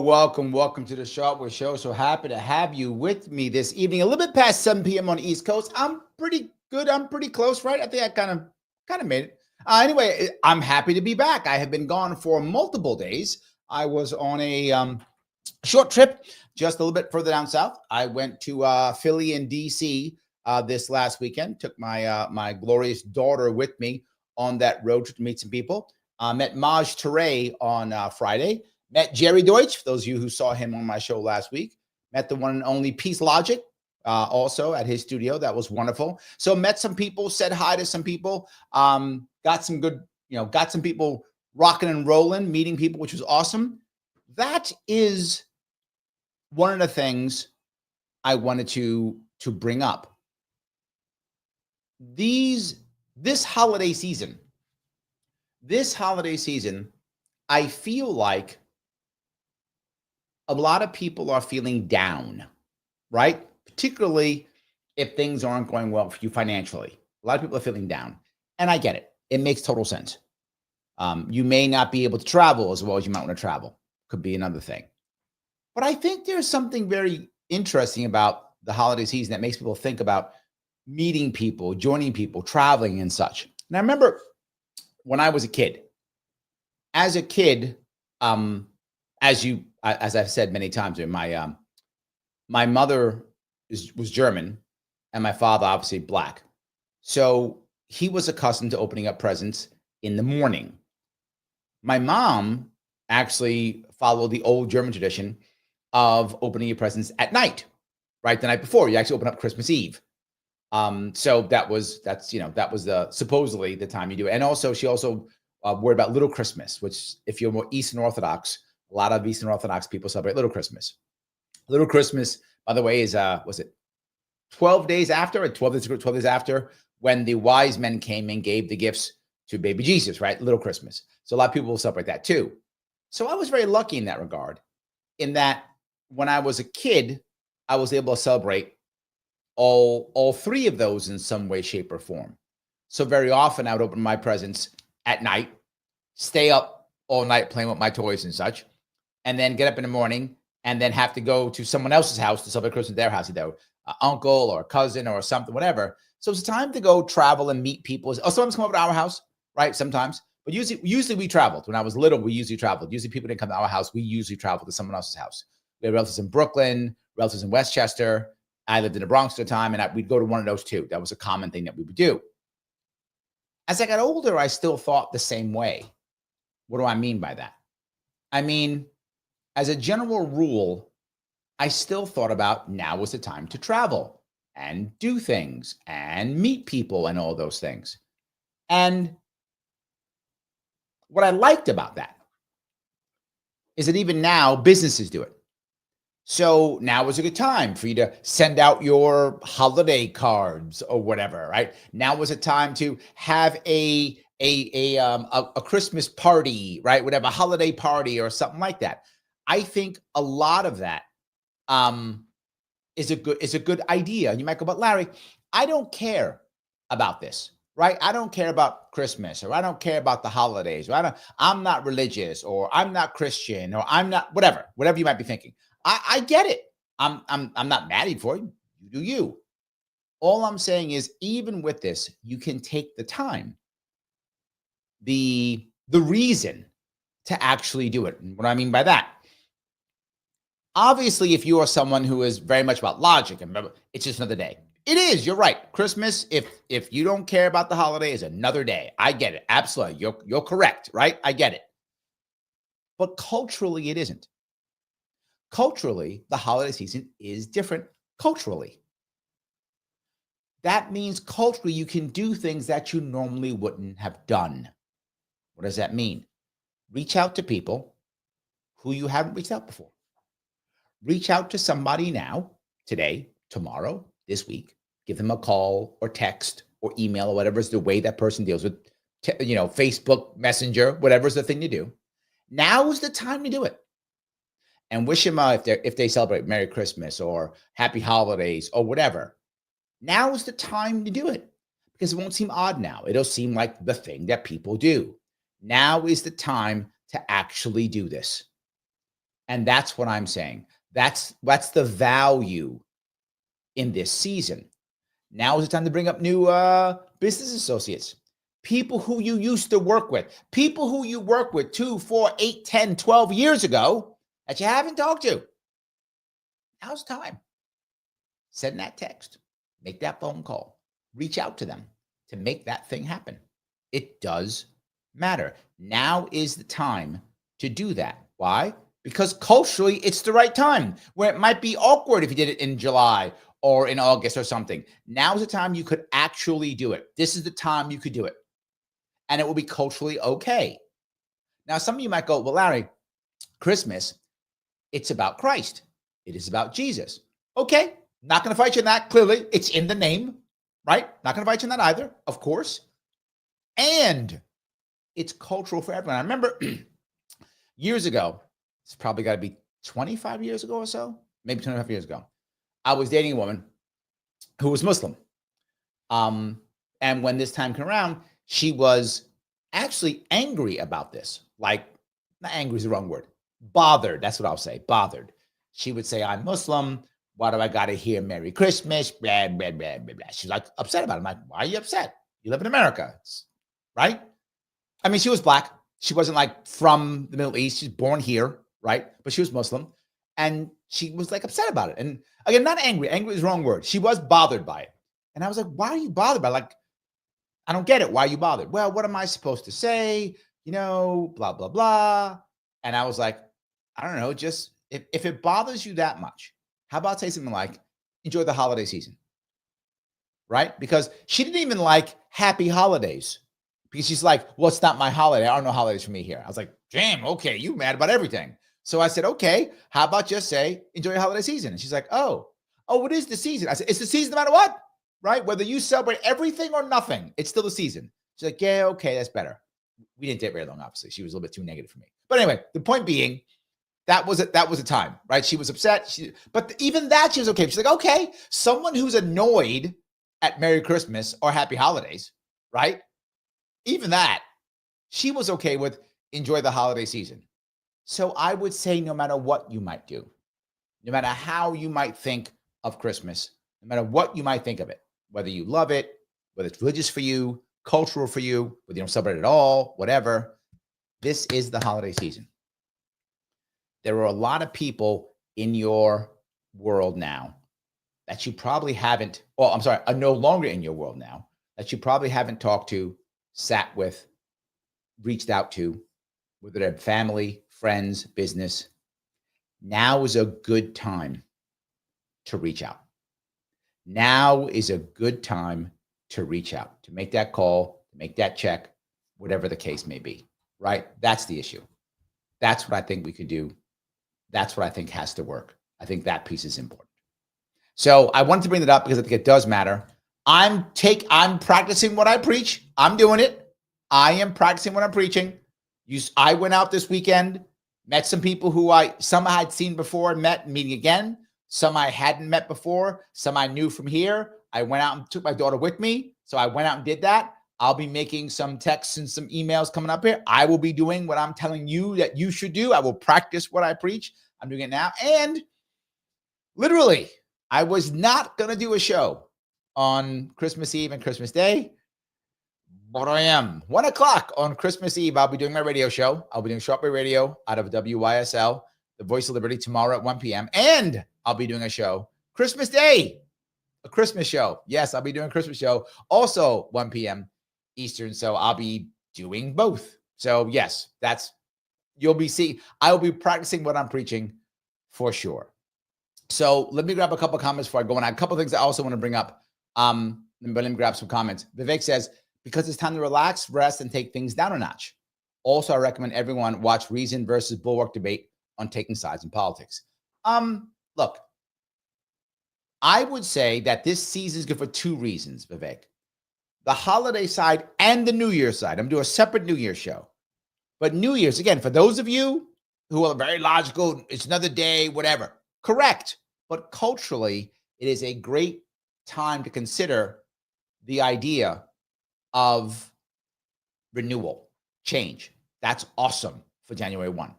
welcome to the Sharpe Way Show. So happy to have you with me this evening. A little bit past 7 p.m. on the East Coast. I'm pretty good. I'm pretty close, right? I think I kind of made it. Anyway, I'm happy to be back. I have been gone for multiple days. I was on a short trip, just a little bit further down south. I went to Philly and DC this last weekend. Took my glorious daughter with me on that road trip to meet some people. Met Maj Toure on Friday. Met Jerry Deutsch, for those of you who saw him on my show last week. Met the one and only Peace Logic, also at his studio. That was wonderful. So met some people, said hi to some people, got some good, got some people rocking and rolling, meeting people, which was awesome. That is one of the things I wanted to bring up. This holiday season, I feel like a lot of people are feeling down, right? Particularly if things aren't going well for you financially. A lot of people are feeling down. And I get it. It makes total sense. You may not be able to travel as well as you might want to travel. Could be another thing. But I think there's something very interesting about the holiday season that makes people think about meeting people, joining people, traveling and such. And I remember when I was a kid, as I've said many times, my mother was German and my father obviously Black. So he was accustomed to opening up presents in the morning. My mom actually followed the old German tradition of opening your presents at night, right? The night before. You actually open up Christmas Eve. So that was supposedly the time you do it. And also she also worried about Little Christmas, which if you're more Eastern Orthodox, a lot of Eastern Orthodox people celebrate Little Christmas. Little Christmas, by the way, is was it 12 days after or 12 days after when the wise men came and gave the gifts to baby Jesus, right? Little Christmas. So a lot of people will celebrate that too. So I was very lucky in that regard, in that when I was a kid, I was able to celebrate all three of those in some way, shape, or form. So very often I would open my presents at night, stay up all night playing with my toys and such, and then get up in the morning and then have to go to someone else's house to celebrate Christmas at their house, either an uncle or a cousin or something, whatever. So it's time to go travel and meet people. Oh, sometimes come over to our house, right? Sometimes. But usually we traveled. When I was little, we usually traveled. Usually people didn't come to our house. We usually traveled to someone else's house. We had relatives in Brooklyn, relatives in Westchester. I lived in the Bronx at the time, and we'd go to one of those too. That was a common thing that we would do. As I got older, I still thought the same way. What do I mean by that? I mean, as a general rule, I still thought about now was the time to travel and do things and meet people and all those things. And what I liked about that is that even now businesses do it. So now is a good time for you to send out your holiday cards or whatever, right? Now was a time to have a Christmas party, right? Whatever, holiday party or something like that. I think a lot of that is a good idea. You might go, but Larry, I don't care about this, right? I don't care about Christmas, or I don't care about the holidays, or I'm not religious, or I'm not Christian, or I'm not whatever you might be thinking. I get it. I'm not mad at you for it. You do you. All I'm saying is, even with this, you can take the time, the reason to actually do it. And what I mean by that, obviously, if you are someone who is very much about logic and remember, it's just another day. It is. You're right. Christmas, if you don't care about the holiday, is another day. I get it. Absolutely. You're correct, right? I get it. But culturally, it isn't. Culturally, the holiday season is different culturally. That means culturally, you can do things that you normally wouldn't have done. What does that mean? Reach out to people who you haven't reached out before. Reach out to somebody now, today, tomorrow, this week. Give them a call or text or email or whatever is the way that person deals with, Facebook Messenger, whatever is the thing to do. Now is the time to do it. And wish them if they celebrate Merry Christmas or Happy Holidays or whatever. Now is the time to do it, because it won't seem odd now. It'll seem like the thing that people do. Now is the time to actually do this. And that's what I'm saying. That's the value in this season. Now is the time to bring up new business associates, people who you used to work with, people who you work with 2, 4, 8, 10, 12 years ago that you haven't talked to. Now's time. Send that text, make that phone call, reach out to them to make that thing happen. It does matter. Now is the time to do that. Why? Because culturally, it's the right time, where it might be awkward if you did it in July or in August or something. Now's the time you could actually do it. This is the time you could do it. And it will be culturally okay. Now, some of you might go, well, Larry, Christmas, it's about Christ. It is about Jesus. Okay, not going to fight you on that. Clearly, it's in the name, right? Not going to fight you on that either, of course. And it's cultural for everyone. I remember years ago, it's probably got to be 25 years ago or so, maybe 25 years ago, I was dating a woman who was Muslim. And when this time came around, she was actually angry about this. Like, not angry is the wrong word. Bothered. That's what I'll say. Bothered. She would say, I'm Muslim. Why do I got to hear Merry Christmas? Blah, blah, blah, blah, blah. She's like upset about it. I'm like, why are you upset? You live in America, right? I mean, she was black. She wasn't like from the Middle East. She's born here, right? But she was Muslim. And she was like upset about it. And again, not angry. Angry is the wrong word. She was bothered by it. And I was like, why are you bothered by it? Like, I don't get it. Why are you bothered? Well, what am I supposed to say? You know, blah, blah, blah. And I was like, I don't know. Just if it bothers you that much, how about say something like, enjoy the holiday season, right? Because she didn't even like happy holidays, because she's like, well, it's not my holiday. I don't know holidays for me here. I was like, damn, okay, you mad about everything. So I said, okay, how about just say, enjoy your holiday season? And she's like, oh, what is the season? I said, it's the season no matter what, right? Whether you celebrate everything or nothing, it's still the season. She's like, yeah, okay, that's better. We didn't date very long, obviously. She was a little bit too negative for me. But anyway, the point being, that was a time, right? She was upset. But even that, she was okay. She's like, okay, someone who's annoyed at Merry Christmas or Happy Holidays, right? Even that, she was okay with enjoy the holiday season. So I would say, no matter what you might do, no matter how you might think of Christmas, no matter what you might think of it, whether you love it, whether it's religious for you, cultural for you, whether you don't celebrate it at all, whatever, this is the holiday season. There are a lot of people in your world now that you probably haven't, are no longer in your world now, that you probably haven't talked to, sat with, reached out to, whether they're family, friends, business. Now is a good time to reach out. Now is a good time to reach out, to make that call, to make that check, whatever the case may be, right? That's the issue. That's what I think we could do. That's what I think has to work. I think that piece is important. So I wanted to bring that up because I think it does matter. I'm practicing what I preach. I'm doing it. I am practicing what I'm preaching. I went out this weekend, met some people who some I had seen before, met, meeting again. Some I hadn't met before. Some I knew from here. I went out and took my daughter with me. So I went out and did that. I'll be making some texts and some emails coming up here. I will be doing what I'm telling you that you should do. I will practice what I preach. I'm doing it now. And literally, I was not going to do a show on Christmas Eve and Christmas Day, but I am. 1 o'clock on Christmas Eve, I'll be doing my radio show. I'll be doing Sharpe Way Radio out of WYSL, the Voice of Liberty, tomorrow at 1 p.m. And I'll be doing a show Christmas Day, a Christmas show. Yes, I'll be doing a Christmas show, also 1 p.m. Eastern. So I'll be doing both. So yes, you'll be seeing. I will be practicing what I'm preaching for sure. So let me grab a couple comments before I go on. A couple of things I also want to bring up. But let me grab some comments. Vivek says, because it's time to relax, rest, and take things down a notch. Also, I recommend everyone watch Reason versus Bulwark debate on taking sides in politics. Look, I would say that this season is good for two reasons, Vivek. The holiday side and the New Year's side. I'm doing a separate New Year's show. But New Year's, again, for those of you who are very logical, it's another day, whatever. Correct. But culturally, it is a great time to consider the idea of renewal, change. That's awesome for January 1.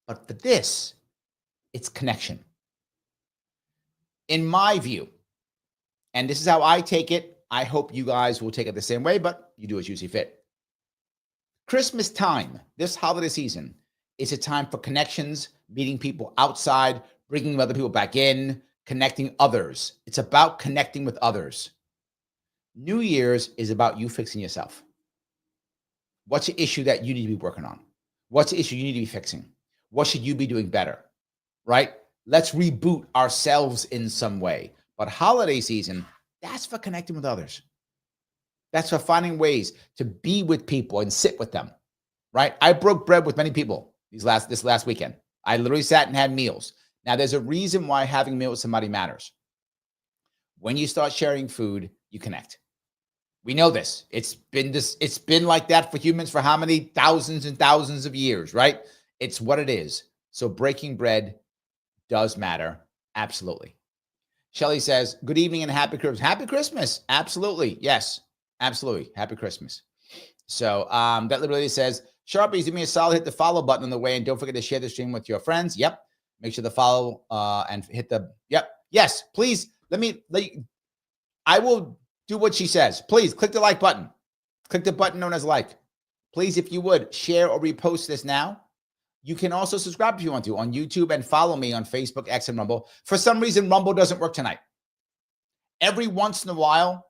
But for this, It's connection. In my view, and this is how I take it, I hope you guys will take it the same way, but you do as you see fit. Christmas time, this holiday season, is a time for connections, meeting people outside, bringing other people back in, connecting others. It's about connecting with others. New Year's is about you fixing yourself. What's the issue that you need to be working on? What's the issue you need to be fixing? What should you be doing better? Right? Let's reboot ourselves in some way. But holiday season, that's for connecting with others. That's for finding ways to be with people and sit with them. Right? I broke bread with many people this last weekend. I literally sat and had meals. Now, there's a reason why having a meal with somebody matters. When you start sharing food, you connect. We know this. It's been like that for humans for how many thousands and thousands of years, right? It's what it is. So breaking bread does matter. Absolutely. Shelly says, good evening and happy Christmas. Happy Christmas. Absolutely. Yes, absolutely. Happy Christmas. So that literally says, Sharpies, do me a solid, hit the follow button on the way, and don't forget to share the stream with your friends. Yep. Make sure to follow and hit the, yep. Yes, please. I will do what she says. Please click the like button. Click the button known as like. Please, if you would, share or repost this now. You can also subscribe if you want to on YouTube and follow me on Facebook, X, and Rumble. For some reason, Rumble doesn't work tonight. Every once in a while,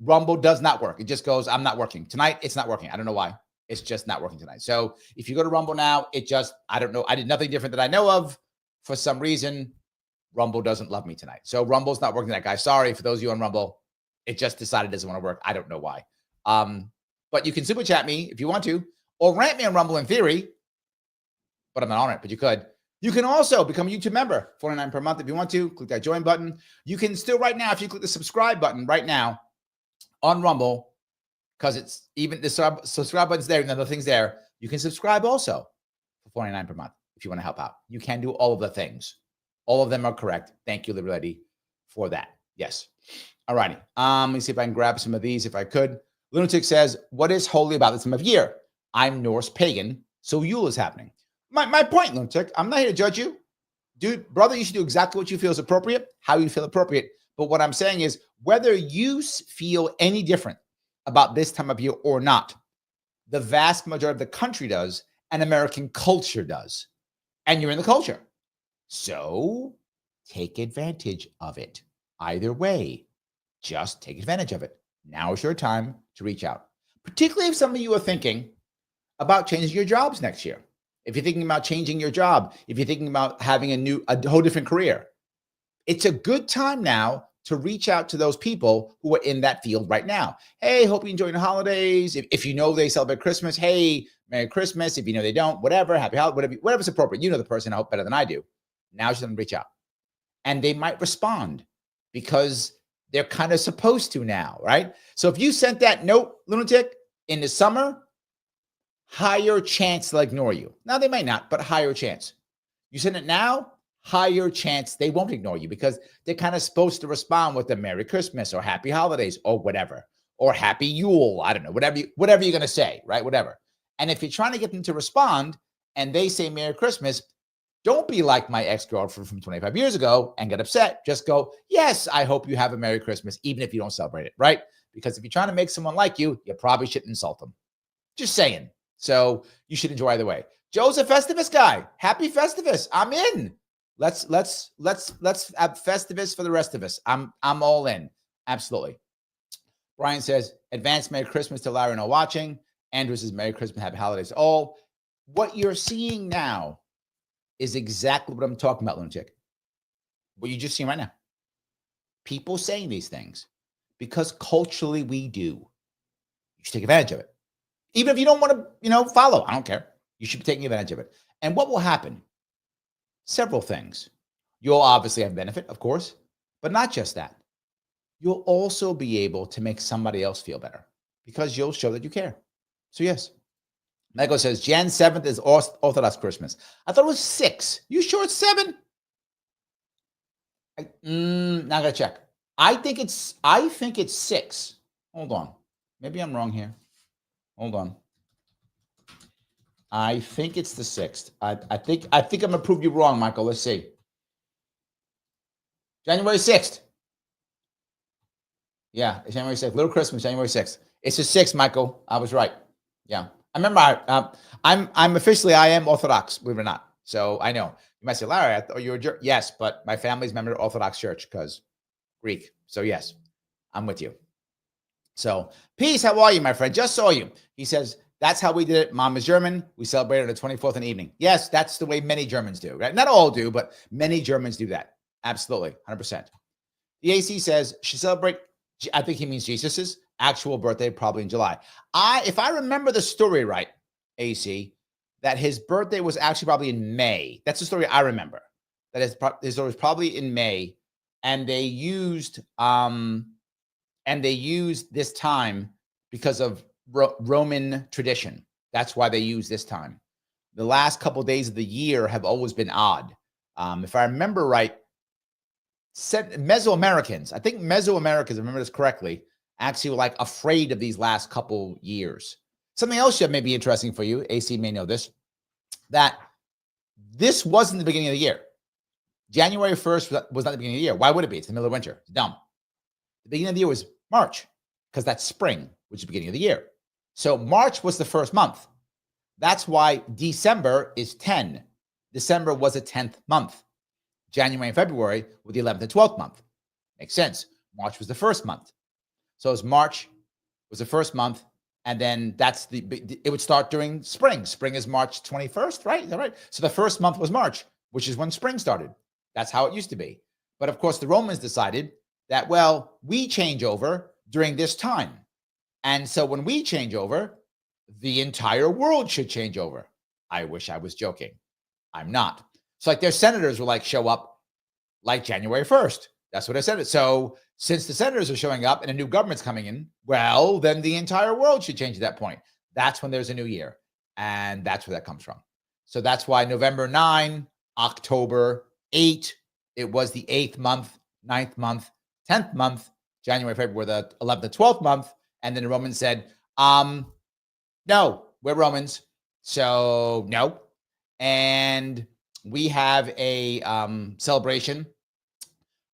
Rumble does not work. It just goes, I'm not working. Tonight, it's not working. I don't know why. It's just not working tonight. So if you go to Rumble now, I don't know. I did nothing different that I know of. For some reason, Rumble doesn't love me tonight. So Rumble's not working tonight, guys. Sorry for those of you on Rumble. It just decided it doesn't want to work. I don't know why. But you can super chat me if you want to, or rant me on Rumble in theory, but I'm not on it, but you could. You can also become a YouTube member, $49 per month if you want to. Click that join button. You can still right now, if you click the subscribe button right now on Rumble, because it's even the subscribe button's there and the thing's there, you can subscribe also for $49 per month if you want to help out. You can do all of the things. All of them are correct. Thank you, Liberty, for that. Yes. All righty. Let me see if I can grab some of these if I could. Lunatic says, what is holy about this time of year? I'm Norse pagan, so Yule is happening. My point, Lunatic, I'm not here to judge you. Dude, brother, you should do exactly what you feel is appropriate, how you feel appropriate. But what I'm saying is, whether you feel any different about this time of year or not, the vast majority of the country does, and American culture does. And you're in the culture. So take advantage of it. Either way, just take advantage of it. Now is your time to reach out. Particularly if some of you are thinking about changing your jobs next year. If you're thinking about changing your job, if you're thinking about having a whole different career, it's a good time now to reach out to those people who are in that field right now. Hey, hope you enjoy the holidays. If you know they celebrate Christmas, hey, Merry Christmas. If you know they don't, whatever, happy holiday, whatever's appropriate. You know the person, I hope, better than I do. Now's your time to reach out. And they might respond because they're kind of supposed to now, right? So if you sent that note, Lunatic, in the summer, higher chance they'll ignore you. Now, they may not, but higher chance. You send it now, higher chance they won't ignore you because they're kind of supposed to respond with a Merry Christmas or Happy Holidays or whatever, or Happy Yule. I don't know, whatever you're going to say, right? Whatever. And if you're trying to get them to respond and they say Merry Christmas, don't be like my ex-girlfriend from 25 years ago and get upset. Just go, yes, I hope you have a Merry Christmas, even if you don't celebrate it, right? Because if you're trying to make someone like you, you probably shouldn't insult them. Just saying. So you should enjoy either way. Joe's a Festivus guy. Happy Festivus. I'm in. Let's have Festivus for the rest of us. I'm all in. Absolutely. Brian says, advanced Merry Christmas to Larry and all watching. Andrew says, Merry Christmas, Happy Holidays all. What you're seeing now is exactly what I'm talking about, Lunatic. What you're just seeing right now. People saying these things because culturally we do. You should take advantage of it. Even if you don't want to, follow, I don't care. You should be taking advantage of it. And what will happen? Several things. You'll obviously have benefit, of course, but not just that. You'll also be able to make somebody else feel better because you'll show that you care. So yes. Michael says, Jan 7th is Orthodox Christmas. I thought it was 6. You sure it's 7? Now I gotta check. I think it's 6. Hold on. Maybe I'm wrong here. Hold on. I think it's the 6th. I think I'm gonna prove you wrong, Michael. Let's see. January 6th. Yeah, it's January 6th. Little Christmas, January 6th. It's the 6th, Michael. I was right. Yeah. I remember I'm officially, I am Orthodox, believe it or not. So I know. You might say, Larry, I thought you were a Jew. Yes, but my family's member of Orthodox Church because Greek. So yes, I'm with you. So, peace. How are you, my friend? Just saw you. He says, that's how we did it. Mom is German. We celebrated on the 24th in the evening. Yes, that's the way many Germans do, right? Not all do, but many Germans do that. Absolutely. 100%. The AC says she celebrate, I think he means Jesus's actual birthday, probably in July. If I remember the story right, AC, that his birthday was actually probably in May. That's the story I remember. That his story was probably in May, and they used this time because of Roman tradition. That's why they use this time. The last couple of days of the year have always been odd. If I remember right, Mesoamericans, I think Mesoamericans, if I remember this correctly, actually were like afraid of these last couple years. Something else that may be interesting for you, AC may know this, that this wasn't the beginning of the year. January 1st was not the beginning of the year. Why would it be? It's the middle of winter. It's dumb. The beginning of the year was March, because that's spring, which is the beginning of the year. So March was the first month. That's why December is 10. December was a 10th month. January and February were the 11th and 12th month. Makes sense. March was the first month. So as March was the first month, and then it would start during spring. Spring is March 21st, right? Is that right? So the first month was March, which is when spring started. That's how it used to be. But of course, the Romans decided that, well, we change over during this time. And so when we change over, the entire world should change over. I wish I was joking. I'm not. So like their senators will like show up like January 1st. That's what I said. So since the senators are showing up and a new government's coming in, well, then the entire world should change at that point. That's when there's a new year. And that's where that comes from. So that's why November 9, October 8, it was the 8th month, 9th month, 10th month, January, February, the 11th, the 12th month. And then the Romans said, no, we're Romans. So no. And we have a celebration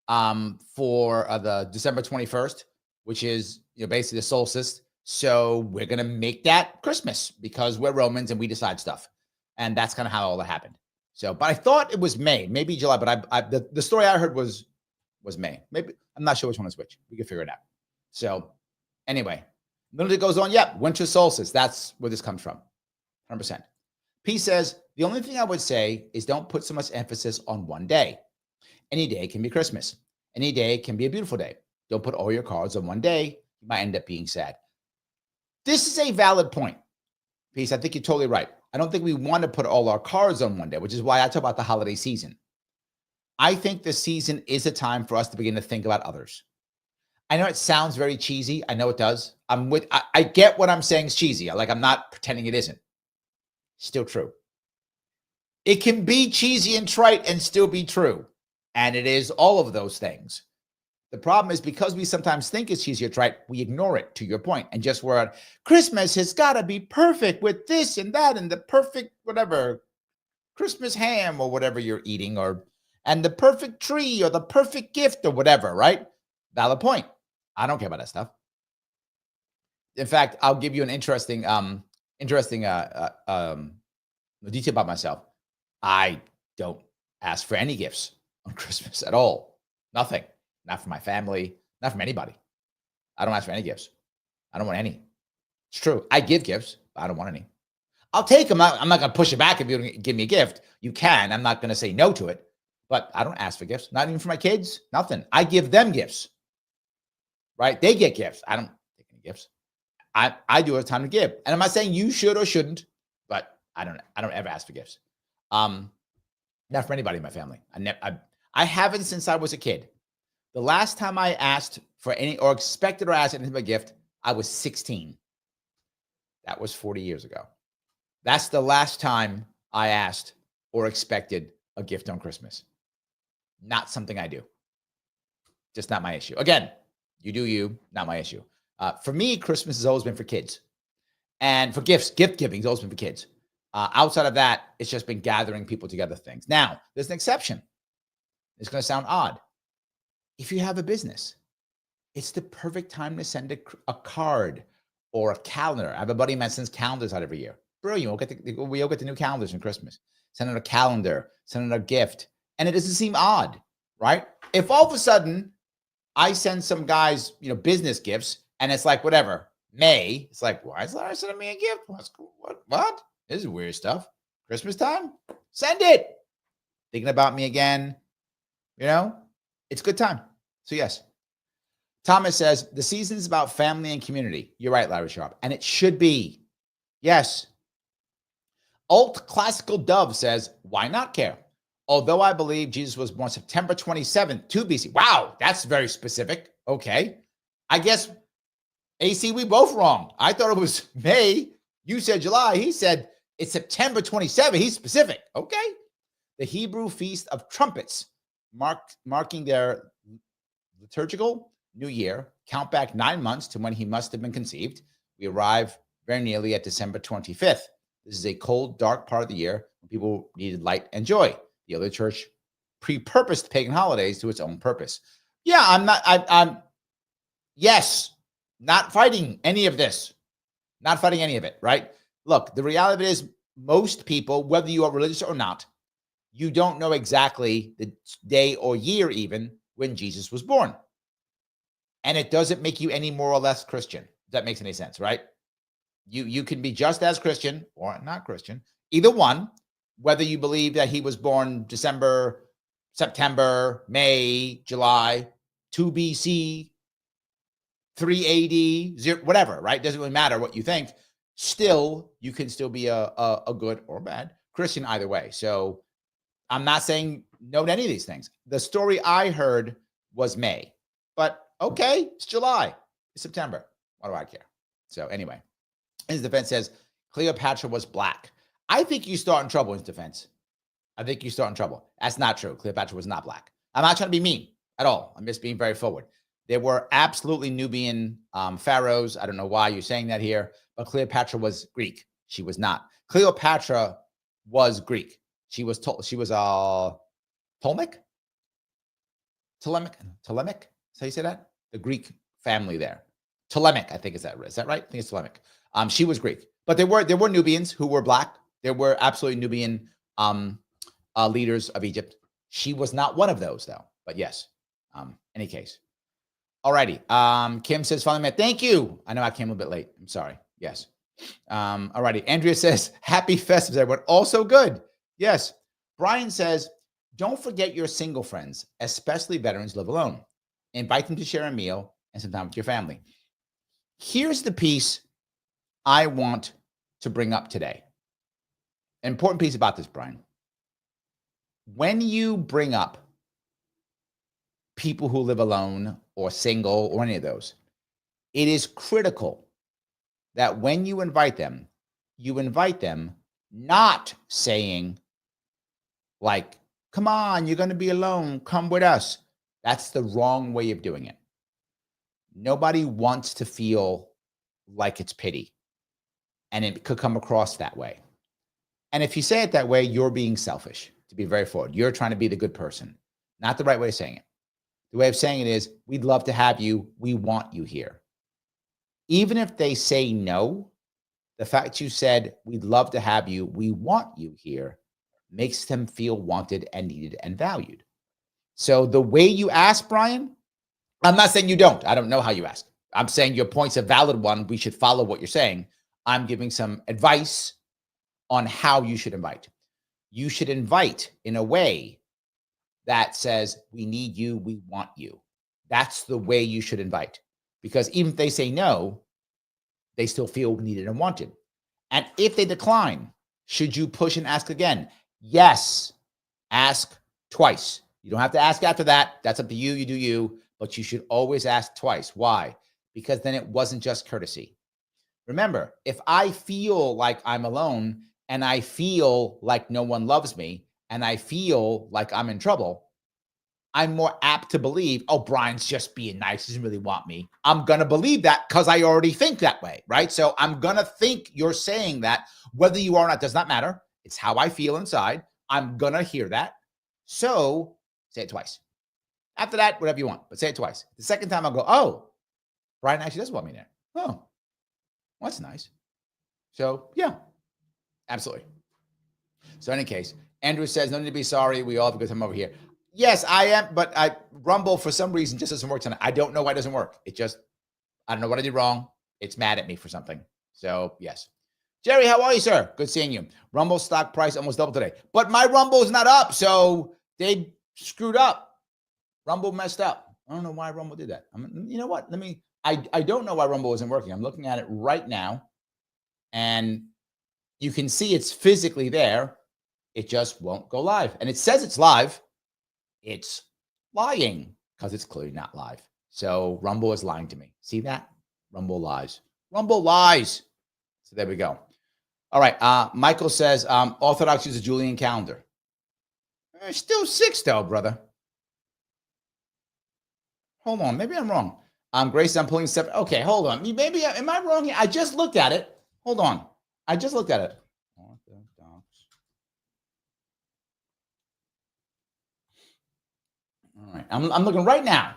for the December 21st, which is basically the solstice. So we're going to make that Christmas because we're Romans and we decide stuff. And that's kind of how all that happened. So, but I thought it was May, maybe July, but the story I heard was May. Maybe I'm not sure which one is which. We can figure it out. So anyway, then it goes on. Yep, winter solstice. That's where this comes from. 100%. P says, the only thing I would say is don't put so much emphasis on one day. Any day can be Christmas. Any day can be a beautiful day. Don't put all your cards on one day. You might end up being sad. This is a valid point. Peace. I think you're totally right. I don't think we want to put all our cards on one day, which is why I talk about the holiday season. I think the season is a time for us to begin to think about others. I know it sounds very cheesy. I know it does. I get what I'm saying is cheesy. I'm not pretending it isn't. Still true. It can be cheesy and trite and still be true. And it is all of those things. The problem is because we sometimes think it's cheesy or trite, we ignore it, to your point, and just we're at Christmas has got to be perfect with this and that and the perfect whatever Christmas ham or whatever you're eating, and the perfect tree or the perfect gift or whatever, right? Valid point. I don't care about that stuff. In fact, I'll give you an interesting detail about myself. I don't ask for any gifts on Christmas at all. Nothing. Not for my family, not from anybody. I don't ask for any gifts. I don't want any. It's true. I give gifts, but I don't want any. I'll take them. I'm not going to push it back if you don't give me a gift. You can. I'm not going to say no to it, but I don't ask for gifts. Not even for my kids. Nothing. I give them gifts, right? They get gifts. I don't take any gifts. I do have time to give. And I'm not saying you should or shouldn't, but I don't ever ask for gifts. Not for anybody in my family. I haven't since I was a kid. The last time I asked for any or expected or asked anything for a gift, I was 16. That was 40 years ago. That's the last time I asked or expected a gift on Christmas. Not something I do. Just not my issue. Again, you do you, not my issue. For me, Christmas has always been for kids. And for gifts, gift giving has always been for kids. Outside of that, it's just been gathering people together things. Now, there's an exception. It's going to sound odd. if you have a business, it's the perfect time to send a card or a calendar. I have a buddy of mine sends calendars out every year. Brilliant. We all get the new calendars in Christmas. Send out a calendar, send out a gift. And it doesn't seem odd, right? If all of a sudden I send some guys, business gifts, and it's like, whatever, May, it's like, why is Larry sending me a gift? What? This is weird stuff. Christmas time? Send it. Thinking about me again. It's a good time. So yes. Thomas says, the season is about family and community. You're right, Larry Sharpe. And it should be. Yes. Alt Classical Dove says, why not care? Although I believe Jesus was born September 27th, 2 BC. Wow, that's very specific. Okay. I guess, AC, we both wrong. I thought it was May. You said July. He said it's September 27th. He's specific. Okay. The Hebrew Feast of Trumpets, marking their liturgical new year. Count back 9 months to when he must have been conceived. We arrive very nearly at December 25th. This is a cold, dark part of the year when people needed light and joy. The other church pre-purposed pagan holidays to its own purpose. Yeah, I'm not fighting any of this. Not fighting any of it, right? Look, the reality of it is most people, whether you are religious or not, you don't know exactly the day or year even when Jesus was born. And it doesn't make you any more or less Christian. If that makes any sense, right? You can be just as Christian or not Christian, either one, whether you believe that he was born December, September, May, July, 2 BC, 3 AD, 0, whatever, right? Doesn't really matter what you think. Still, you can still be a good or bad Christian either way. So I'm not saying no to any of these things. The story I heard was May, but okay, it's July, it's September. What do I care? So anyway, his defense says Cleopatra was black. I think you start in trouble in his defense. I think you start in trouble. That's not true. Cleopatra was not black. I'm not trying to be mean at all. I'm just being very forward. There were absolutely Nubian pharaohs. I don't know why you're saying that here, but Cleopatra was Greek. She was not. Cleopatra was Greek. She was Ptolemaic. Ptolemaic. Is how you say that? The Greek family there. Ptolemaic, I think is that right? I think it's Ptolemaic. She was Greek, but there were Nubians who were black. There were absolutely Nubian leaders of Egypt. She was not one of those, though. But yes, any case. All righty. Kim says, finally met. Thank you. I know I came a little bit late. I'm sorry. Yes. All righty. Andrea says, happy festivals, everyone. Also good. Yes. Brian says, don't forget your single friends, especially veterans live alone. Invite them to share a meal and some time with your family. Here's the piece I want to bring up today. An important piece about this, Brian. When you bring up people who live alone or single or any of those, it is critical that when you invite them not saying like, come on, you're going to be alone, come with us. That's the wrong way of doing it. Nobody wants to feel like it's pity, and it could come across that way. And if you say it that way, you're being selfish, to be very forward. You're trying to be the good person. Not the right way of saying it. The way of saying it is, we'd love to have you. We want you here. Even if they say no, the fact you said, we'd love to have you, we want you here, makes them feel wanted and needed and valued. So the way you ask, Brian, I'm not saying you don't. I don't know how you ask. I'm saying your point's a valid one. We should follow what you're saying. I'm giving some advice on how you should invite. You should invite in a way that says, we need you, we want you. That's the way you should invite. Because even if they say no, they still feel needed and wanted. And if they decline, should you push and ask again? Yes, ask twice. You don't have to ask after that. That's up to you. You do you. But you should always ask twice. Why? Because then it wasn't just courtesy. Remember, if I feel like I'm alone and I feel like no one loves me and I feel like I'm in trouble, I'm more apt to believe, oh, Brian's just being nice. He doesn't really want me. I'm going to believe that because I already think that way, right? So I'm going to think you're saying that. Whether you are or not does not matter. It's how I feel inside. I'm going to hear that. So say it twice. After that, whatever you want, but say it twice. The second time I'll go, oh, Brian actually does want me there. Oh, well, that's nice. So yeah, absolutely. So in any case, Andrew says, no need to be sorry. We all have a good time over here. Yes, I am, but Rumble for some reason just doesn't work tonight. I don't know why it doesn't work. It just, I don't know what I did wrong. It's mad at me for something. So yes. Jerry, how are you, sir? Good seeing you. Rumble stock price almost doubled today. But my Rumble is not up, so they screwed up. Rumble messed up. I don't know why Rumble did that. You know what? I don't know why Rumble isn't working. I'm looking at it right now, and you can see it's physically there. It just won't go live. And it says it's live. It's lying because it's clearly not live. So Rumble is lying to me. See that? Rumble lies. Rumble lies. So there we go. All right. Michael says, Orthodox use a Julian calendar. It's still 6 though, brother. Hold on. Maybe I'm wrong. Grace, I'm pulling 7. Okay, hold on. Maybe, am I wrong here? I just looked at it. Hold on. I just looked at it. Orthodox. All right. I'm looking right now.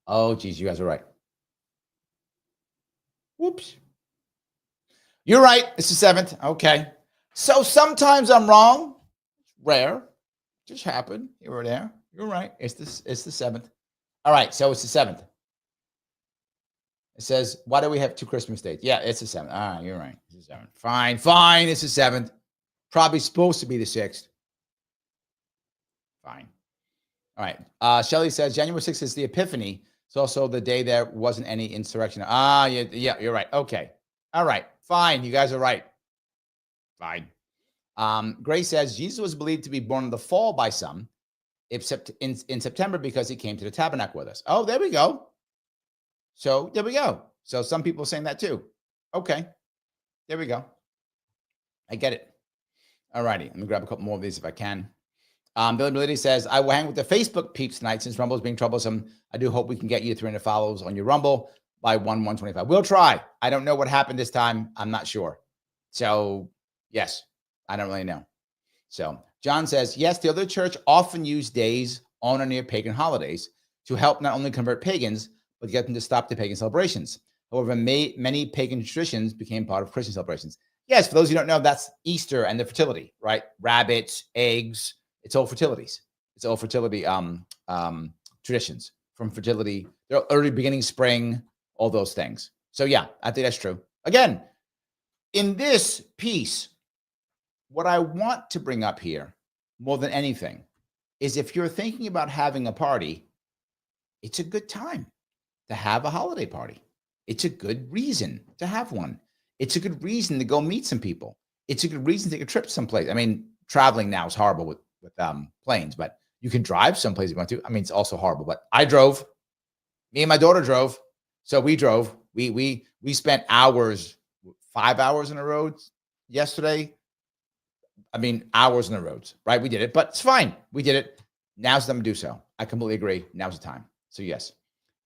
Oh, geez. You guys are right. Whoops. You're right. It's the 7th. Okay. So sometimes I'm wrong. It's rare. Just happened. You were there. You're right. It's the 7th. All right. So it's the 7th. It says, why do we have 2 Christmas dates? Yeah, it's the 7th. All right. You're right. It's the 7th. Fine. It's the 7th. Probably supposed to be the 6th. Fine. All right. Shelly says, January 6th is the Epiphany. It's also the day there wasn't any insurrection. Yeah, you're right. Okay. All right. Fine. You guys are right. Fine. Gray says, Jesus was believed to be born in the fall by some, except in September because he came to the tabernacle with us. Oh, there we go. So there we go. So some people are saying that too. Okay. There we go. I get it. All righty. Let me grab a couple more of these if I can. Billy Melody says, I will hang with the Facebook peeps tonight since Rumble is being troublesome. I do hope we can get you 300 follows on your Rumble by 1/125. We'll try. I don't know what happened this time. I'm not sure. So, yes, I don't really know. So, John says, yes, the other church often use days on or near pagan holidays to help not only convert pagans, but get them to stop the pagan celebrations. However, many pagan traditions became part of Christian celebrations. Yes, for those who don't know, that's Easter and the fertility, right? Rabbits, eggs. It's all fertilities. It's all fertility traditions from fertility, early beginning spring, all those things. So yeah, I think that's true. Again, in this piece, what I want to bring up here more than anything is if you're thinking about having a party, it's a good time to have a holiday party. It's a good reason to have one. It's a good reason to go meet some people. It's a good reason to take a trip someplace. I mean, traveling now is horrible with planes, but you can drive someplace you want to. I mean, it's also horrible, but I drove. Me and my daughter drove. So we drove. We spent hours, 5 hours on the roads yesterday. I mean, hours on the roads, right? We did it, but it's fine. We did it. Now's the time to do so. I completely agree. Now's the time. So yes.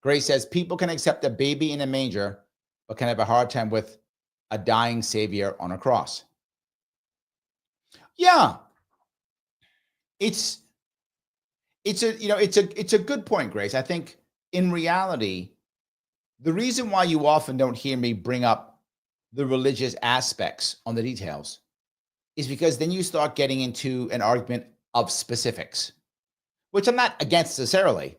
Grace says, people can accept a baby in a manger, but can have a hard time with a dying savior on a cross. Yeah. It's a good point, Grace. I think in reality, the reason why you often don't hear me bring up the religious aspects on the details is because then you start getting into an argument of specifics, which I'm not against necessarily.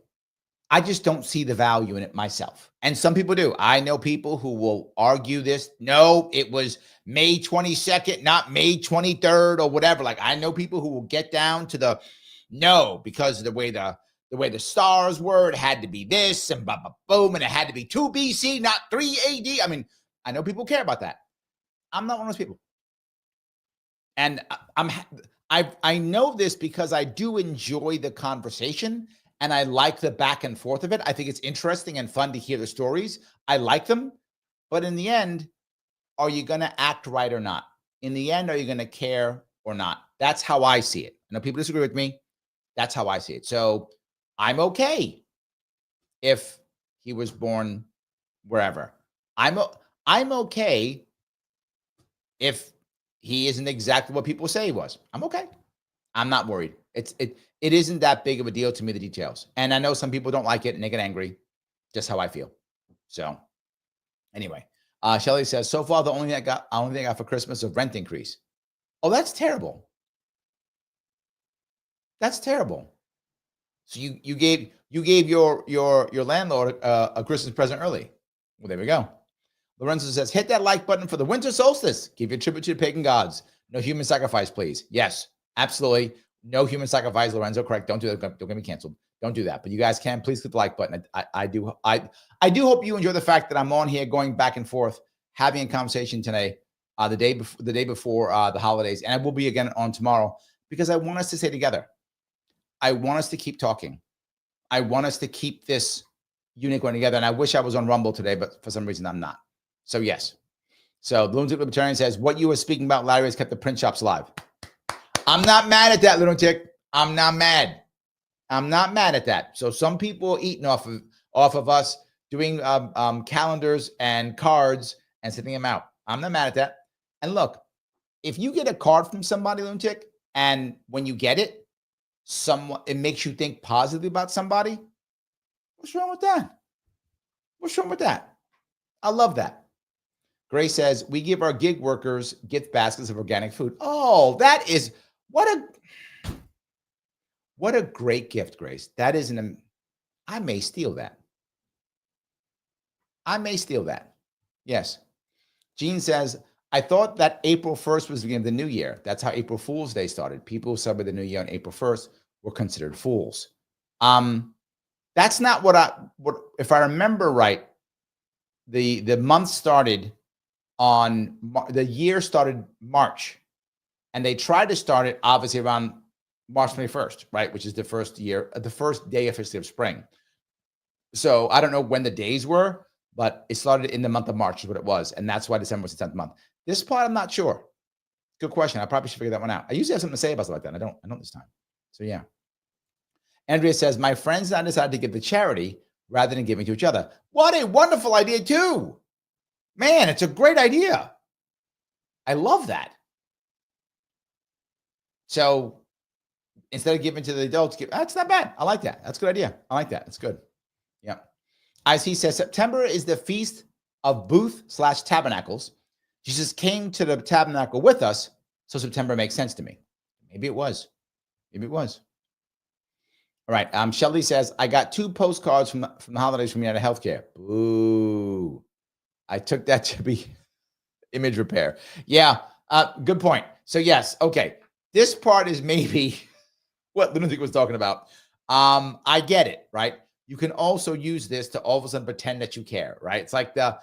I just don't see the value in it myself. And some people do. I know people who will argue this. No, it was May 22nd, not May 23rd or whatever. Like I know people who will get down to the no, because of the way the stars were, it had to be this and boom, and it had to be 2 BC, not 3 AD. I mean, I know people care about that. I'm not one of those people. And I know this because I do enjoy the conversation and I like the back and forth of it. I think it's interesting and fun to hear the stories. I like them. But in the end, are you going to act right or not? In the end, are you going to care or not? That's how I see it. I know people disagree with me. That's how I see it. So I'm okay if he was born wherever. I'm okay if he isn't exactly what people say he was. I'm okay. I'm not worried. It isn't that big of a deal to me, the details. And I know some people don't like it and they get angry. Just how I feel. So anyway, Shelly says, so far the only thing I got for Christmas is a rent increase. Oh, that's terrible. That's terrible. So you gave your landlord a Christmas present early. Well, there we go. Lorenzo says, hit that like button for the winter solstice. Give your tribute to the pagan gods. No human sacrifice, please. Yes, absolutely. No human sacrifice, Lorenzo. Correct. Don't do that. Don't get me canceled. Don't do that. But you guys can please click the like button. I do hope you enjoy the fact that I'm on here going back and forth, having a conversation today, the day before the holidays, and I will be again on tomorrow because I want us to stay together. I want us to keep talking. I want us to keep this unit going together. And I wish I was on Rumble today, but for some reason I'm not. So yes. So the Lunatic Libertarian says, what you were speaking about, Larry, has kept the print shops alive. I'm not mad at that, Lunatic. I'm not mad. I'm not mad at that. So some people are eating off of us doing calendars and cards and sending them out. I'm not mad at that. And look, if you get a card from somebody, Lunatic, and when you get it, it makes you think positively about somebody, what's wrong with that? What's wrong with that? I love that. Grace says, we give our gig workers gift baskets of organic food. Oh, that is, what a great gift, Grace. That is I may steal that. I may steal that. Yes. Jean says, I thought that April 1st was the beginning of the new year. That's how April Fool's Day started. People who celebrate the new year on April 1st were considered fools. That's not what if I remember right, the month started the year started March, and they tried to start it obviously around March 21st, right? Which is the first day officially of spring. So I don't know when the days were, but it started in the month of March is what it was. And that's why December was the 10th month. This part, I'm not sure. Good question. I probably should figure that one out. I usually have something to say about stuff like that. I don't this time. So yeah. Andrea says, my friends and I decided to give to charity rather than giving to each other. What a wonderful idea too. Man, it's a great idea. I love that. So instead of giving to the adults, that's not bad. I like that. That's a good idea. I like that. That's good. Yeah. IC says, September is the feast of Booth/Tabernacles. Jesus came to the tabernacle with us, so September makes sense to me. Maybe it was. Maybe it was. All right. Shelly says, I got 2 postcards from the holidays from United Healthcare. Ooh. I took that to be image repair. Yeah. Good point. So yes. Okay. This part is maybe what Lunatic was talking about. I get it, right? You can also use this to all of a sudden pretend that you care, right? It's like the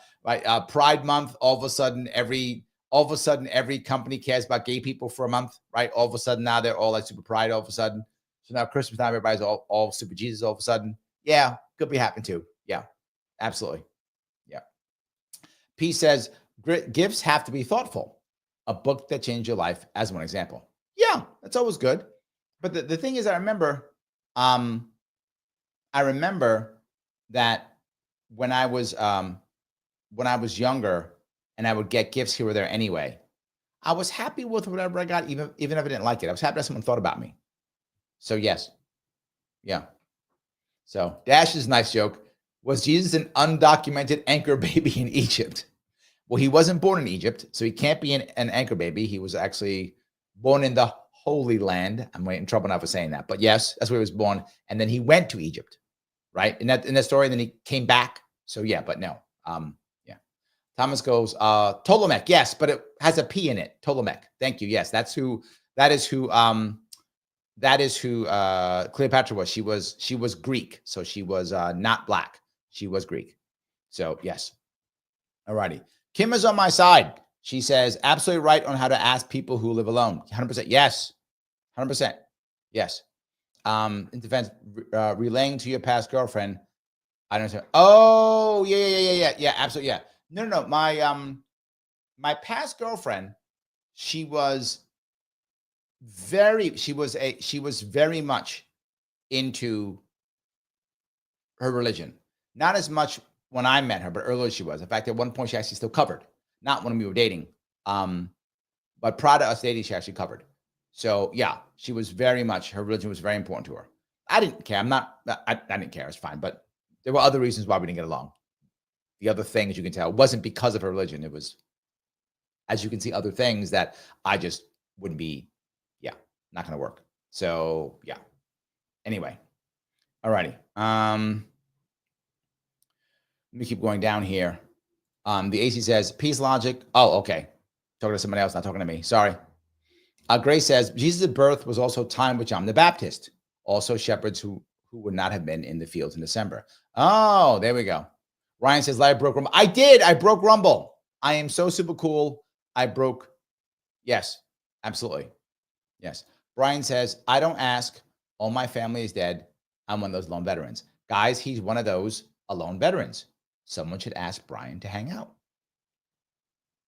Pride Month. All of a sudden, every company cares about gay people for a month, right? All of a sudden now they're all like super Pride. All of a sudden, so now Christmas time everybody's all super Jesus. All of a sudden, yeah, could be happening too. Yeah, absolutely. Yeah. P says gifts have to be thoughtful. A book that changed your life, as one example. Yeah, that's always good. But the thing is, I remember that when I was younger and I would get gifts here or there anyway, I was happy with whatever I got, even if I didn't like it. I was happy that someone thought about me. So yes. Yeah. So Dash's nice joke. Was Jesus an undocumented anchor baby in Egypt? Well, he wasn't born in Egypt, so he can't be an anchor baby. He was actually born in the Holy Land. I'm in trouble now for saying that, but yes, that's where he was born. And then he went to Egypt, right? In that story, and then he came back. So yeah, but no. Yeah. Thomas goes, Ptolemech, yes, but it has a P in it. Ptolemech. Thank you. Yes, that is who Cleopatra was. She was Greek, so she was not black. She was Greek. So yes. All righty. Kim is on my side. She says, absolutely right on how to ask people who live alone. 100%. Yes. 100%. Yes. In defense, relaying to your past girlfriend. I don't know. Oh, yeah. Absolutely. Yeah. No. My past girlfriend, she was very much into her religion. Not as much when I met her, but earlier she was. In fact, at one point she actually still covered. Not when we were dating. But prior to us dating, she actually covered. So yeah, she was very much, her religion was very important to her. I didn't care. I didn't care. It's fine. But there were other reasons why we didn't get along. The other things you can tell wasn't because of her religion. It was, as you can see, other things that I just wouldn't be, yeah, not going to work. So yeah. Anyway. All righty. Let me keep going down here. The AC says, peace logic. Oh, okay. Talking to somebody else, not talking to me. Sorry. Grace says, Jesus' birth was also timed with John the Baptist. Also shepherds who would not have been in the fields in December. Oh, there we go. Ryan says, Larry broke Rumble. I did. I broke Rumble. I am so super cool. I broke. Yes, absolutely. Yes. Brian says, I don't ask. All my family is dead. I'm one of those lone veterans. Guys, he's one of those alone veterans. Someone should ask Brian to hang out.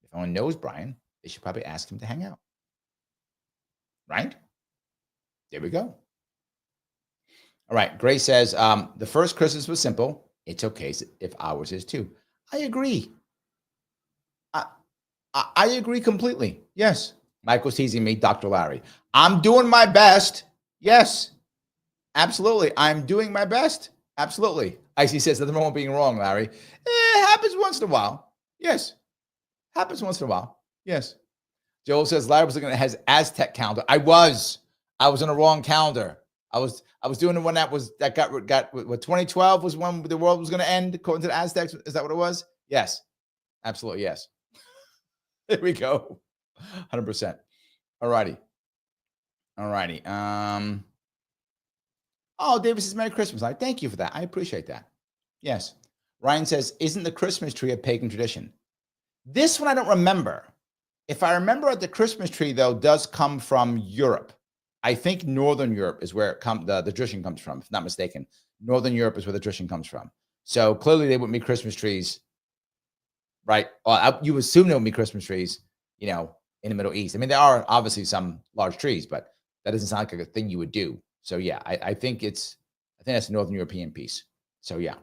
If anyone knows Brian, they should probably ask him to hang out. Right? There we go. All right. Grace says, the first Christmas was simple. It's okay if ours is too. I agree. I agree completely. Yes. Michael's teasing me, Dr. Larry. I'm doing my best. Yes. Absolutely. I'm doing my best. Absolutely. Icy says nothing wrong with being wrong, Larry. It happens once in a while. Yes. Happens once in a while. Yes. Joel says Larry was looking at his Aztec calendar. I was on the wrong calendar. I was doing the one that got what 2012 was when the world was going to end according to the Aztecs. Is that what it was? Yes. Absolutely. Yes. There we go. 100%. All righty. Oh, David says Merry Christmas. Thank you for that. I appreciate that. Yes. Ryan says, isn't the Christmas tree a pagan tradition? This one I don't remember. If I remember, the Christmas tree, though, does come from Europe. I think Northern Europe is where the tradition comes from, if not mistaken. Northern Europe is where the tradition comes from. So clearly they wouldn't be Christmas trees, right? You assume there would be Christmas trees, in the Middle East. I mean, there are obviously some large trees, but that doesn't sound like a thing you would do. So yeah, I think that's a Northern European piece. So yeah.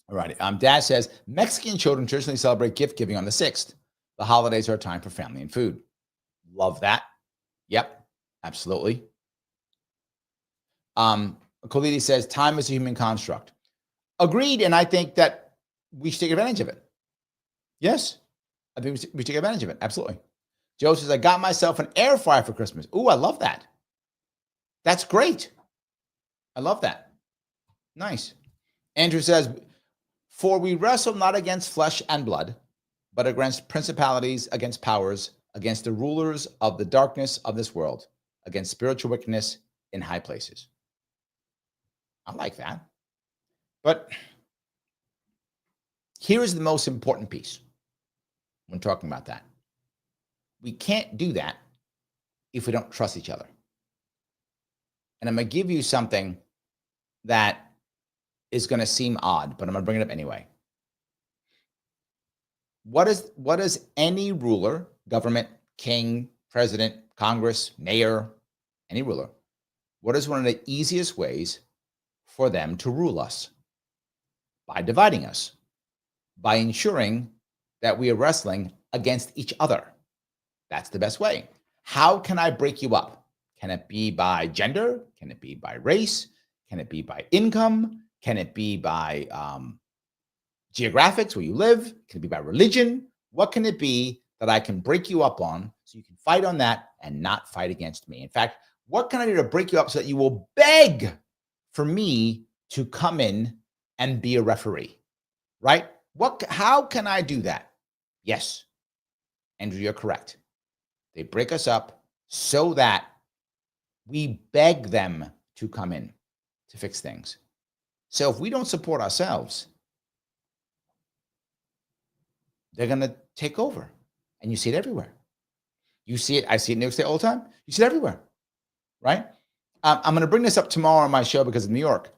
All right. Dad says Mexican children traditionally celebrate gift giving on the 6th. The holidays are a time for family and food. Love that. Yep, absolutely. Coliti says time is a human construct. Agreed, and I think that we should take advantage of it. Yes, I think we should take advantage of it. Absolutely. Joe says I got myself an air fryer for Christmas. Ooh, I love that. That's great. I love that. Nice. Andrew says, for we wrestle not against flesh and blood, but against principalities, against powers, against the rulers of the darkness of this world, against spiritual wickedness in high places. I like that. But here is the most important piece when talking about that. We can't do that if we don't trust each other. And I'm going to give you something that is going to seem odd, but I'm going to bring it up anyway. What is any ruler, government, king, president, Congress, mayor, any ruler, what is one of the easiest ways for them to rule us? By dividing us, by ensuring that we are wrestling against each other. That's the best way. How can I break you up? Can it be by gender? Can it be by race? Can it be by income? Can it be by geographics, where you live? Can it be by religion? What can it be that I can break you up on so you can fight on that and not fight against me? In fact, what can I do to break you up so that you will beg for me to come in and be a referee, right? How can I do that? Yes, Andrew, you're correct. They break us up so that we beg them to come in to fix things. So if we don't support ourselves, they're going to take over. And you see it everywhere. You see it. I see it in New York State all the time. You see it everywhere, right? I'm going to bring this up tomorrow on my show because of New York.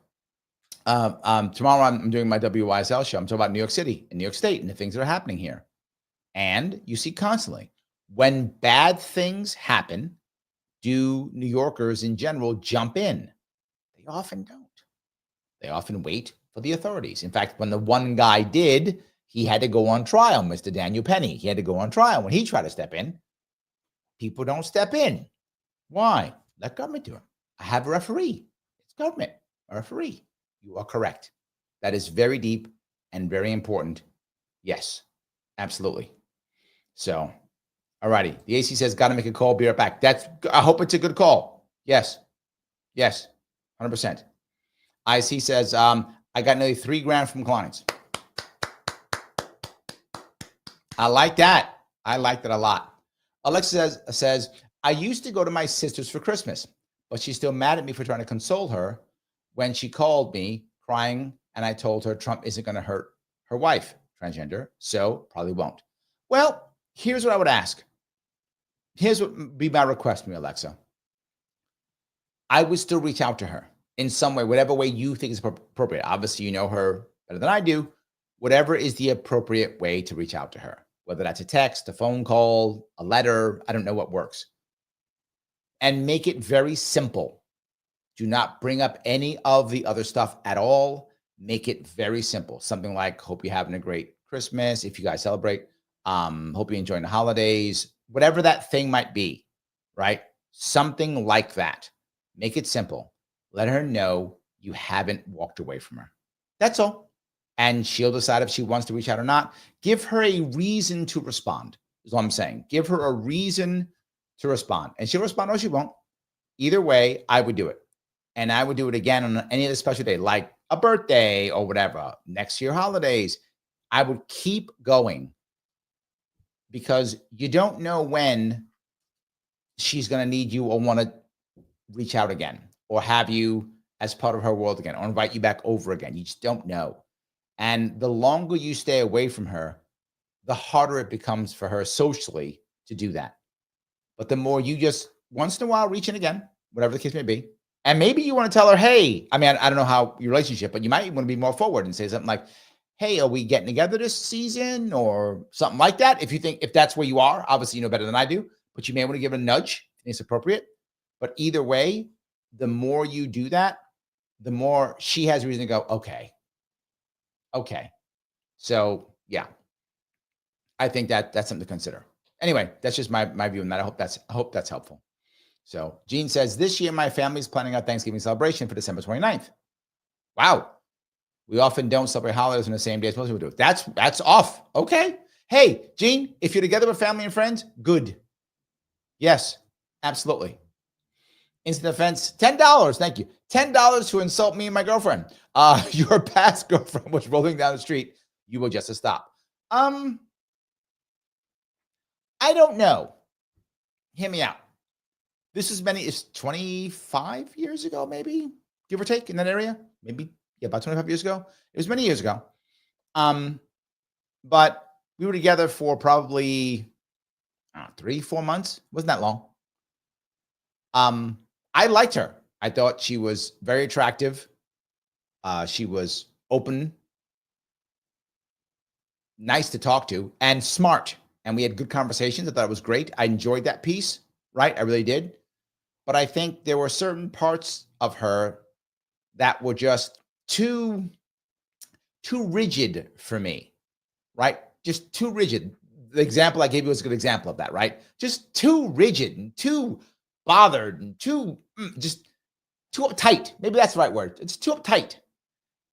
Tomorrow I'm doing my WYSL show. I'm talking about New York City and New York State and the things that are happening here. And you see constantly when bad things happen, do New Yorkers in general jump in? They often don't. They often wait for the authorities. In fact, when the one guy did, he had to go on trial, Mr. Daniel Penny. He had to go on trial when he tried to step in. People don't step in Why? Let government do it. I have a referee. It's government, a referee. You are correct. That is very deep and very important. Yes, absolutely. So, all righty. The AC says, got to make a call. Be right back. I hope it's a good call. Yes. Yes. 100%. IC says, I got nearly $3,000 from clients. I like that. I like that a lot. Alexa says, I used to go to my sister's for Christmas, but she's still mad at me for trying to console her when she called me crying and I told her Trump isn't going to hurt her wife, transgender, so probably won't. Well, here's what I would ask. Here's what would be my request to me, Alexa. I would still reach out to her in some way, whatever way you think is appropriate. Obviously, you know her better than I do. Whatever is the appropriate way to reach out to her, whether that's a text, a phone call, a letter, I don't know what works. And make it very simple. Do not bring up any of the other stuff at all. Make it very simple. Something like, hope you're having a great Christmas. If you guys celebrate, hope you're enjoying the holidays, whatever that thing might be, right? Something like that. Make it simple. Let her know you haven't walked away from her. That's all. And she'll decide if she wants to reach out or not. Give her a reason to respond, is all I'm saying. Give her a reason to respond. And she'll respond or she won't. Either way, I would do it. And I would do it again on any other special day, like a birthday or whatever, next year holidays. I would keep going because you don't know when she's going to need you or want to reach out again or have you as part of her world again or invite you back over again. You just don't know. And the longer you stay away from her, the harder it becomes for her socially to do that. But the more you just once in a while reach in again, whatever the case may be, and maybe you want to tell her, hey, I mean, I don't know how your relationship, but you might want to be more forward and say something like, hey, are we getting together this season or something like that? If that's where you are, obviously you know better than I do, but you may want to give it a nudge if it's appropriate. But either way, the more you do that, the more she has reason to go, okay. So yeah, I think that's something to consider. Anyway, that's just my view on that. I hope that's helpful. So Gene says, this year my family's planning our Thanksgiving celebration for December 29th. Wow. We often don't celebrate holidays on the same day as most people do. That's off. Okay. Hey, Gene, if you're together with family and friends, good. Yes, absolutely. Instant offense, $10. Thank you. $10 to insult me and my girlfriend. Your past girlfriend was rolling down the street. You will just stop. I don't know. Hear me out. This is it's 25 years ago, maybe, give or take, in that area. Maybe, yeah, about 25 years ago. It was many years ago. But we were together for probably 3-4 months. Wasn't that long. I liked her. I thought she was very attractive. She was open, nice to talk to, and smart. And we had good conversations. I thought it was great. I enjoyed that piece, right? I really did. But I think there were certain parts of her that were just too rigid for me, right? Just too rigid. The example I gave you was a good example of that, right? Just too rigid and too bothered and too uptight. Maybe that's the right word. It's too uptight.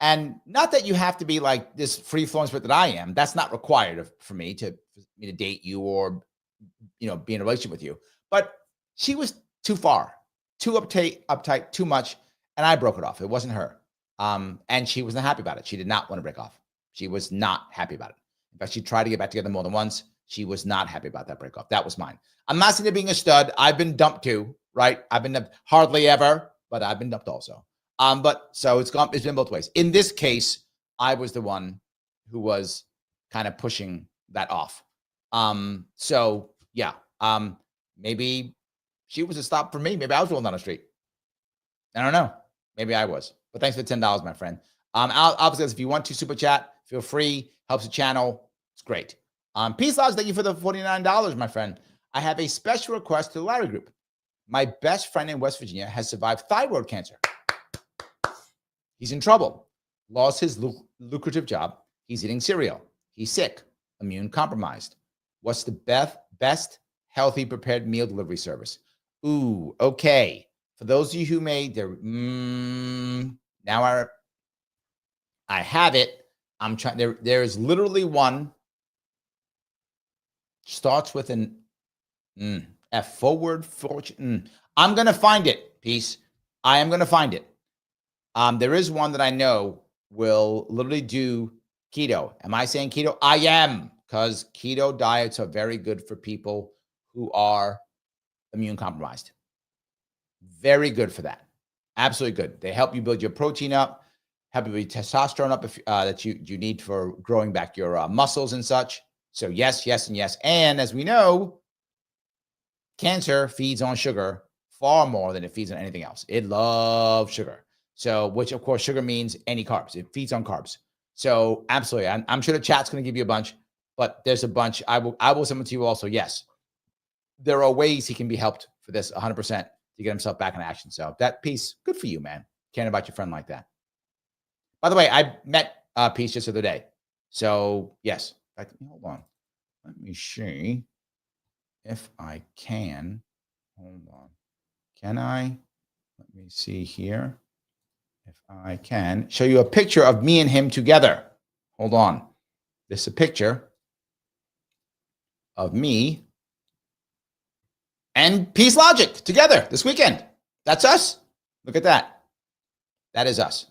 And not that you have to be like this free-flowing spirit that I am. That's not required for me to date you or, be in a relationship with you. But she was too far, too uptight, too much. And I broke it off. It wasn't her. And she wasn't happy about it. She did not want to break off. She was not happy about it. In fact, she tried to get back together more than once. She was not happy about that breakup. That was mine. I'm not saying being a stud. I've been dumped too, right? I've been dumped hardly ever, but I've been dumped also. But so it's been both ways. In this case, I was the one who was kind of pushing that off. So yeah, maybe she was a stop for me. Maybe I was rolling down the street. I don't know. Maybe I was. But thanks for $10, my friend. Obviously, if you want to super chat, feel free. Helps the channel. It's great. Peace Lodge, thank you for the $49, my friend. I have a special request to the Larry Group. My best friend in West Virginia has survived thyroid cancer. He's in trouble. Lost his lucrative job. He's eating cereal. He's sick. Immune compromised. What's the best healthy prepared meal delivery service? Ooh, okay. For those of you who made the now I have it. I'm trying there is literally one starts with an F forward fortune. I'm gonna find it, peace. I am gonna find it. There is one that I know will literally do keto. Am I saying keto? I am, because keto diets are very good for people who are immune compromised. Very good for that. Absolutely good. They help you build your protein up, help you build testosterone up if, that you need for growing back your muscles and such. So yes, yes, and yes. And as we know, cancer feeds on sugar far more than it feeds on anything else. It loves sugar. So, which of course, sugar means any carbs. It feeds on carbs. So, absolutely, I'm sure the chat's going to give you a bunch, but there's a bunch. I will send them to you also. Yes, there are ways he can be helped for this 100% to get himself back in action. So that piece, good for you, man. Caring about your friend like that. By the way, I met Peace just the other day. So yes, hold on. Let me see if I can. Hold on. Can I? Let me see here. If I can show you a picture of me and him together. Hold on. This is a picture of me and Peace Logic together this weekend. That's us. Look at that. That is us.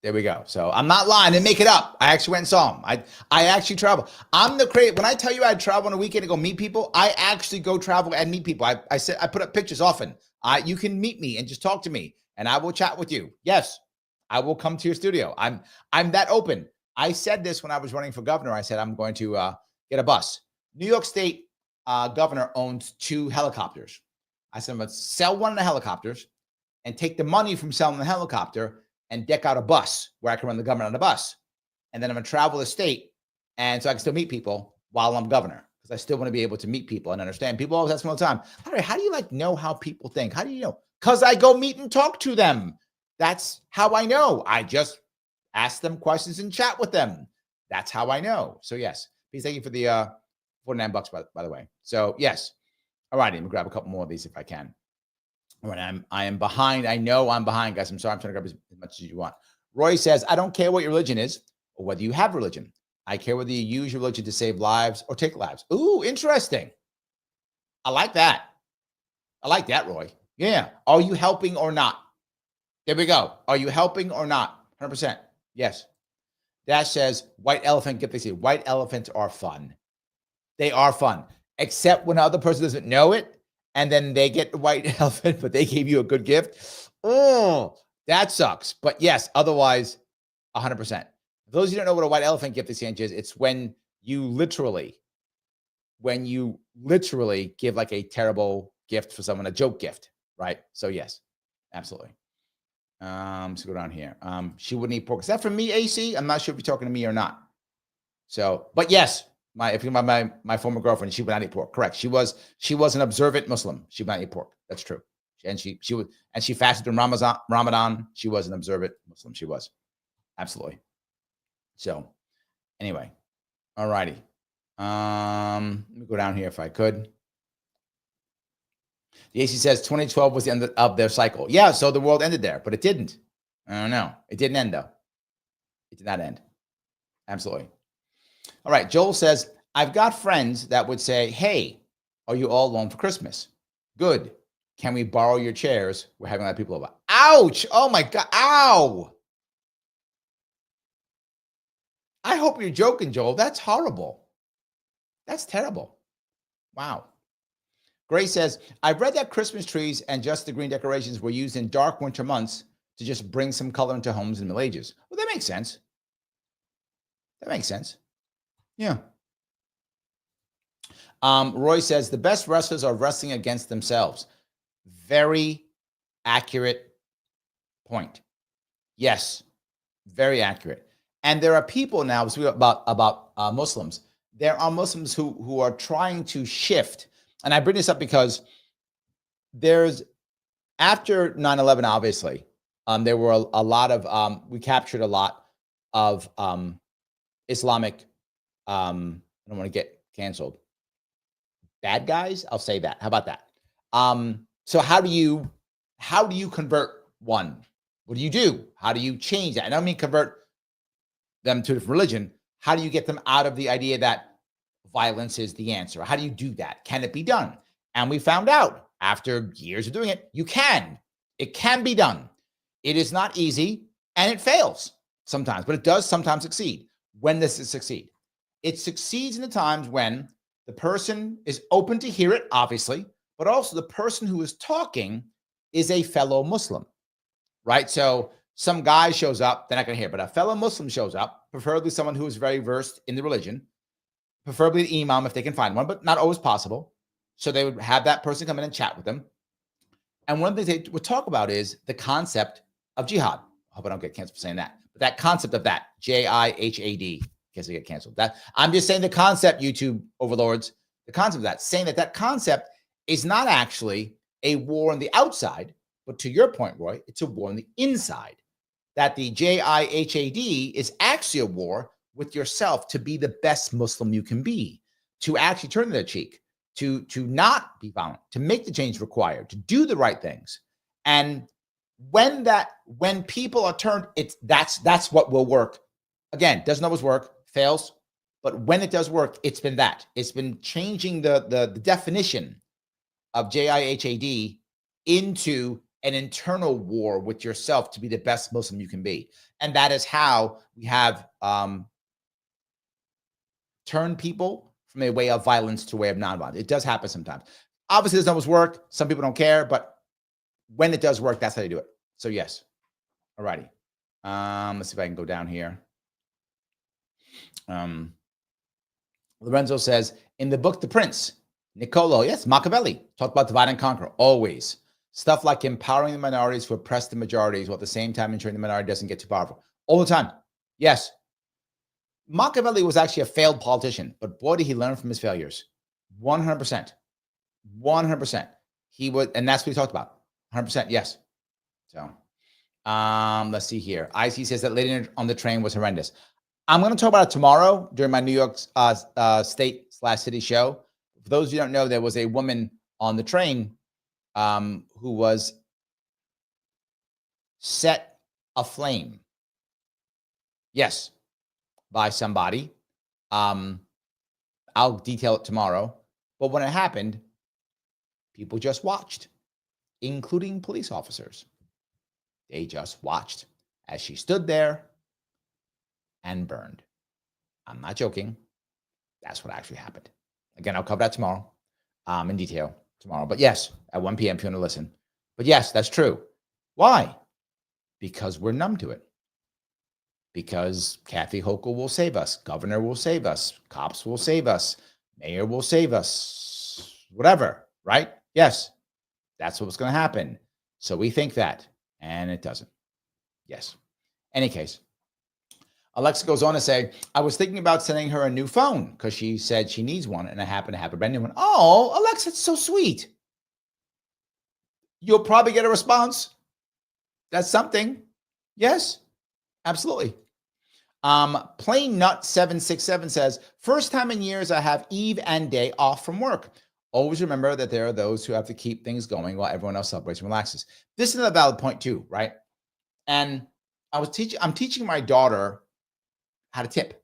There we go. So I'm not lying. I didn't make it up. I actually went and saw him. I actually travel. I'm the crazy. When I tell you I travel on a weekend to go meet people, I actually go travel and meet people. I said I put up pictures often. You can meet me and just talk to me, and I will chat with you. Yes, I will come to your studio. I'm that open. I said this when I was running for governor. I said I'm going to get a bus. New York State governor owns 2 helicopters. I said I'm going to sell one of the helicopters and take the money from selling the helicopter and deck out a bus where I can run the government on a bus. And then I'm going to travel the state. And so I can still meet people while I'm governor, because I still want to be able to meet people and understand. People always ask me all the time, how do you know how people think? How do you know? Because I go meet and talk to them. That's how I know. I just ask them questions and chat with them. That's how I know. So yes, please thank you for the $49 by the way. So yes. All right, let me grab a couple more of these if I can. All right, I am behind. I know I'm behind, guys. I'm sorry. I'm trying to grab as much as you want. Roy says, I don't care what your religion is or whether you have religion. I care whether you use your religion to save lives or take lives. Ooh, interesting. I like that. I like that, Roy. Yeah. Are you helping or not? There we go. Are you helping or not? 100%. Yes. Dash says, white elephant, get this here. White elephants are fun. They are fun, except when the other person doesn't know it, and then they get the white elephant, but they gave you a good gift. Oh, that sucks. But yes, otherwise, 100%. For those of you who don't know what a white elephant gift exchange is, it's when you literally give like a terrible gift for someone, a joke gift, right? So yes, absolutely. Let's go down here. She wouldn't eat pork. Is that for me, AC? I'm not sure if you're talking to me or not. So, but yes, my former girlfriend, she would not eat pork. Correct. She was an observant Muslim. She would not eat pork. That's true. And she fasted in Ramadan. She was an observant Muslim. She was. Absolutely. So anyway, all righty. Let me go down here if I could. The AC says 2012 was the end of their cycle. Yeah, so the world ended there, but it didn't. I don't know. It didn't end though. It did not end. Absolutely. All right. Joel says, I've got friends that would say, hey, are you all alone for Christmas? Good. Can we borrow your chairs? We're having a lot of people over. Ouch. Oh my God. Ow. I hope you're joking, Joel. That's horrible. That's terrible. Wow. Grace says, I've read that Christmas trees and just the green decorations were used in dark winter months to just bring some color into homes in the Middle Ages. Well, that makes sense. That makes sense. Yeah. Roy says, the best wrestlers are wrestling against themselves. Very accurate point. Yes, very accurate. And there are people now, about Muslims. There are Muslims who are trying to shift. And I bring this up because there's, after 9/11, obviously, there were a lot of, we captured a lot of Islamic, I don't want to get canceled. Bad guys, I'll say that. How about that? So how do you convert one? What do you do? How do you change that? I don't mean convert them to a different religion. How do you get them out of the idea that violence is the answer? How do you do that? Can it be done? And we found out after years of doing it, you can. It can be done. It is not easy and it fails sometimes, but it does sometimes succeed. When does it succeed? It succeeds in the times when the person is open to hear it, obviously, but also the person who is talking is a fellow Muslim, right? So some guy shows up, they're not going to hear, but a fellow Muslim shows up, preferably someone who is very versed in the religion, preferably an imam if they can find one, but not always possible. So they would have that person come in and chat with them. And one of the things they would talk about is the concept of jihad. I hope I don't get canceled for saying that. But that concept of that, Jihad, in case I get canceled. That I'm just saying the concept, YouTube overlords, the concept of that, saying that that concept is not actually a war on the outside, but to your point, Roy, it's a war on the inside. That the Jihad is actually a war with yourself to be the best Muslim you can be, to actually turn the cheek, to not be violent, to make the change required, to do the right things. And when people are turned, that's what will work. Again, doesn't always work, fails, but when it does work, it's been that. It's been changing the definition of Jihad into an internal war with yourself to be the best Muslim you can be. And that is how we have turned people from a way of violence to a way of nonviolence. It does happen sometimes. Obviously, it doesn't always work. Some people don't care, but when it does work, that's how you do it. So yes. All righty. Let's see if I can go down here. Lorenzo says, in the book The Prince, Niccolo, yes, Machiavelli, talked about divide and conquer, always. Stuff like empowering the minorities to oppress the majorities while at the same time ensuring the minority doesn't get too powerful. All the time. Yes. Machiavelli was actually a failed politician, but boy, did he learn from his failures. 100%. 100%. He would, and that's what he talked about. 100%, yes. So, let's see here. IC says that lady on the train was horrendous. I'm going to talk about it tomorrow during my New York state/city show. For those of you who don't know, there was a woman on the train who was set aflame. Yes, by somebody. I'll detail it tomorrow. But when it happened, people just watched, including police officers. They just watched as she stood there and burned. I'm not joking. That's what actually happened. Again, I'll cover that tomorrow in detail tomorrow. But yes, at 1 p.m. if you want to listen. But yes, that's true. Why? Because we're numb to it. Because Kathy Hochul will save us. Governor will save us. Cops will save us. Mayor will save us. Whatever, right? Yes, that's what's going to happen. So we think that, and it doesn't. Yes. Any case, Alexa goes on to say, I was thinking about sending her a new phone because she said she needs one, and I happen to have a brand new one. Oh, Alexa, it's so sweet. You'll probably get a response. That's something. Yes, absolutely. Plain Nut 767 says, first time in years I have eve and day off from work. Always remember that there are those who have to keep things going while everyone else celebrates and relaxes. This is a valid point too, right? And I'm teaching my daughter how to tip,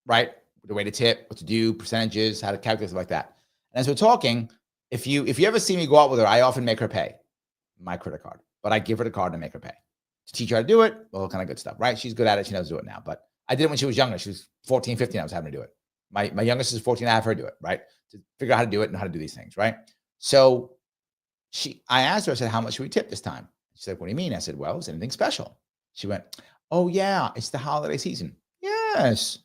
right? The way to tip, what to do, percentages, how to calculate stuff like that. And as we're talking, if you ever see me go out with her, I often make her pay my credit card, but I give her the card and make her pay to teach her how to do it. All kind of good stuff, right? She's good at it. She knows to do it now, but I did it when she was younger. She was 14, 15. I was having to do it. My youngest is 14. I have her do it, right? To figure out how to do it and how to do these things, right? So I asked her, I said, how much should we tip this time? She said, what do you mean? I said, well, is anything special? She went, oh yeah, it's the holiday season. Yes.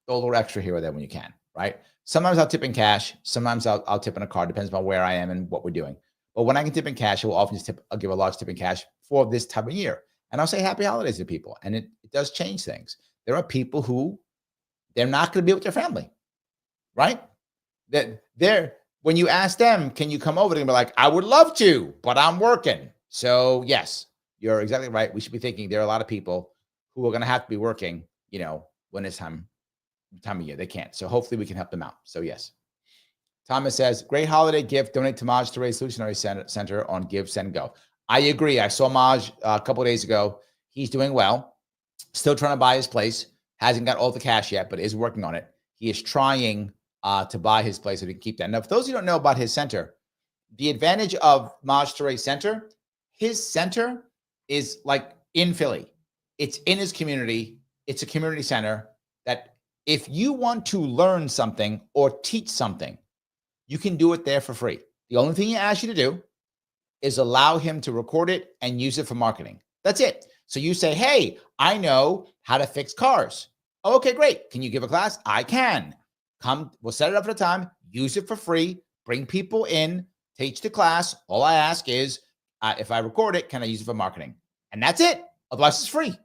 Go a little extra here or there when you can, right? Sometimes I'll tip in cash. Sometimes I'll tip in a card. Depends on where I am and what we're doing. But when I can tip in cash, I will often I'll give a large tip in cash for this time of year. And I'll say happy holidays to people. And it does change things. There are people who they're not going to be with their family, right? When you ask them, can you come over? They're going to be like, I would love to, but I'm working. So yes, you're exactly right. We should be thinking there are a lot of people who are going to have to be working, when it's time of year. They can't. So hopefully we can help them out. So yes. Thomas says, great holiday gift. Donate to Maj Toure Solutionary Center on Give, Send, Go. I agree. I saw Maj a couple of days ago. He's doing well. Still trying to buy his place. Hasn't got all the cash yet, but is working on it. He is trying to buy his place so he can keep that. Now, for those who don't know about his center, the advantage of Maj Toure Center, his center is like in Philly. It's in his community. It's a community center that if you want to learn something or teach something, you can do it there for free. The only thing he asks you to do is allow him to record it and use it for marketing. That's it. So you say, hey, I know how to fix cars. Oh, okay, great. Can you give a class? I can. Come, we'll set it up at a time, use it for free, bring people in, teach the class. All I ask is, if I record it, can I use it for marketing? And that's it. Otherwise, it's free.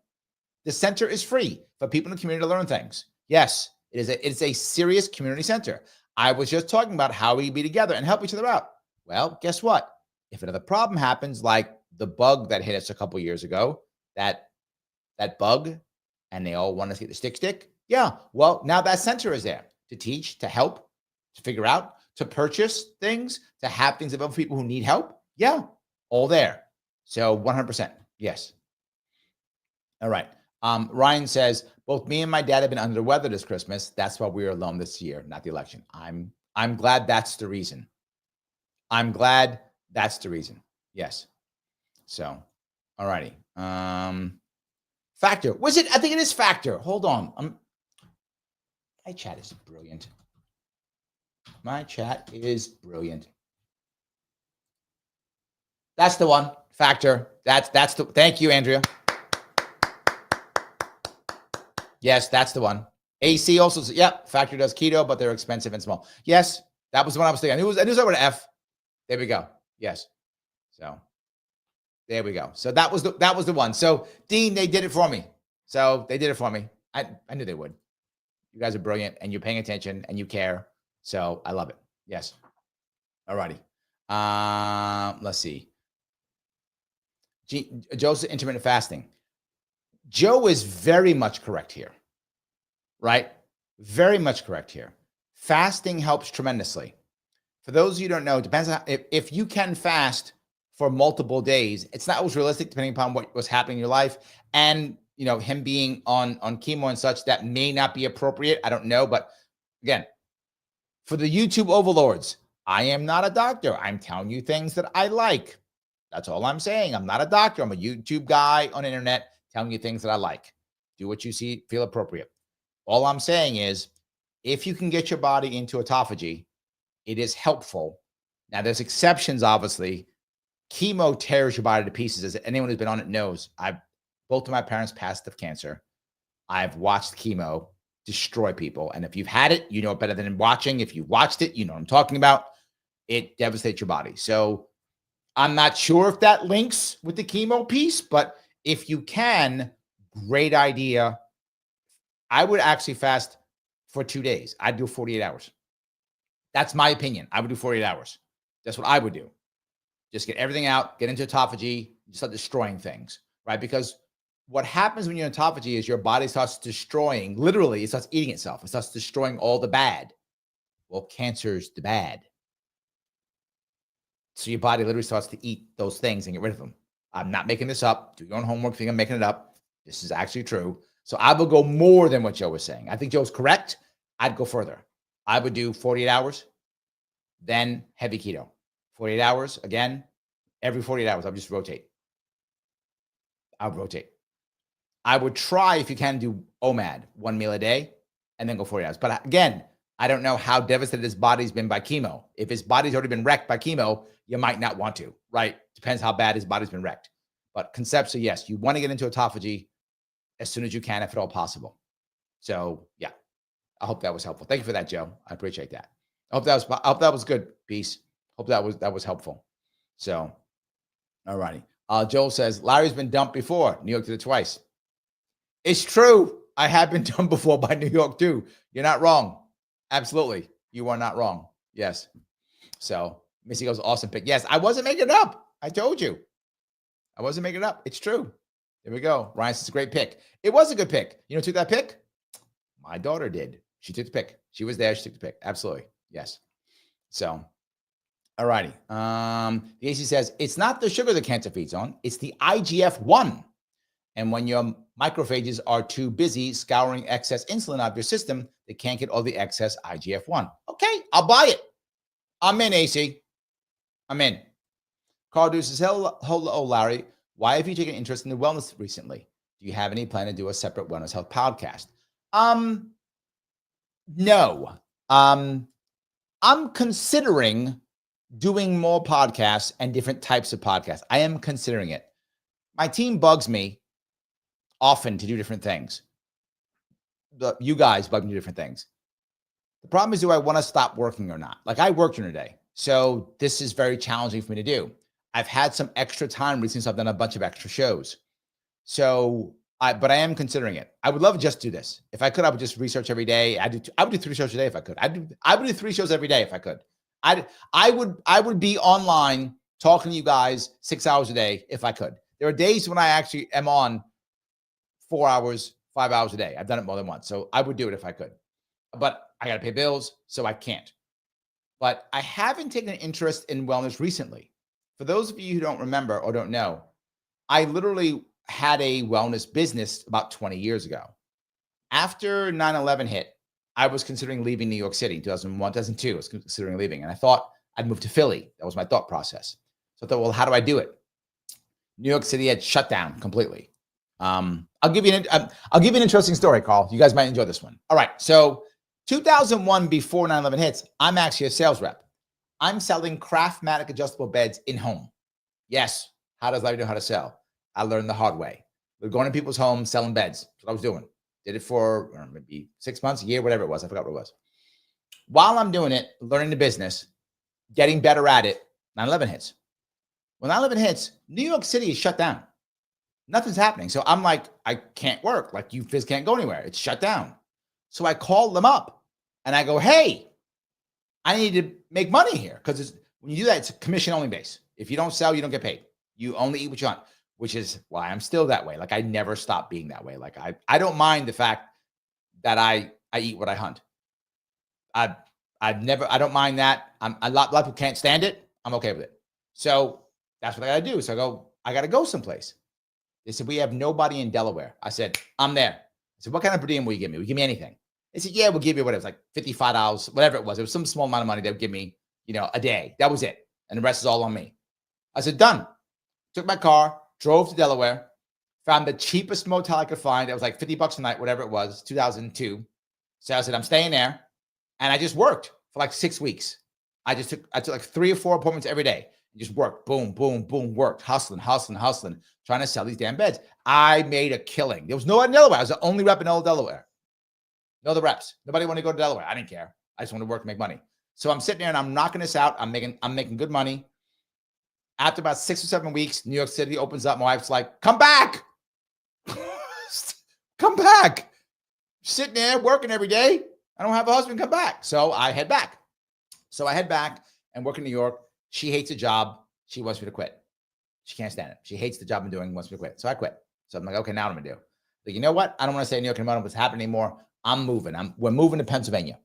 The center is free for people in the community to learn things. Yes, it's a serious community center. I was just talking about how we be together and help each other out. Well, guess what? If another problem happens, like the bug that hit us a couple years ago, that bug, and they all want to see the stick. Yeah, well, now that center is there to teach, to help, to figure out, to purchase things, to have things available for people who need help. Yeah, all there. So 100%. Yes. All right. Ryan says, both me and my dad have been under the weather this Christmas. That's why we were alone this year, not the election. I'm glad that's the reason. I'm glad that's the reason. Yes. So, all righty. Factor. Was it? I think it is Factor. Hold on. My chat is brilliant. My chat is brilliant. That's the one. Factor. That's the. Thank you, Andrea. Yes, that's the one. AC also. Yep. Factor does keto, but they're expensive and small. Yes, that was the one I was thinking. I knew it was over to F. There we go. Yes. So there we go. So that was the one. So Dean, they did it for me. So they did it for me. I knew they would. You guys are brilliant and you're paying attention and you care. So I love it. Yes. All righty. Let's see. Joe's intermittent fasting. Joe is very much correct here, right? Very much correct here. Fasting helps tremendously. For those of you who don't know, it depends on if you can fast for multiple days. It's not always realistic depending upon what was happening in your life. And, you know, him being on chemo and such, that may not be appropriate. I don't know. But again, for the YouTube overlords, I am not a doctor. I'm telling you things that I like. That's all I'm saying. I'm not a doctor. I'm a YouTube guy on the internet telling you things that I like. Do what you see, feel appropriate. All I'm saying is, if you can get your body into autophagy, it is helpful. Now, there's exceptions, obviously. Chemo tears your body to pieces. As anyone who's been on it knows, both of my parents passed of cancer. I've watched chemo destroy people. And if you've had it, you know it better than watching. If you watched it, you know what I'm talking about. It devastates your body. So I'm not sure if that links with the chemo piece, but if you can, great idea. I would actually fast for 2 days. I'd do 48 hours. That's my opinion. I would do 48 hours. That's what I would do. Just get everything out, get into autophagy, start destroying things, right? Because what happens when you're in autophagy is your body starts destroying, literally, it starts eating itself. It starts destroying all the bad. Well, cancer's the bad. So your body literally starts to eat those things and get rid of them. I'm not making this up. Do your own homework. Think I'm making it up. This is actually true. So I will go more than what Joe was saying. I think Joe's correct. I'd go further. I would do 48 hours, then heavy keto. 48 hours, again, every 48 hours, I'll just rotate. I'll rotate. I would try, if you can, do OMAD, 1 meal a day, and then go 40 hours. But again, I don't know how devastated his body's been by chemo. If his body's already been wrecked by chemo, you might not want to, right? Depends how bad his body's been wrecked. But conceptually, yes, you want to get into autophagy as soon as you can, if at all possible. So yeah, I hope that was helpful. Thank you for that, Joe. I appreciate that. I hope that was good. Peace. Hope that was helpful. So, all righty. Joel says, Larry's been dumped before. New York did it twice. It's true. I have been dumped before by New York too. You're not wrong. Absolutely. You are not wrong. Yes. So Missy goes, awesome pick. Yes, I wasn't making it up. I told you. I wasn't making it up. It's true. There we go. Ryan says, a great pick. It was a good pick. You know who took that pick? My daughter did. She took the pick. She was there. She took the pick. Absolutely. Yes. So, all righty. The AC says, it's not the sugar the cancer feeds on, it's the IGF-1. And when your macrophages are too busy scouring excess insulin out of your system, they can't get all the excess IGF-1. Okay, I'll buy it. I'm in, AC. I'm in. Carl Deuce says, hello, Larry. Why have you taken interest in the wellness recently? Do you have any plan to do a separate wellness health podcast? No. I'm considering doing more podcasts and different types of podcasts. I am considering it. My team bugs me often to do different things. You guys bug me to do different things. The problem is, do I want to stop working or not? Like, I work during the day, so this is very challenging for me to do. I've had some extra time recently, so I've done a bunch of extra shows. So, but I am considering it. I would love to just do this. If I could, I would just research every day. I would do 3 shows a day if I could. I would do 3 shows every day if I could. I would be online talking to you guys 6 hours a day if I could. There are days when I actually am on 4 hours, 5 hours a day. I've done it more than once. So I would do it if I could. But I got to pay bills, so I can't. But I haven't taken an interest in wellness recently. For those of you who don't remember or don't know, I literally had a wellness business about 20 years ago. After 9/11 hit, I was considering leaving New York City in 2001, 2002. I was considering leaving, and I thought I'd move to Philly. That was my thought process. So I thought, well, how do I do it? New York City had shut down completely. I'll give you an interesting story, Carl. You guys might enjoy this one. All right. So 2001, before 9/11 hits, I'm actually a sales rep. I'm selling Craftmatic adjustable beds in home. Yes. How does Larry know how to sell? I learned the hard way. We're going to people's homes, selling beds. That's what I was doing. Did it for maybe 6 months, a year, whatever it was. I forgot what it was. While I'm doing it, learning the business, getting better at it, 9/11 hits. When 9/11 hits, New York City is shut down. Nothing's happening. So I'm like, I can't work. Like, you physically can't go anywhere. It's shut down. So I called them up and I go, hey, I need to make money here. Because when you do that, it's a commission only base. If you don't sell, you don't get paid. You only eat what you want, which is why I'm still that way. Like, I never stop being that way. Like, I don't mind the fact that I eat what I hunt. I don't mind that. A lot of people can't stand it. I'm okay with it. So that's what I got to do. So I got to go someplace. They said, we have nobody in Delaware. I said, I'm there. I said, what kind of per diem will you give me? Will you give me anything? They said, yeah, we'll give you whatever. It was like $55, whatever it was. It was some small amount of money they would give me, a day. That was it. And the rest is all on me. I said, done. Took my car, drove to Delaware, found the cheapest motel I could find. It was like $50 a night, whatever it was, 2002. So I said, I'm staying there. And I just worked for like 6 weeks. I took like 3 or 4 appointments every day. Just worked, boom, boom, boom, worked, hustling, trying to sell these damn beds. I made a killing. There was no one in Delaware. I was the only rep in all Delaware. No other reps. Nobody wanted to go to Delaware. I didn't care. I just wanted to work and make money. So I'm sitting there and I'm knocking this out. I'm making good money. After about 6 or 7 weeks, New York City opens up. My wife's like, come back. Come back. Sitting there working every day. I don't have a husband. Come back. So I head back. And work in New York. She hates the job. She wants me to quit. She can't stand it. She hates the job I'm doing, wants me to quit. So I quit. So I'm like, okay, now what am I going to do? But you know what? I don't want to stay in New York and about what's happening anymore. I'm moving. We're moving to Pennsylvania.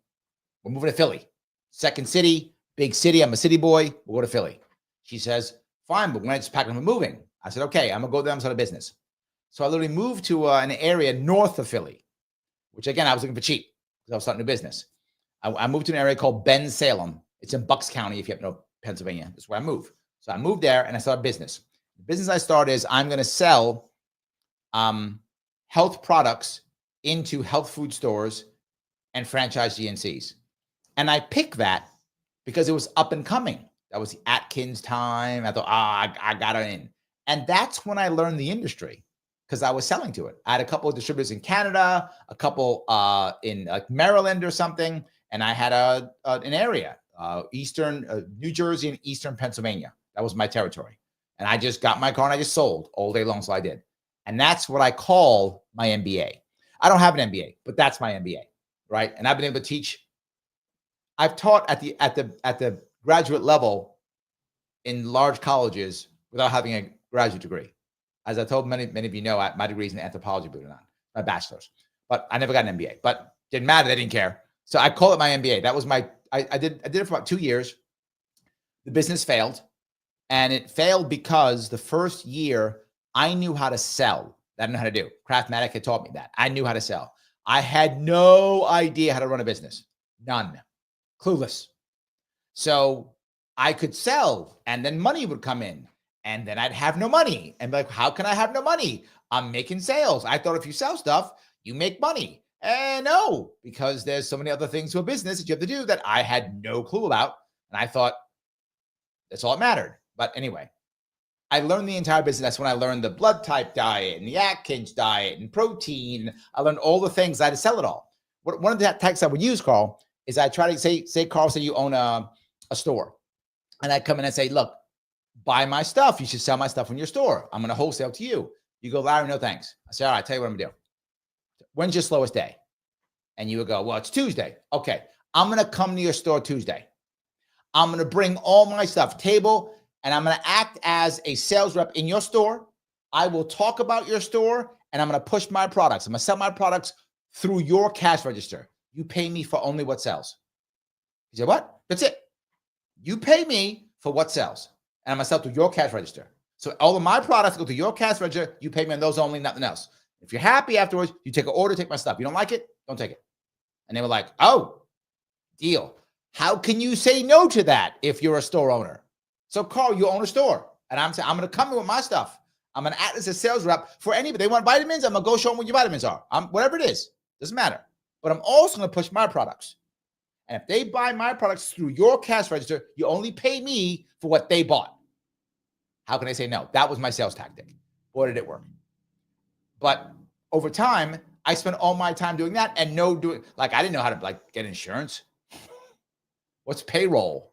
We're moving to Philly. Second city, big city. I'm a city boy. We'll go to Philly. She says, fine, but when I just pack up and moving, I said, okay, I'm going to go there and start a business. So I literally moved to an area north of Philly, which again, I was looking for cheap because I was starting a business. I moved to an area called Salem. It's in Bucks County, if you happen to know Pennsylvania. That's where I moved. So I moved there and I started a business. The business I started is I'm going to sell health products into health food stores and franchise GNCs. And I picked that because it was up and coming. That was the Atkins time. I thought, I got it in. And that's when I learned the industry because I was selling to it. I had a couple of distributors in Canada, a couple in like Maryland or something. And I had an area, Eastern New Jersey and Eastern Pennsylvania. That was my territory. And I just got my car and I just sold all day long. So I did. And that's what I call my MBA. I don't have an MBA, but that's my MBA, right? And I've been able to teach. I've taught at the graduate level in large colleges without having a graduate degree. As I told many of you know, my degree is in anthropology, believe it or not, my bachelor's. But I never got an MBA. But didn't matter. They didn't care. So I call it my MBA. I I did it for about 2 years. The business failed, and it failed because the first year I knew how to sell. I didn't know how to do. Craftmatic had taught me that. I knew how to sell. I had no idea how to run a business. None. Clueless. So I could sell, and then money would come in, and then I'd have no money. And be like, how can I have no money? I'm making sales. I thought if you sell stuff, you make money. And no, because there's so many other things to a business that you have to do that I had no clue about. And I thought that's all that mattered. But anyway, I learned the entire business. That's when I learned the blood type diet and the Atkins diet and protein. I learned all the things. I had to sell it all. One of the tactics I would use, Carl, is I try to say, Carl, say you own a store. And I come in and say, look, buy my stuff. You should sell my stuff in your store. I'm going to wholesale to you. You go, Larry, no thanks. I say, all right, tell you what I'm going to do. When's your slowest day? And you would go, well, it's Tuesday. Okay, I'm going to come to your store Tuesday. I'm going to bring all my stuff, table, and I'm going to act as a sales rep in your store. I will talk about your store, and I'm going to push my products. I'm going to sell my products through your cash register. You pay me for only what sells. You say, what? That's it. You pay me for what sells, and I'm going to sell through your cash register. So all of my products go to your cash register. You pay me on those only, nothing else. If you're happy afterwards, you take an order, take my stuff. You don't like it, don't take it. And they were like, oh, deal. How can you say no to that if you're a store owner? So, Carl, you own a store. And I'm saying, I'm going to come in with my stuff. I'm going to act as a sales rep for anybody. They want vitamins, I'm going to go show them what your vitamins are. Whatever it is, doesn't matter. But I'm also going to push my products. And if they buy my products through your cash register, you only pay me for what they bought. How can I say no? That was my sales tactic. Boy, did it work. But over time, I spent all my time doing that and I didn't know how to get insurance. What's payroll?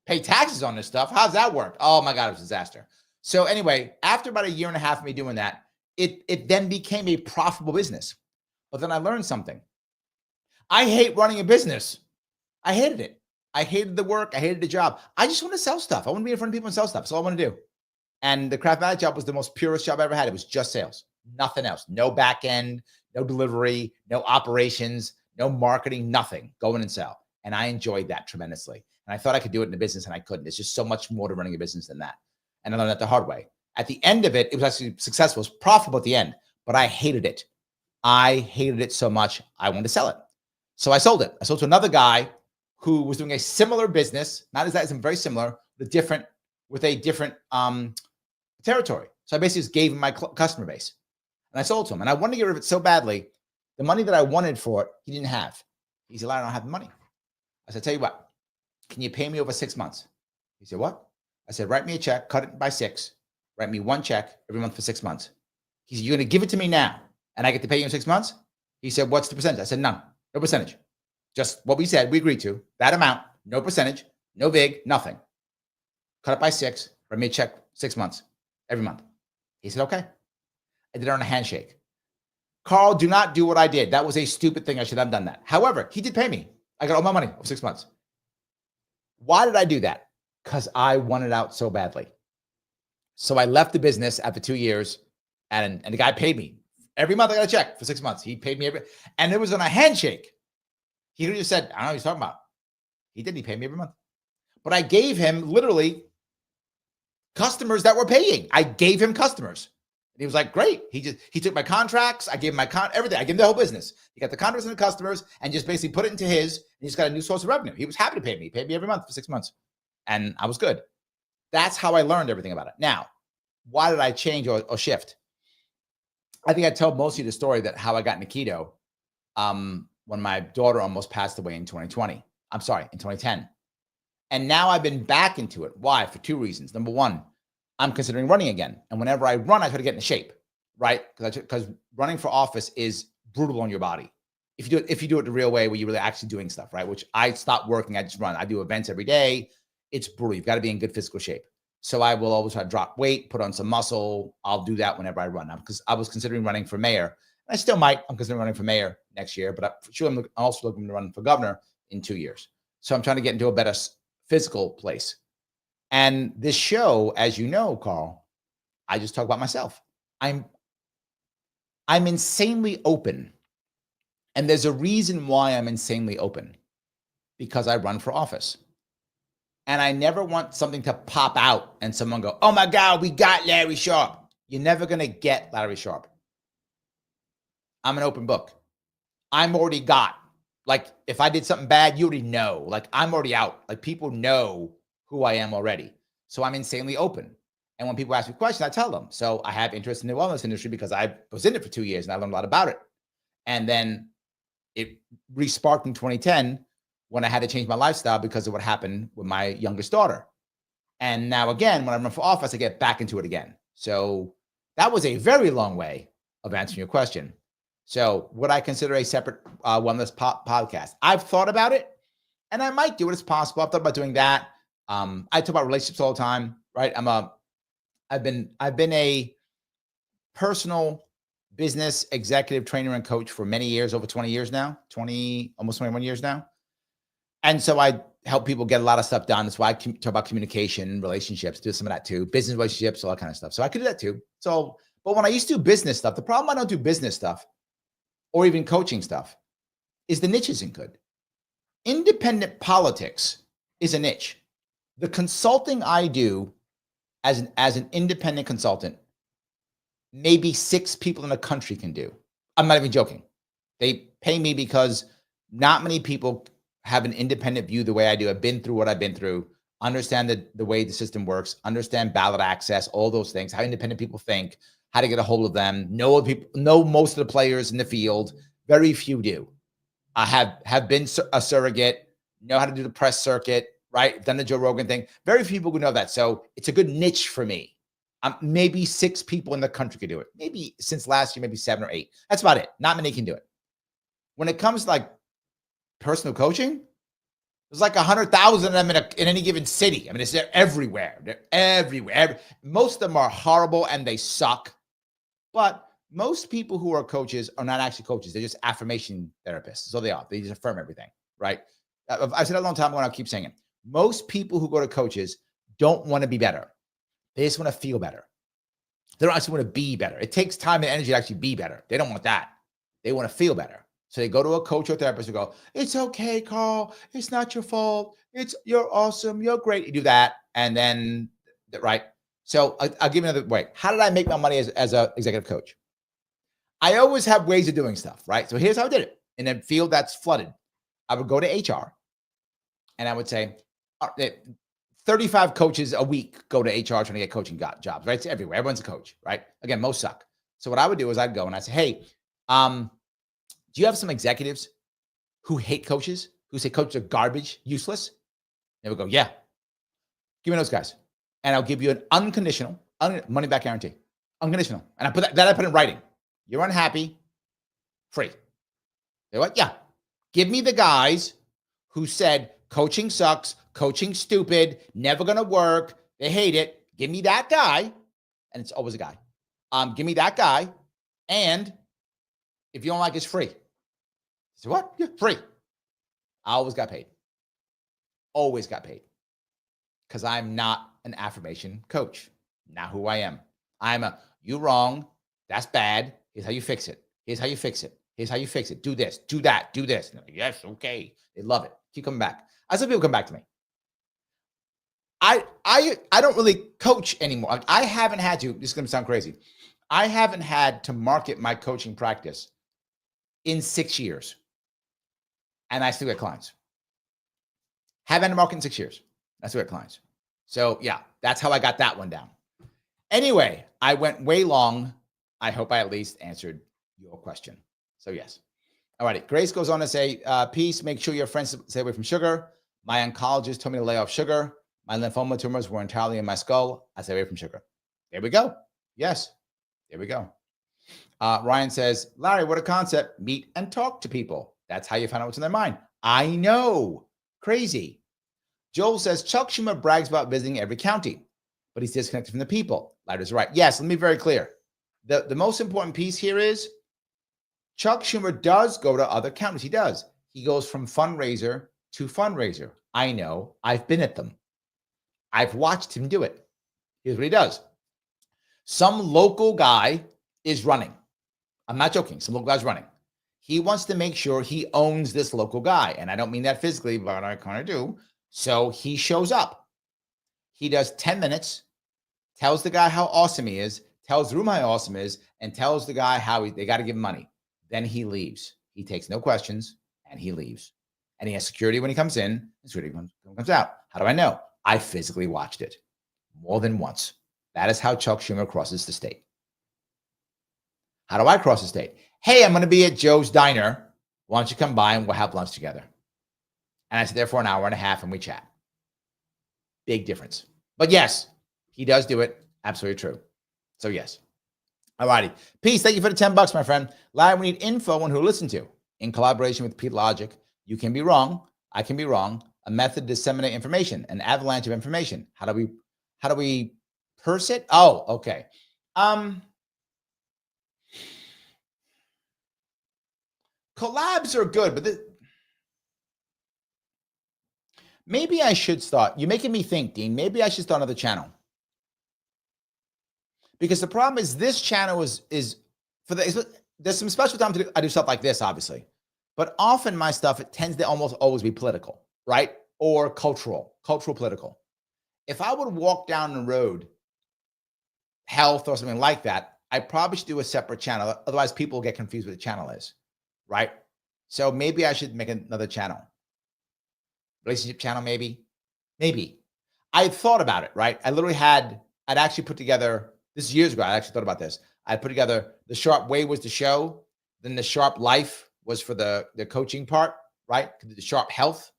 Pay taxes on this stuff. How's that work? Oh my God, it was a disaster. So anyway, after about 1.5 years of me doing that, it then became a profitable business. But then I learned something. I hate running a business. I hated it. I hated the work. I hated the job. I just want to sell stuff. I want to be in front of people and sell stuff. That's all I want to do. And the Craftmatic job was the most purest job I ever had. It was just sales, nothing else. No back end, no delivery, no operations, no marketing, nothing. Go in and sell. And I enjoyed that tremendously. And I thought I could do it in a business, and I couldn't. There's just so much more to running a business than that. And I learned that the hard way. At the end of it, it was actually successful. It was profitable at the end, but I hated it. I hated it so much, I wanted to sell it. So I sold it. I sold to another guy who was doing a similar business, not exactly very similar, but with a different territory. So I basically just gave him my customer base, and I sold to him. And I wanted to get rid of it so badly. The money that I wanted for it, he didn't have. He said, I don't have the money. I said, tell you what, can you pay me over 6 months? He said, what? I said, write me a check, cut it by 6, write me one check every month for 6 months. He said, you're going to give it to me now, and I get to pay you in 6 months? He said, what's the percentage? I said, none, no percentage. Just what we said, we agreed to, that amount, no percentage, no vig, nothing. Cut it by 6, write me a check 6 months, every month. He said, okay. I did it on a handshake. Carl, do not do what I did. That was a stupid thing. I should have done that. However, he did pay me. I got all my money over 6 months. Why did I do that? Because I wanted out so badly. So I left the business after 2 years, and the guy paid me. Every month I got a check for 6 months. He paid me and it was on a handshake. He just said, I don't know what he's talking about. He did. He paid me every month. But I gave him literally customers that were paying. I gave him customers. And he was like, great. He took my contracts. I gave him everything. I gave him the whole business. He got the contracts and the customers and just basically put it into his, and he's got a new source of revenue. He was happy to pay me. He paid me every month for 6 months. And I was good. That's how I learned everything about it. Now, why did I change or shift? I think I told most of you the story that how I got into keto when my daughter almost passed away in 2020. I'm sorry, in 2010. And now I've been back into it. Why? For 2 reasons. Number one, I'm considering running again. And whenever I run, I try to get into shape, right? Because running for office is brutal on your body. If you do it the real way, where you're really actually doing stuff, right? Which I stopped working, I just run. I do events every day. It's brutal. You've got to be in good physical shape. So I will always try to drop weight, put on some muscle. I'll do that whenever I run. Because I was considering running for mayor. I still might. I'm considering running for mayor next year, but I'm also looking to run for governor in 2 years. So I'm trying to get into a better physical place. And this show, as you know, Carl, I just talk about myself. I'm insanely open. And there's a reason why I'm insanely open. because I run for office. And I never want something to pop out and someone go, oh my God, we got Larry Sharpe. You're never going to get Larry Sharpe. I'm an open book. I'm already got. Like, if I did something bad, you already know. Like, I'm already out. Like, people know who I am already. So I'm insanely open. And when people ask me questions, I tell them. So I have interest in the wellness industry because I was in it for 2 years and I learned a lot about it. And then it re-sparked in 2010 when I had to change my lifestyle because of what happened with my youngest daughter. And now again, when I run for office, I get back into it again. So that was a very long way of answering your question. So would I consider a separate wellness podcast? I've thought about it and I might do it. It's possible. I've thought about doing that. I talk about relationships all the time, right? I've been a personal business executive trainer and coach for many years, over 20 years now, almost 21 years now. And so I help people get a lot of stuff done. That's why I talk about communication, relationships, do some of that too, business relationships, all that kind of stuff. So I could do that too. So, but when I used to do business stuff, the problem I don't do business stuff or even coaching stuff is the niche isn't good. Independent politics is a niche. The consulting I do as an independent consultant, maybe 6 people in the country can do. I'm not even joking. They pay me because not many people have an independent view the way I do. I've been through what I've been through, understand the way the system works, understand ballot access, all those things, how independent people think, how to get a hold of them, know most of the players in the field. Very few do. I have been a surrogate, know how to do the press circuit, right? Done the Joe Rogan thing. Very few people who know that. So it's a good niche for me. Maybe 6 people in the country could do it. Maybe since last year, maybe 7 or 8. That's about it. Not many can do it. When it comes to like personal coaching, there's like 100,000 of them in any given city. I mean, they're everywhere. They're everywhere. Most of them are horrible and they suck. But most people who are coaches are not actually coaches. They're just affirmation therapists. So they are. They just affirm everything, right? I said it a long time ago and I'll keep saying it. Most people who go to coaches don't want to be better. They just want to feel better. They don't actually want to be better. It takes time and energy to actually be better. They don't want that. They want to feel better. So they go to a coach or therapist who go, it's okay, Carl. It's not your fault. You're awesome. You're great. You do that. And then, right? So I'll give you another way. How did I make my money as an executive coach? I always have ways of doing stuff, right? So here's how I did it. In a field that's flooded, I would go to HR and I would say, 35 coaches a week go to HR trying to get coaching jobs, right? It's everywhere. Everyone's a coach, right? Again, most suck. So what I would do is I'd go and I'd say, hey, do you have some executives who hate coaches, who say coaches are garbage, useless? They would go, yeah, give me those guys. And I'll give you an unconditional money back guarantee. Unconditional. And I put that I put in writing. You're unhappy, free. They're like, yeah, give me the guys who said coaching sucks, coaching stupid, never going to work. They hate it. Give me that guy. And it's always a guy. Give me that guy. And if you don't like it, it's free. So what? Yeah, free. I always got paid. Always got paid. Because I'm not an affirmation coach. Not who I am. You wrong. That's bad. Here's how you fix it. Here's how you fix it. Here's how you fix it. Do this, do that, do this. Like, yes, okay. They love it. Keep coming back. I saw people come back to me. I don't really coach anymore. Like, I haven't had to, this is going to sound crazy. I haven't had to market my coaching practice in 6 years. And I still get clients. Haven't had to market in 6 years. I still get clients. So yeah, that's how I got that one down. Anyway, I went way long. I hope I at least answered your question. So yes. All righty. Grace goes on to say, peace, make sure your friends stay away from sugar. My oncologist told me to lay off sugar. My lymphoma tumors were entirely in my skull. I stay away from sugar. There we go. Yes. There we go. Ryan says, Larry, what a concept. Meet and talk to people. That's how you find out what's in their mind. I know. Crazy. Joel says, Chuck Schumer brags about visiting every county, but he's disconnected from the people. Larry's right. Yes, let me be very clear. The most important piece here is Chuck Schumer does go to other counties. He does. He goes from fundraiser to fundraiser. I know. I've been at them. I've watched him do it. Here's what he does. Some local guy is running. I'm not joking. Some local guy's running. He wants to make sure he owns this local guy. And I don't mean that physically, but I kind of do. So he shows up. He does 10 minutes, tells the guy how awesome he is, tells the room how awesome he is, and tells the guy how they got to give him money. Then he leaves. He takes no questions and he leaves. And he has security when he comes in and security when he comes out. How do I know? I physically watched it more than once. That is how Chuck Schumer crosses the state. How do I cross the state? Hey, I'm going to be at Joe's Diner. Why don't you come by and we'll have lunch together? And I sit there for an hour and a half and we chat. Big difference. But yes, he does do it. Absolutely true. So yes. All righty. Peace. Thank you for the $10, my friend. Larry, we need info on who to listen to. In collaboration with Pete Logic, you can be wrong. I can be wrong. A method to disseminate information, an avalanche of information. How do we purse it? Oh, okay. Collabs are good, but maybe I should start. You're making me think, Dean. Maybe I should start another channel. Because the problem is this channel is for there's some special time to do. I do stuff like this, obviously. But often my stuff, it tends to almost always be political, right? Or cultural political. If I would walk down the road, health or something like that, I probably should do a separate channel. Otherwise, people will get confused what the channel is, right? So maybe I should make another channel. Relationship channel, maybe. I thought about it, right? I'd actually put together, this is years ago, I actually thought about this. I put together the Sharpe Way was the show. Then the Sharpe Life was for the coaching part, right? Could do the Sharpe Health.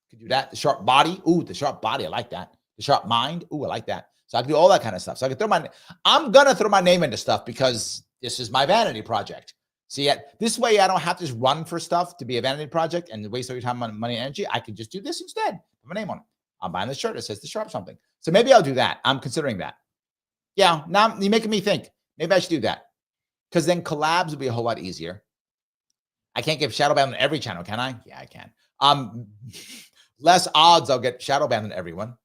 Could do that. The Sharpe Body. Ooh, the Sharpe Body. I like that. The Sharpe Mind. Ooh, I like that. So I can do all that kind of stuff. So I can I'm going to throw my name into stuff because this is my vanity project. See, this way I don't have to just run for stuff to be a vanity project and waste all your time, money, and energy. I can just do this instead. Put my name on it. I'm buying the shirt. It says the Sharpe something. So maybe I'll do that. I'm considering that. Yeah, now you're making me think. Maybe I should do that. Because then collabs will be a whole lot easier. I can't get shadow banned on every channel, can I? Yeah, I can. Less odds I'll get shadow banned on everyone.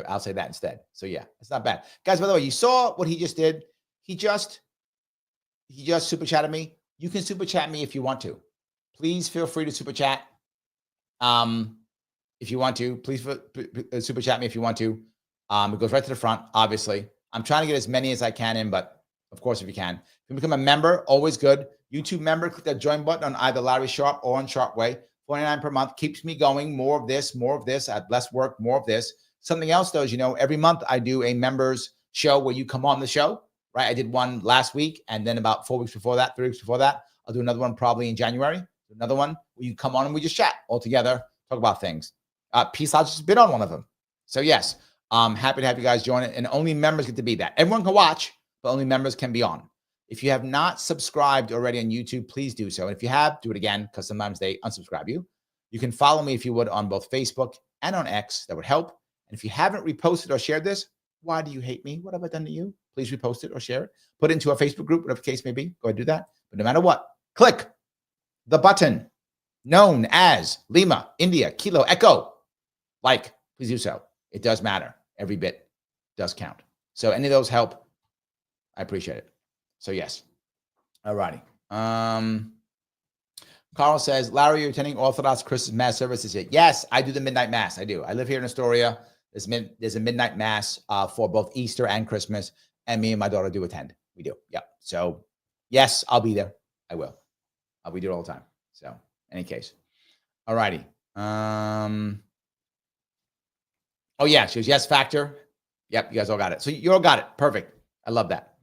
I'll say that instead. So yeah, it's not bad. Guys, by the way, you saw what he just did. He just super chatted me. You can super chat me if you want to. Please feel free to super chat. If you want to, please super chat me if you want to. It goes right to the front, obviously. I'm trying to get as many as I can in, but of course, if you can. If you become a member, always good. YouTube member, click that join button on either Larry Sharpe or on Sharpe Way. $49 per month keeps me going. More of this. I have less work, more of this. Something else, though, is, every month I do a members show where you come on the show, right? I did one last week, and then about 4 weeks before that, 3 weeks before that, I'll do another one probably in January. Another one where you come on and we just chat all together, talk about things. Peace Lodge has been on one of them. So yes, I'm happy to have you guys join it, and only members get to be that. Everyone can watch, but only members can be on. If you have not subscribed already on YouTube, please do so. And if you have, do it again, because sometimes they unsubscribe you. You can follow me if you would on both Facebook and on X. That would help. And if you haven't reposted or shared this, why do you hate me? What have I done to you? Please repost it or share it. Put it into our Facebook group, whatever the case may be. Go ahead and do that. But no matter what, click the button known as Lima, India, Kilo, Echo. Like, please do so. It does matter. Every bit does count. So any of those help, I appreciate it. So yes. All righty. Carl says, Larry, you're attending Orthodox Christmas Mass services yet? Yes, I do the midnight Mass. I do. I live here in Astoria. There's a midnight Mass for both Easter and Christmas, and me and my daughter do attend. We do. Yep. So yes, I'll be there. I will. We do it all the time. So any case. All righty. Oh yeah, she goes, yes, factor. Yep, you guys all got it. So you all got it. Perfect. I love that.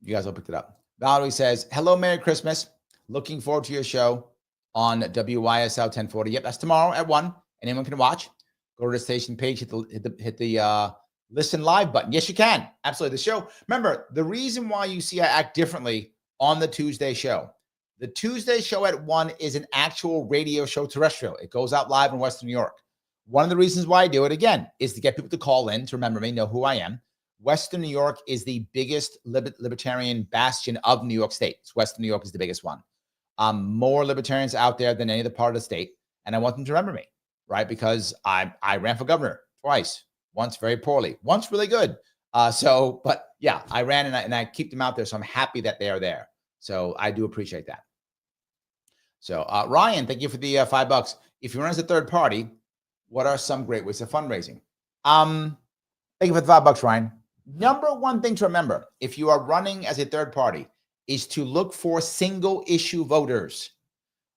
You guys all picked it up. Valerie says, hello, Merry Christmas. Looking forward to your show on WYSL 1040. Yep, that's tomorrow at 1. Anyone can watch. Go to the station page, hit the listen live button. Yes, you can. Absolutely. The show. Remember, the reason why you see I act differently on the Tuesday show. The Tuesday show at 1 is an actual radio show terrestrial. It goes out live in Western New York. One of the reasons why I do it, again, is to get people to call in, to remember me, know who I am. Western New York is the biggest libertarian bastion of New York State. Western New York is the biggest one. More libertarians out there than any other part of the state. And I want them to remember me, right? Because I ran for governor twice, once very poorly, once really good. But yeah, I ran and I keep them out there. So I'm happy that they are there. So I do appreciate that. So, Ryan, thank you for the $5. If you run as a third party, what are some great ways of fundraising? Thank you for the $5, Ryan. Number one thing to remember, if you are running as a third party, is to look for single issue voters.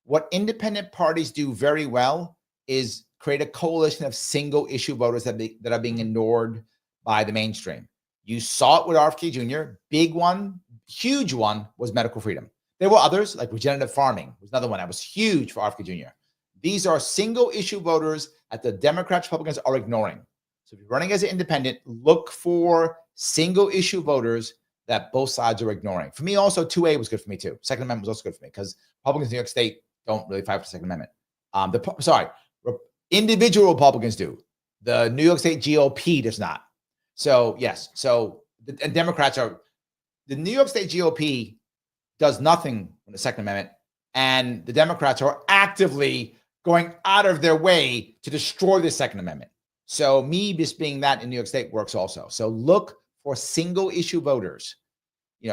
What independent parties do very well is create a coalition of single issue voters that are being ignored by the mainstream. You saw it with RFK Jr. Big one, huge one was medical freedom. There were others, like regenerative farming was another one that was huge for RFK Jr. These are single issue voters that the Democrats, Republicans are ignoring. So if you're running as an independent, look for single issue voters that both sides are ignoring. For me, also 2A was good for me too. Second Amendment was also good for me because Republicans in New York State don't really fight for the Second Amendment. Individual Republicans do. The New York State GOP does not. So yes, and Democrats are, the New York State GOP does nothing with the Second Amendment, and the Democrats are actively going out of their way to destroy the Second Amendment. So me just being that in New York State works also. So look for single issue voters.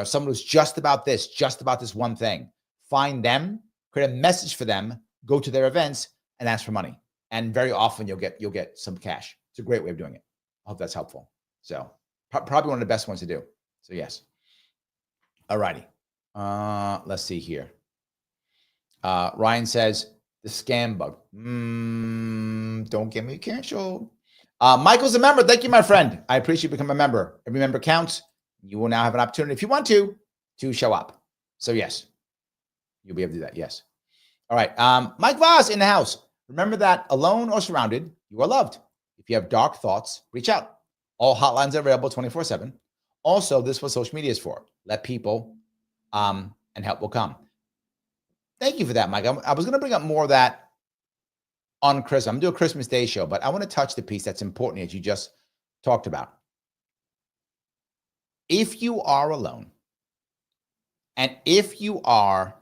Someone who's just about this one thing. Find them, create a message for them, go to their events and ask for money. And very often you'll get some cash. It's a great way of doing it. I hope that's helpful. So probably one of the best ones to do. So yes. All righty. Let's see here. Ryan says the scam bug. Don't get me canceled. Michael's a member. Thank you, my friend. I appreciate you becoming a member. Every member counts. You will now have an opportunity, if you want to show up. So yes, you'll be able to do that. Yes. All right. Mike Voss in the house. Remember that alone or surrounded, you are loved. If you have dark thoughts, reach out. All hotlines are available 24/7. Also, this is what social media is for. Let people, and help will come. Thank you for that, Mike. I was going to bring up more of that on Christmas. I'm going to do a Christmas Day show, but I want to touch the piece that's important as you just talked about. If you are alone, and if you are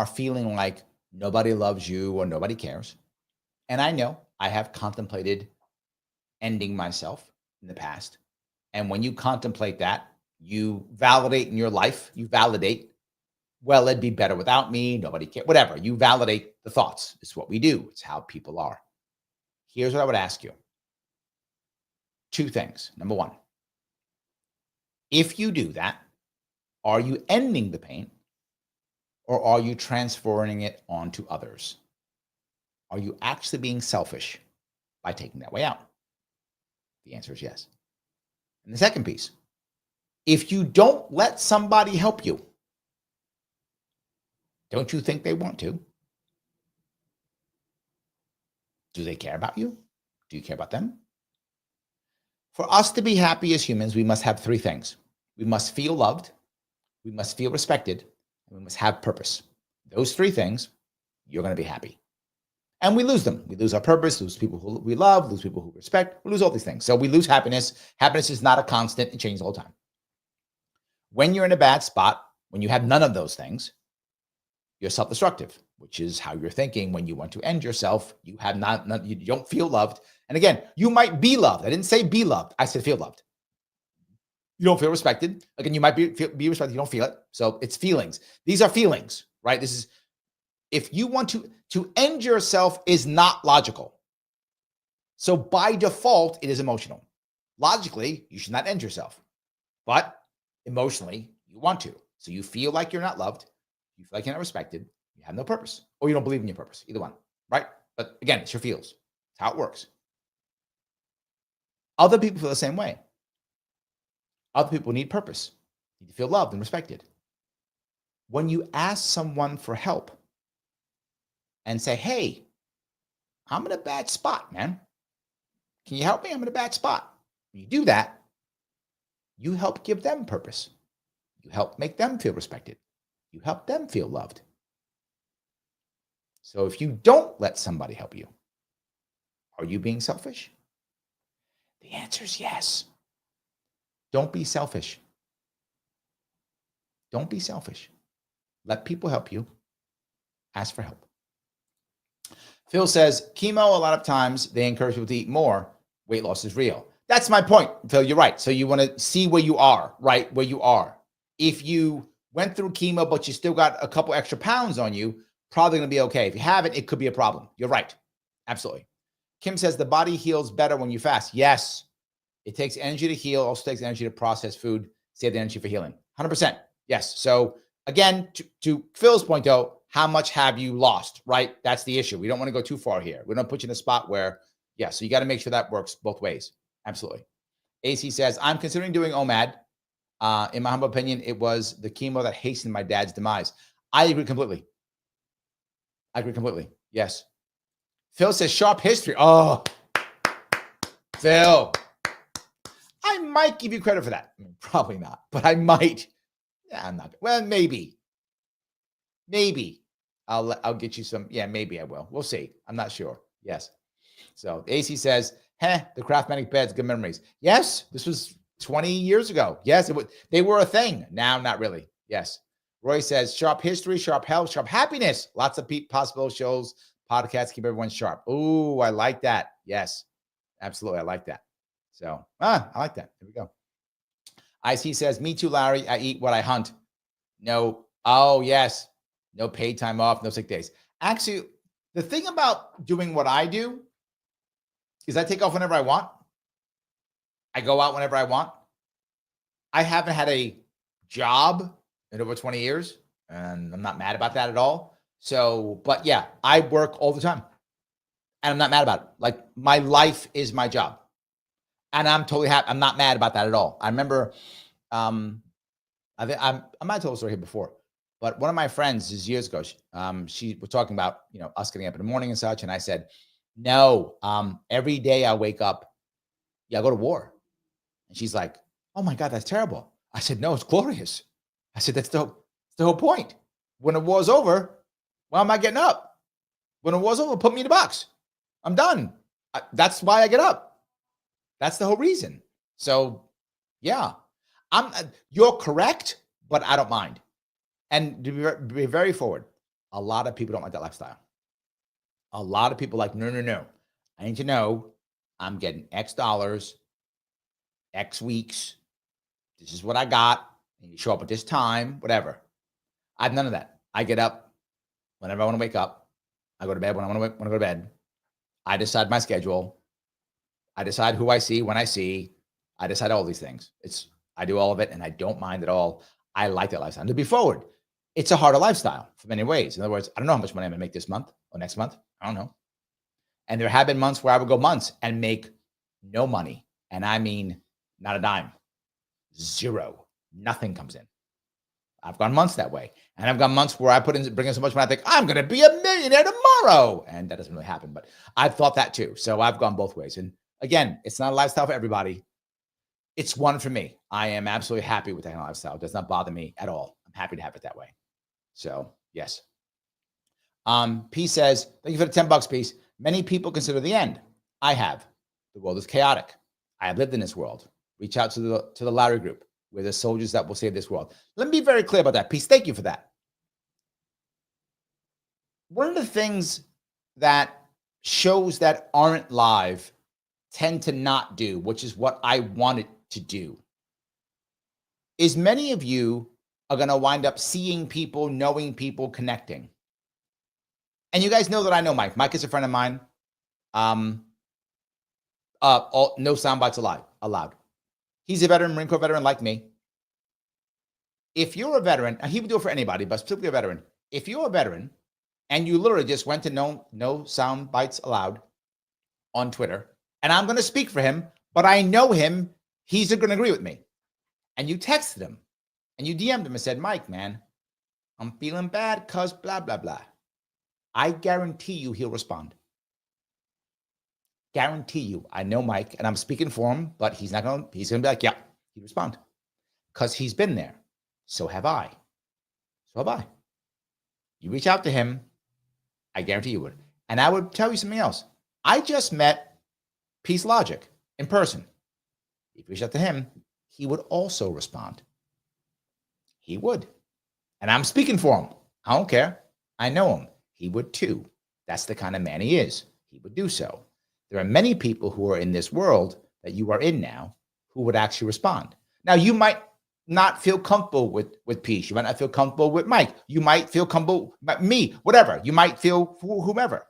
feeling like nobody loves you or nobody cares, and I know I have contemplated ending myself in the past, and when you contemplate that, you validate in your life, well, it'd be better without me, nobody cares, whatever. You validate the thoughts. It's what we do. It's how people are. Here's what I would ask you. Two things. Number one, if you do that, are you ending the pain or are you transferring it onto others? Are you actually being selfish by taking that way out? The answer is yes. And the second piece, if you don't let somebody help you, don't you think they want to? Do they care about you? Do you care about them? For us to be happy as humans, we must have three things. We must feel loved, we must feel respected, and we must have purpose. Those three things, you're going to be happy. And we lose them. We lose our purpose, lose people who we love, lose people who we respect, we lose all these things. So we lose happiness. Happiness is not a constant. It changes all the time. When you're in a bad spot, when you have none of those things, you're self-destructive, which is how you're thinking when you want to end yourself. You have you don't feel loved. And again, you might be loved. I didn't say be loved. I said feel loved. You don't feel respected. Again, you might be respected. You don't feel it. So it's feelings. These are feelings, right? This is, if you want to end yourself is not logical. So by default, it is emotional. Logically, you should not end yourself, but emotionally, you want to. So you feel like you're not loved. You feel like you're not respected. You have no purpose, or you don't believe in your purpose. Either one, right? But again, it's your feels. It's how it works. Other people feel the same way. Other people need purpose, need to feel loved and respected. When you ask someone for help and say, hey, I'm in a bad spot, man. Can you help me? I'm in a bad spot. When you do that, you help give them purpose. You help make them feel respected. You help them feel loved. So if you don't let somebody help you, are you being selfish? The answer is yes. Don't be selfish. Don't be selfish. Let people help you. Ask for help. Phil says, chemo, a lot of times they encourage people to eat more. Weight loss is real. That's my point, Phil. You're right. So you want to see where you are, right? Where you are. If you went through chemo, but you still got a couple extra pounds on you, probably going to be okay. If you haven't, it could be a problem. You're right. Absolutely. Kim says the body heals better when you fast. Yes. It takes energy to heal, also takes energy to process food, save the energy for healing. 100%. Yes. So again, to Phil's point though, how much have you lost, right? That's the issue. We don't want to go too far here. We don't put you in a spot where, yeah, so you got to make sure that works both ways. Absolutely. AC says, I'm considering doing OMAD. In my humble opinion, it was the chemo that hastened my dad's demise. I agree completely. Yes. Phil says, Sharpe history. Oh, Phil. I might give you credit for that. Probably not, but I might. Yeah, I'm not. Well, maybe. I'll get you some. Yeah, maybe I will. We'll see. I'm not sure. Yes. So AC says, the Craftmatic beds, good memories. Yes, this was 20 years ago. Yes, they were a thing. Now, not really. Yes. Roy says, Sharpe history, Sharpe health, Sharpe happiness. Lots of possible shows, podcasts, keep everyone sharp. Oh, I like that. Yes, absolutely. I like that. So, I like that. There we go. IC says, me too, Larry. I eat what I hunt. No. Oh, yes. No paid time off, no sick days. Actually, the thing about doing what I do is I take off whenever I want. I go out whenever I want. I haven't had a job in over 20 years, and I'm not mad about that at all. So, but yeah, I work all the time, and I'm not mad about it. Like, my life is my job, and I'm totally happy. I'm not mad about that at all. I remember, I might have told the story here before, but one of my friends is years ago, she was talking about, us getting up in the morning and such. And I said, no, every day I wake up, I go to war. And she's like, oh my God, that's terrible. I said, no, it's glorious. I said, that's the whole point. When the war's over, why am I getting up? When the war's over, put me in the box. I'm done. That's why I get up. That's the whole reason. So yeah, you're correct, but I don't mind. And to be very forward, a lot of people don't like that lifestyle. A lot of people like, no. I need to know I'm getting X dollars, X weeks. This is what I got. And you show up at this time, whatever. I have none of that. I get up whenever I want to wake up. I go to bed when I want to go to bed. I decide my schedule. I decide who I see when I see. I decide all these things. I do all of it, and I don't mind at all. I like that lifestyle. And to be forward, it's a harder lifestyle for many ways. In other words, I don't know how much money I'm going to make this month or next month. I don't know. And there have been months where I would go months and make no money. And I mean, not a dime, zero, nothing comes in. I've gone months that way. And I've gone months where I bring in so much money, I think I'm going to be a millionaire tomorrow. And that doesn't really happen, but I've thought that too. So I've gone both ways. And again, it's not a lifestyle for everybody. It's one for me. I am absolutely happy with that kind of lifestyle. It does not bother me at all. I'm happy to have it that way. So yes. P says, thank you for the $10, Peace. Many people consider the end. I have. The world is chaotic. I have lived in this world. Reach out to the Larry group. We're the soldiers that will save this world. Let me be very clear about that, Peace. Thank you for that. One of the things that shows that aren't live tend to not do, which is what I wanted to do, is many of you are going to wind up seeing people, knowing people, connecting. And you guys know that I know Mike. Mike is a friend of mine. No sound bites allowed. He's a veteran, Marine Corps veteran like me. If you're a veteran, and he would do it for anybody, but specifically a veteran, if you're a veteran and you literally just went to no sound bites allowed on Twitter, and I'm going to speak for him, but I know him, he's going to agree with me. And you texted him and you DM'd him and said, Mike, man, I'm feeling bad because blah, blah, blah. I guarantee you he'll respond. Guarantee you. I know Mike and I'm speaking for him, but he's going to be like, yeah, he'd respond because he's been there. So have I. You reach out to him, I guarantee you would. And I would tell you something else. I just met Peace Logic in person. If you reach out to him, he would also respond. He would. And I'm speaking for him. I don't care. I know him. He would too. That's the kind of man he is. He would do so. There are many people who are in this world that you are in now who would actually respond. Now, you might not feel comfortable with Peace. You might not feel comfortable with Mike. You might feel comfortable with me, whatever. You might feel whomever,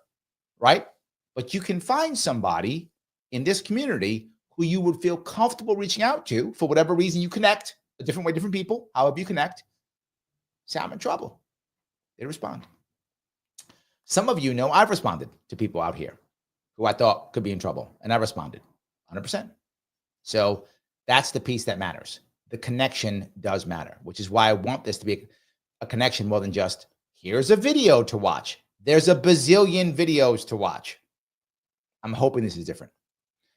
right? But you can find somebody in this community who you would feel comfortable reaching out to for whatever reason you connect, a different way, different people, however you connect. Say, I'm in trouble. They respond. Some of you know I've responded to people out here who I thought could be in trouble, and I responded 100%. So that's the piece that matters. The connection does matter, which is why I want this to be a connection more than just, here's a video to watch. There's a bazillion videos to watch. I'm hoping this is different.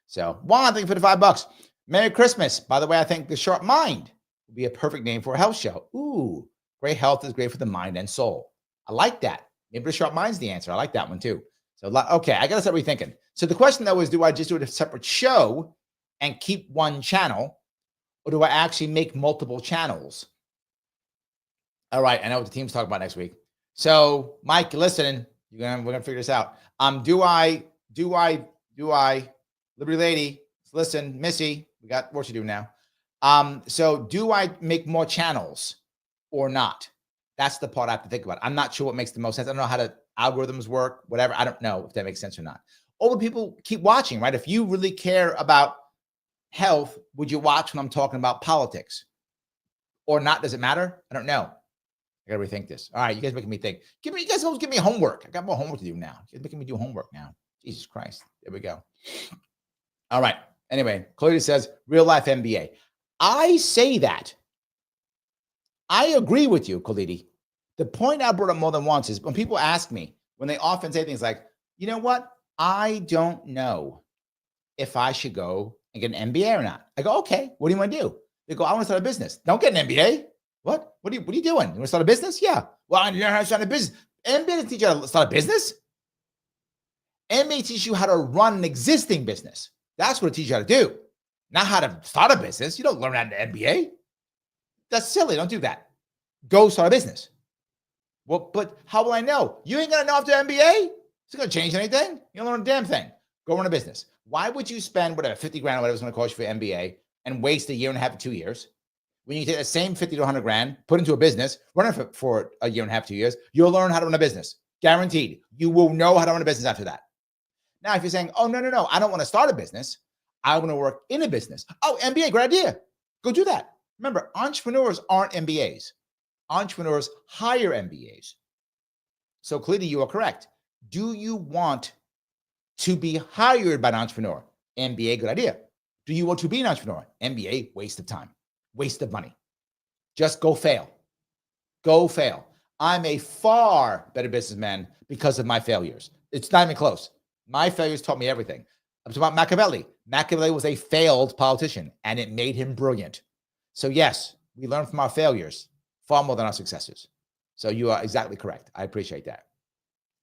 So, Juan, thank you for the $5. Merry Christmas. By the way, I think the Sharp Mind would be a perfect name for a health show. Ooh, great health is great for the mind and soul. I like that. Maybe the Sharp Mind's the answer. I like that one too. So, okay, I got to start rethinking. So the question though is, do I just do a separate show and keep one channel? Or do I actually make multiple channels? All right, I know what the team's talking about next week. So, Mike, you're listening. We're gonna figure this out. Do I, Liberty Lady, listen, Missy, we got work to do now. So do I make more channels or not? That's the part I have to think about. I'm not sure what makes the most sense. I don't know how the algorithms work, whatever. I don't know if that makes sense or not. Or would people keep watching, right? If you really care about health, would you watch when I'm talking about politics or not? Does it matter? I don't know. I gotta rethink this. All right, you guys making me think. You guys always give me homework. I got more homework to do now. You're making me do homework now. Jesus Christ. There we go. All right. Anyway, Chloe says, real life MBA. I say that. I agree with you, Khalidi. The point I brought up more than once is when people ask me, when they often say things like, you know what? I don't know if I should go and get an MBA or not. I go, okay, what do you want to do? They go, I want to start a business. Don't get an MBA. What? What are you doing? You want to start a business? Yeah. Well, I don't know how to start a business. MBA doesn't teach you how to start a business. MBA teaches you how to run an existing business. That's what it teaches you how to do. Not how to start a business. You don't learn that in an MBA. That's silly. Don't do that. Go start a business. Well, but how will I know? You ain't going to know after MBA. It's not going to change anything. You don't learn a damn thing. Go run a business. Why would you spend whatever, 50 grand or whatever it's going to cost you for MBA and waste a year and a half to 2 years? When you take the same 50 to 100 grand, put into a business, run it for a year and a half, 2 years, you'll learn how to run a business. Guaranteed. You will know how to run a business after that. Now, if you're saying, oh, no, I don't want to start a business. I want to work in a business. Oh, MBA, great idea. Go do that. Remember, entrepreneurs aren't MBAs. Entrepreneurs hire MBAs. So clearly you are correct. Do you want to be hired by an entrepreneur? MBA, good idea. Do you want to be an entrepreneur? MBA, waste of time, waste of money. Just go fail. Go fail. I'm a far better businessman because of my failures. It's not even close. My failures taught me everything. I'm talking about Machiavelli. Machiavelli was a failed politician, and it made him brilliant. So yes, we learn from our failures far more than our successes. So you are exactly correct. I appreciate that.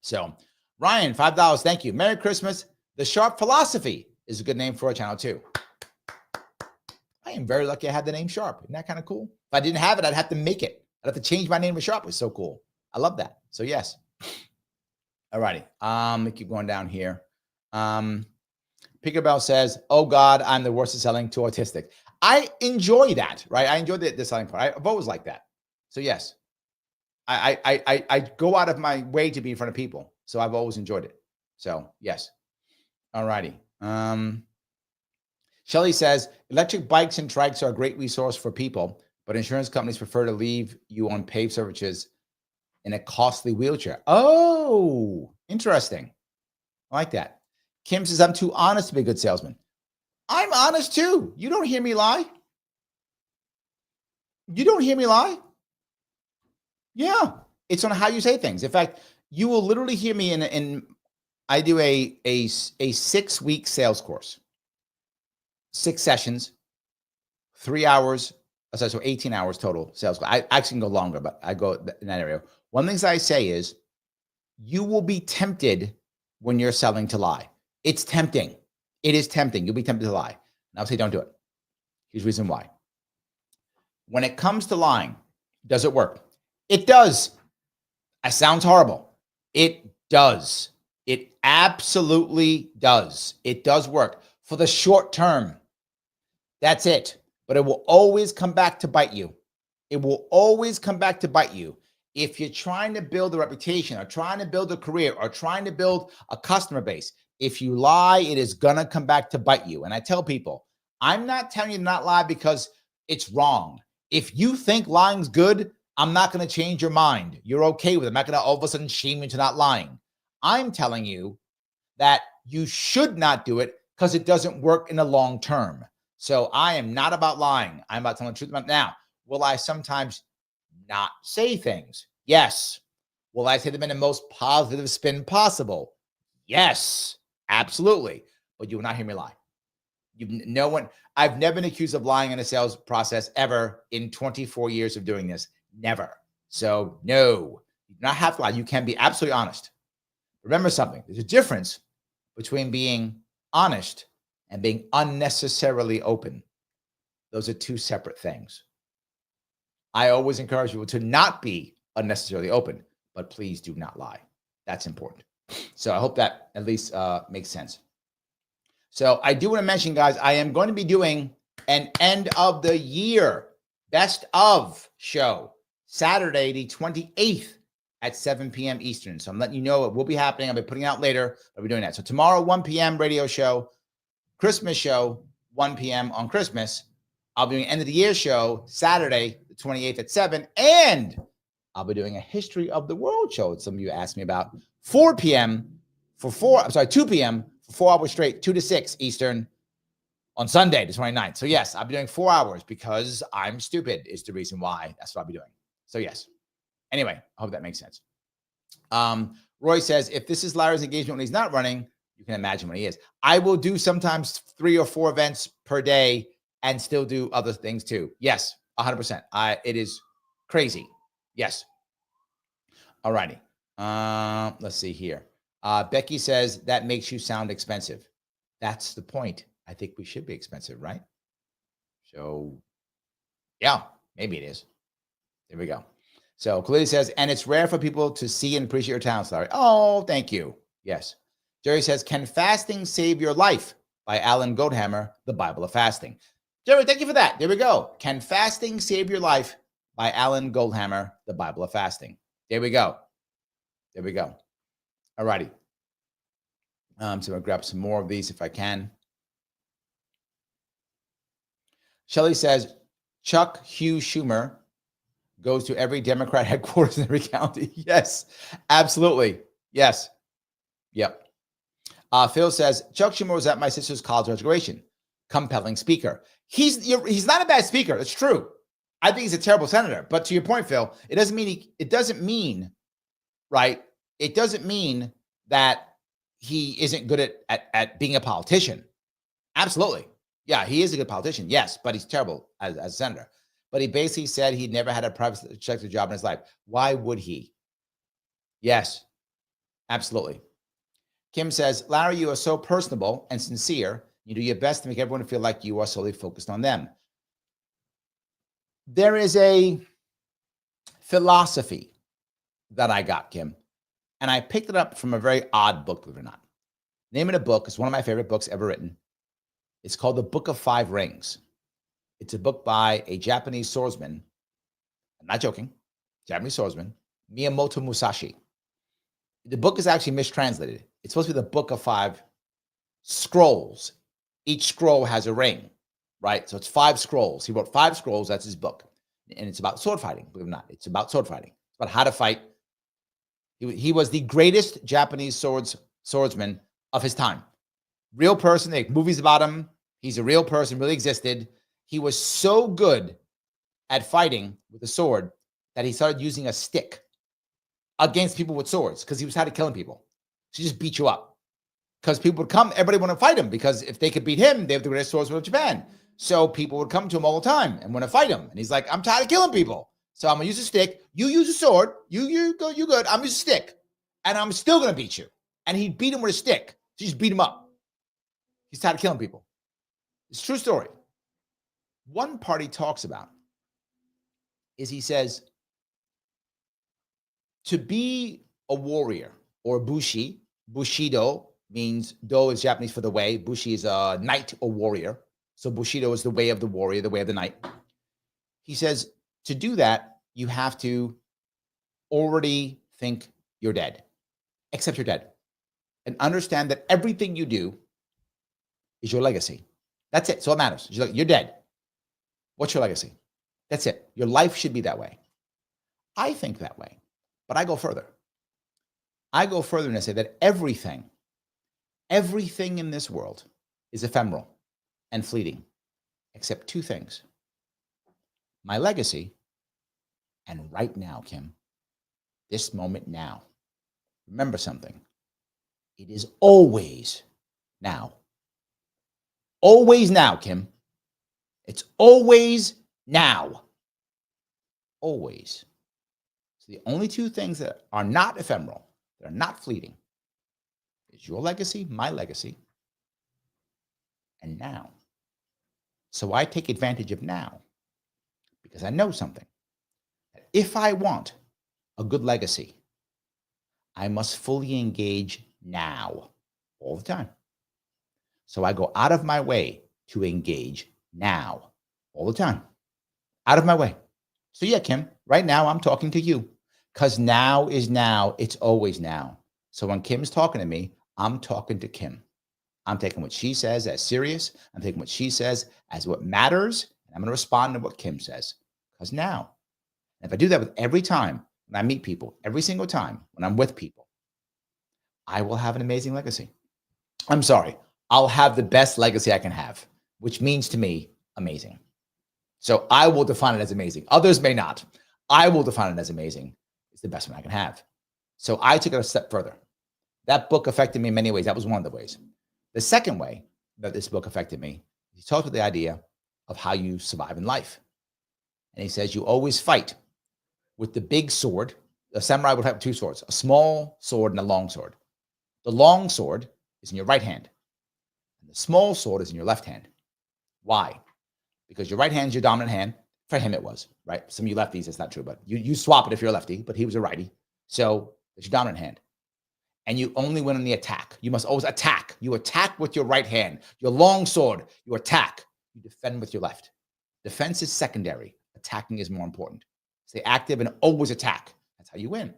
So Ryan, $5. Thank you. Merry Christmas. The Sharp Philosophy is a good name for a channel too. I am very lucky I had the name Sharp. Isn't that kind of cool? If I didn't have it, I'd have to make it. I'd have to change my name to Sharp. It was so cool. I love that. So yes. All righty. Let me keep going down here. Pickerbell says, oh God, I'm the worst at selling to autistic. I enjoy that, right? I enjoy the selling part. I've always liked that. So yes, I go out of my way to be in front of people. So I've always enjoyed it. So yes. All righty. Shelly says, electric bikes and trikes are a great resource for people, but insurance companies prefer to leave you on paved surfaces in a costly wheelchair. Oh, interesting. I like that. Kim says, I'm too honest to be a good salesman. I'm honest too. You don't hear me lie. You don't hear me lie. Yeah. It's on how you say things. In fact, you will literally hear me I do a 6-week sales course, 6 sessions, 3 hours. So 18 hours total sales. I actually can go longer, but I go in that area. One of the things I say is you will be tempted when you're selling to lie. It's tempting. It is tempting. You'll be tempted to lie. And I'll say, don't do it. Here's the reason why. When it comes to lying, does it work? It does. It sounds horrible. It does. It absolutely does. It does work for the short term. That's it. but it will always come back to bite you. It will always come back to bite you. If you're trying to build a reputation or trying to build a career or trying to build a customer base, if you lie, it is going to come back to bite you. And I tell people, I'm not telling you to not lie because it's wrong. If you think lying's good, I'm not going to change your mind. You're okay with it. I'm not going to all of a sudden shame you into not lying. I'm telling you that you should not do it because it doesn't work in the long term. So I am not about lying. I'm about telling the truth about now. Will I sometimes not say things? Yes. Will I say them in the most positive spin possible? Yes, absolutely. But you will not hear me lie. No one, I've never been accused of lying in a sales process ever in 24 years of doing this. Never. So no, you do not have to lie. You can be absolutely honest. Remember something. There's a difference between being honest and being unnecessarily open. Those are two separate things. I always encourage people to not be unnecessarily open, but please do not lie. That's important. So I hope that at least makes sense. So I do want to mention, guys, I am going to be doing an end of the year best of show Saturday, the 28th at 7 p.m. Eastern. So I'm letting you know it will be happening. I'll be putting it out later. I'll be doing that. So tomorrow, 1 p.m. radio show, Christmas show, 1 p.m. on Christmas. I'll be doing end of the year show Saturday, the 28th at 7. And I'll be doing a history of the world show that some of you asked me about. 2 p.m. for 4 hours straight, 2 to 6 Eastern on Sunday, the 29th. So yes, I'll be doing 4 hours because I'm stupid is the reason why. That's what I'll be doing. So yes. Anyway, I hope that makes sense. Roy says, if this is Larry's engagement when he's not running, you can imagine when he is. I will do sometimes 3 or 4 events per day and still do other things too. Yes, 100%. It is crazy. Yes. All righty. Let's see here. Becky says, that makes you sound expensive. That's the point. I think we should be expensive, right? So, yeah, maybe it is. There we go. So, Khalid says, and it's rare for people to see and appreciate your talents, Larry. Oh, thank you. Yes. Jerry says, can fasting save your life? By Alan Goldhammer, The Bible of Fasting. Jerry, thank you for that. There we go. Can fasting save your life? By Alan Goldhammer, The Bible of Fasting. There we go. There we go. All righty. So I'm going to grab some more of these if I can. Shelley says, Chuck Hugh Schumer goes to every Democrat headquarters in every county. Yes, absolutely. Yes. Yep. Phil says, Chuck Schumer was at my sister's college graduation. Compelling speaker. He's not a bad speaker. It's true. I think he's a terrible senator. But to your point, Phil, it doesn't mean, right? It doesn't mean that he isn't good at being a politician. Absolutely. Yeah, he is a good politician. Yes, but he's terrible as a senator. But he basically said he'd never had a private sector job in his life. Why would he? Yes, absolutely. Kim says, Larry, you are so personable and sincere. You do your best to make everyone feel like you are solely focused on them. There is a philosophy that I got, Kim, and I picked it up from a very odd book, believe it or not. The name of the book is one of my favorite books ever written. It's called The Book of Five Rings. It's a book by a Japanese swordsman. I'm not joking. Japanese swordsman, Miyamoto Musashi. The book is actually mistranslated. It's supposed to be the Book of Five Scrolls. Each scroll has a ring, right? So it's 5 scrolls. He wrote 5 scrolls. That's his book. And it's about sword fighting, believe it or not. It's about sword fighting. It's about how to fight. He was the greatest Japanese swordsman of his time. Real person. They make movies about him. He's a real person, really existed. He was so good at fighting with a sword that he started using a stick against people with swords because he was tired of killing people. So he just beat you up. Because people would come, everybody want to fight him because if they could beat him, they have the greatest swordsman of Japan. So people would come to him all the time and want to fight him. And he's like, I'm tired of killing people. So I'm going to use a stick. You use a sword. You good. I'm going to use a stick. And I'm still going to beat you. And he beat him with a stick. So he just beat him up. He's tired of killing people. It's a true story. One part he talks about is he says, to be a warrior or Bushido means do is Japanese for the way. Bushi is a knight or warrior. So Bushido is the way of the warrior, the way of the knight. He says to do that, you have to already think you're dead, accept you're dead, and understand that everything you do is your legacy. That's it. So it matters. You're dead. What's your legacy? That's it. Your life should be that way. I think that way, but I go further. I go further and I say that everything in this world is ephemeral and fleeting, except two things: my legacy and right now, Kim, this moment now. Remember something. It is always now. Always now, Kim. It's always now. Always. So the only two things that are not ephemeral, that are not fleeting, is your legacy, my legacy, and now. So I take advantage of now because I know something. If I want a good legacy, I must fully engage now all the time. So I go out of my way to engage now all the time. Out of my way. So yeah, Kim, right now I'm talking to you because now is now. It's always now. So when Kim's talking to me, I'm talking to Kim. I'm taking what she says as serious. I'm taking what she says as what matters. And I'm going to respond to what Kim says because now. And if I do that with every time when I meet people, every single time when I'm with people, I will have an amazing legacy. I'm sorry. I'll have the best legacy I can have, which means to me, amazing. So I will define it as amazing. Others may not. I will define it as amazing. It's the best one I can have. So I took it a step further. That book affected me in many ways. That was one of the ways. The second way that this book affected me, he talked about the idea of how you survive in life. And he says, you always fight with the big sword. A samurai would have two swords, a small sword and a long sword. The long sword is in your right hand. And the small sword is in your left hand. Why? Because your right hand is your dominant hand. For him, it was, right? Some of you lefties, it's not true, but you swap it if you're a lefty, but he was a righty. So it's your dominant hand. And you only win on the attack. You must always attack. You attack with your right hand. Your long sword, you attack. You defend with your left. Defense is secondary. Attacking is more important. Stay active and always attack. That's how you win.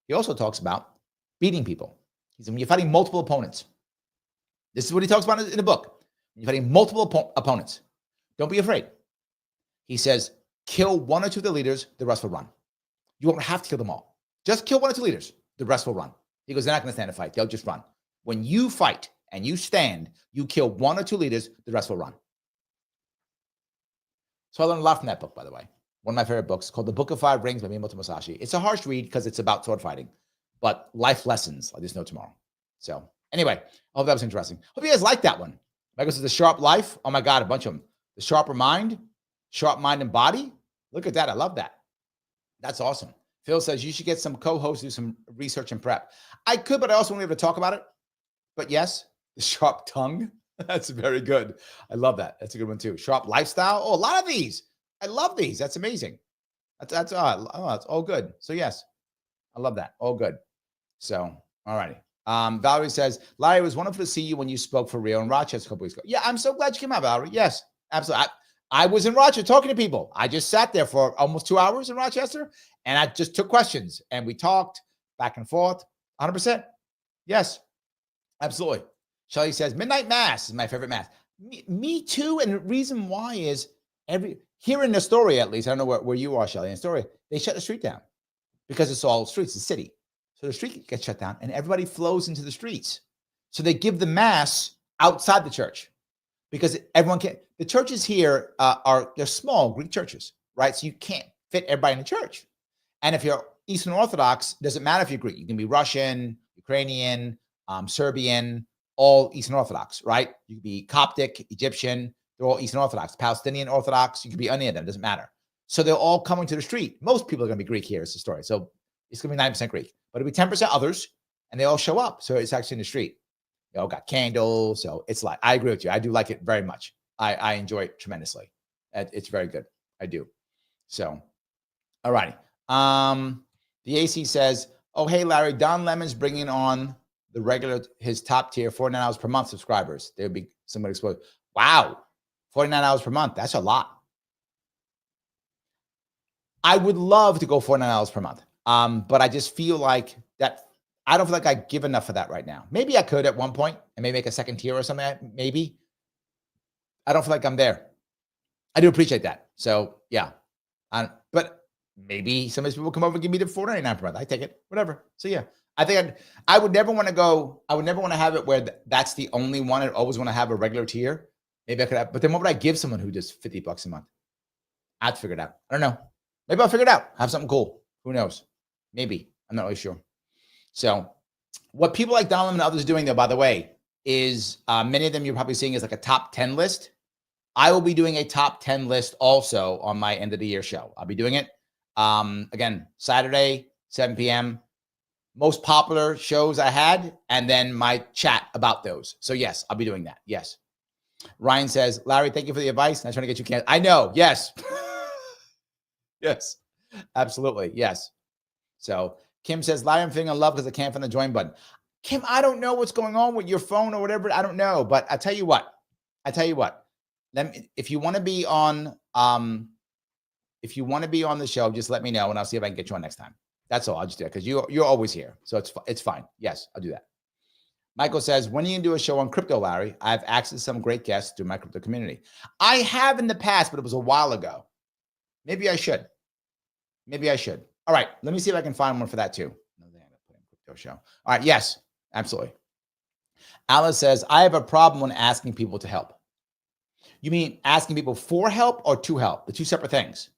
He also talks about beating people. He said, when you're fighting multiple opponents, this is what he talks about in the book. When you're fighting multiple opponents, don't be afraid. He says, kill one or two of the leaders, the rest will run. You won't have to kill them all. Just kill one or two leaders, the rest will run. He goes, they're not going to stand a fight. They'll just run. When you fight and you stand, you kill one or two leaders, the rest will run. So I learned a lot from that book, by the way. One of my favorite books called The Book of Five Rings by Miyamoto Musashi. It's a harsh read because it's about sword fighting, but life lessons like there's no tomorrow. So anyway, I hope that was interesting. Hope you guys like that one. Michael says The Sharp Life. Oh my God, a bunch of them. The Sharper Mind, Sharp Mind and Body. Look at that. I love that. That's awesome. Phil says you should get some co-hosts, do some research and prep. I could, but I also want to be able to talk about it. But yes, the Sharp Tongue. That's very good. I love that. That's a good one too. Sharp Lifestyle. Oh, a lot of these. I love these. That's amazing. That's all good. So yes, I love that. All good. So, all righty. Valerie says, Larry, it was wonderful to see you when you spoke for real in Rochester a couple weeks ago. Yeah, I'm so glad you came out, Valerie. Yes, absolutely. I was in Rochester talking to people. I just sat there for almost 2 hours in Rochester, and I just took questions, and we talked back and forth. 100%. Yes, absolutely. Shelly says, Midnight Mass is my favorite mass. Me too, and the reason why is here in Astoria, at least, I don't know where you are, Shelly, in Astoria, they shut the street down because it's all streets, the city. So the street gets shut down, and everybody flows into the streets. So they give the mass outside the church because everyone can't. The churches here they're small Greek churches, right? So you can't fit everybody in the church. And if you're Eastern Orthodox, it doesn't matter if you're Greek. You can be Russian, Ukrainian, Serbian, all Eastern Orthodox, right? You can be Coptic, Egyptian. They're all Eastern Orthodox. Palestinian Orthodox, you could be any of them. Doesn't matter. So they're all coming to the street. Most people are going to be Greek here, is the story. So it's going to be 9% Greek, but it'll be 10% others, and they all show up. So it's actually in the street. They all got candles. So it's like, I agree with you. I do like it very much. I enjoy it tremendously. It's very good. I do. So, all righty. The AC says, oh, hey, Larry, Don Lemon's bringing on the regular, his top tier, $49 per month subscribers. There'll be somebody explode. Wow. $49 per month. That's a lot. I would love to go $49 per month. But I just feel like that I don't feel like I give enough for that right now. Maybe I could at one point and maybe make a second tier or something. Maybe. I don't feel like I'm there. I do appreciate that. So yeah. But maybe some of these people come over and give me the $4.99 per month. I take it, whatever. So yeah, I think I would never want to go. I would never want to have it where that's the only one. I'd always want to have a regular tier. Maybe I could have, but then what would I give someone who does $50 a month? I'd figure it out. I don't know. Maybe I'll figure it out. Have something cool. Who knows? Maybe. I'm not really sure. So what people like Donald and others are doing, though, by the way, is many of them you're probably seeing is like a top 10 list. I will be doing a top 10 list also on my end of the year show. I'll be doing it. Again, Saturday, 7 p.m. Most popular shows I had, and then my chat about those. So yes, I'll be doing that. Yes. Ryan says, Larry, thank you for the advice. I'm trying to get you canceled. I know. Yes. Yes. Absolutely. Yes. So Kim says, Larry, I'm feeling in love because I can't find the join button. Kim, I don't know what's going on with your phone or whatever. I don't know. But I tell you what. If you want to be on, the show, just let me know and I'll see if I can get you on next time. That's all. I'll just do it because you're always here. So it's fine. Yes, I'll do that. Michael says, when are you going to do a show on crypto, Larry? I have access to some great guests through my crypto community. I have in the past, but it was a while ago. Maybe I should. All right. Let me see if I can find one for that too. Crypto show. All right. Yes, absolutely. Alice says, I have a problem when asking people to help. You mean asking people for help or to help? The two separate things.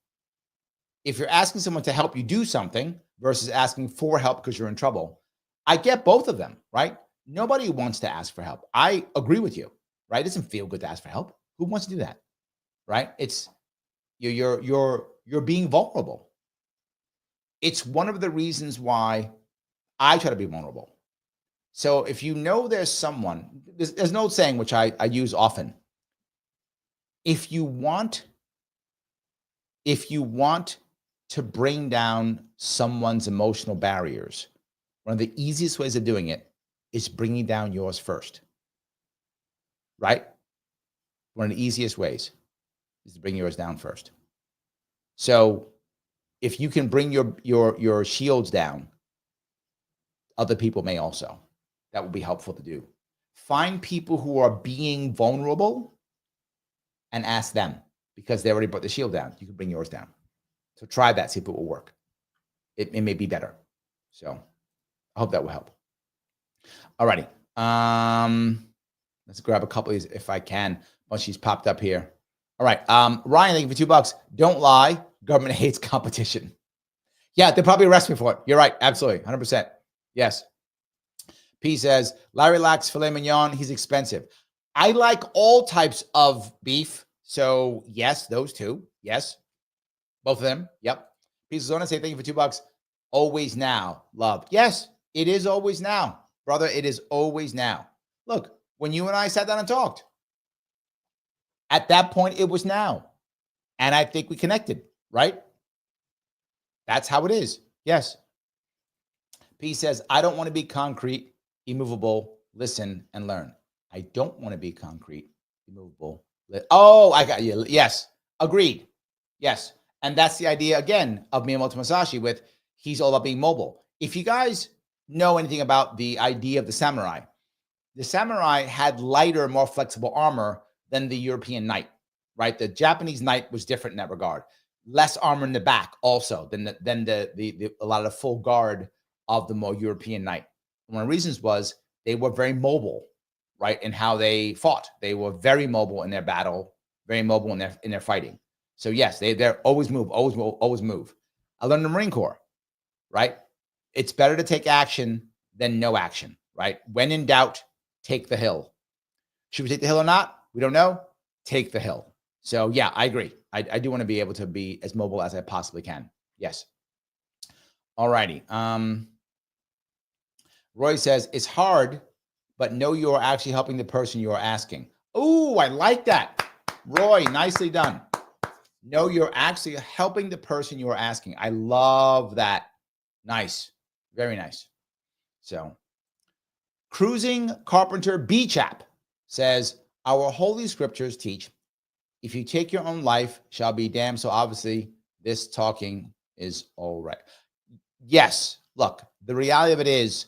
If you're asking someone to help you do something versus asking for help because you're in trouble, I get both of them, right? Nobody wants to ask for help. I agree with you, right? It doesn't feel good to ask for help. Who wants to do that, right? It's you're being vulnerable. It's one of the reasons why I try to be vulnerable. So if you know there's someone, there's an old saying which I use often. If you want to bring down someone's emotional barriers, one of the easiest ways of doing it is bringing down yours first, right? One of the easiest ways is to bring yours down first. So if you can bring your shields down, other people may also. That would be helpful to do. Find people who are being vulnerable and ask them, because they already brought the shield down. You can bring yours down. So try that, see if it will work. It may be better. So I hope that will help. All righty. Let's grab a couple of these if I can. Once she's popped up here. All right. Ryan, thank you for $2. Don't lie. Government hates competition. Yeah, they'll probably arrest me for it. You're right. Absolutely. 100%. Yes. P says, Larry lacks filet mignon. He's expensive. I like all types of beef. So yes, those two. Yes. Both of them. Yep. P says, I want to say thank you for $2. Always now. Love. Yes, it is always now. Brother, it is always now. Look, when you and I sat down and talked, at that point, it was now. And I think we connected, right? That's how it is. Yes. P says, I don't want to be concrete, immovable, listen, and learn. I don't want to be concrete, immovable. Oh, I got you. Yes. Agreed. Yes. And that's the idea, again, of Miyamoto Musashi with he's all about being mobile. If you guys know anything about the idea of the samurai had lighter, more flexible armor than the European knight, right? The Japanese knight was different in that regard. Less armor in the back also than a lot of the full guard of the more European knight. One of the reasons was they were very mobile, right? In how they fought. They were very mobile in their battle, very mobile in their fighting. So yes, they're always move. I learned in the Marine Corps, right? It's better to take action than no action, right? When in doubt, take the hill. Should we take the hill or not? We don't know. Take the hill. So yeah, I agree. I do want to be able to be as mobile as I possibly can. Yes. All righty. Roy says, it's hard, but know you're actually helping the person you're asking. Oh, I like that. Roy, nicely done. Know you're actually helping the person you're asking. I love that. Nice. Very nice. So, Cruising Carpenter B Chap says, our holy scriptures teach If you take your own life, shall be damned. So obviously, this talking is all right. Yes, look, the reality of it is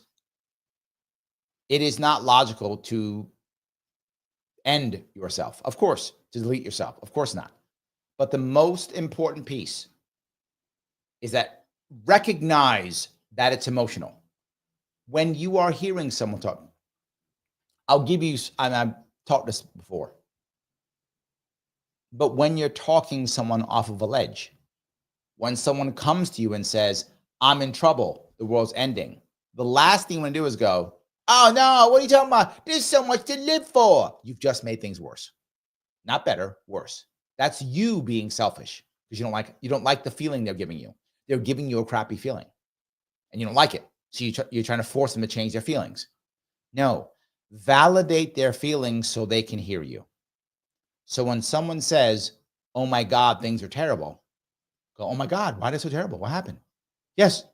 not logical to end yourself. Of course, to delete yourself. Of course not. But the most important piece is that recognize that it's emotional. When you are hearing someone talk, I'll give you, and I've taught this before, but when you're talking someone off of a ledge, when someone comes to you and says, I'm in trouble, the world's ending, the last thing you want to do is go, oh no, what are you talking about? There's so much to live for. You've just made things worse. Not better, worse. That's you being selfish because you don't like the feeling they're giving you. They're giving you a crappy feeling and you don't like it. So you're trying to force them to change their feelings. No, validate their feelings so they can hear you. So when someone says, oh my God, things are terrible, go, oh my God, why are they so terrible? What happened? Yes.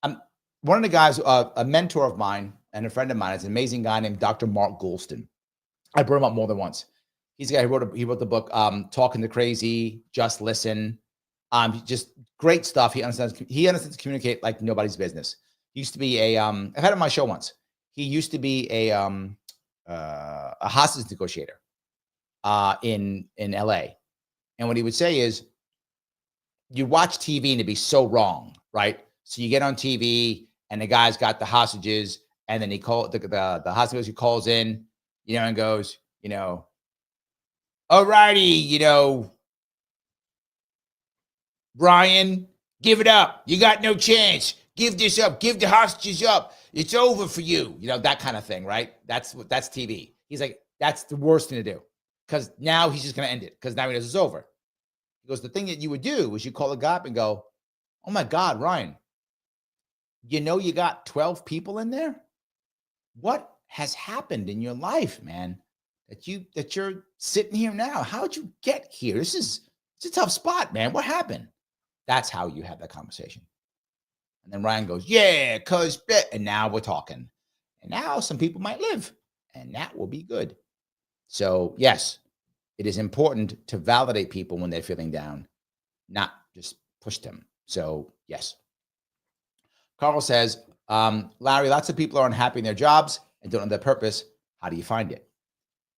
One of the guys, a mentor of mine and a friend of mine, is an amazing guy named Dr. Mark Goulston. I brought him up more than once. He's the guy who wrote the book, Talking to Crazy, Just Listen. Just great stuff. He understands to communicate like nobody's business. He used to be I've had him on my show once. He used to be a hostage negotiator in LA. And what he would say is, you watch TV and it'd be so wrong, right? So you get on TV and the guy's got the hostages, and then he the hostage calls in, and goes, all righty, Brian, give it up. You got no chance. Give this up. Give the hostages up. It's over for you. That kind of thing, right? That's TV. He's like, that's the worst thing to do, because now he's just going to end it, because now he knows it's over. He goes, the thing that you would do is you call a guy up and go, oh my God, Ryan, you got 12 people in there? What has happened in your life, man, that you're sitting here now? How'd you get here? It's a tough spot, man. What happened? That's how you have that conversation. And then Ryan goes, yeah, and now we're talking. And now some people might live, and that will be good. So yes, it is important to validate people when they're feeling down, not just push them. So yes. Carl says, Larry, lots of people are unhappy in their jobs and don't know their purpose. How do you find it?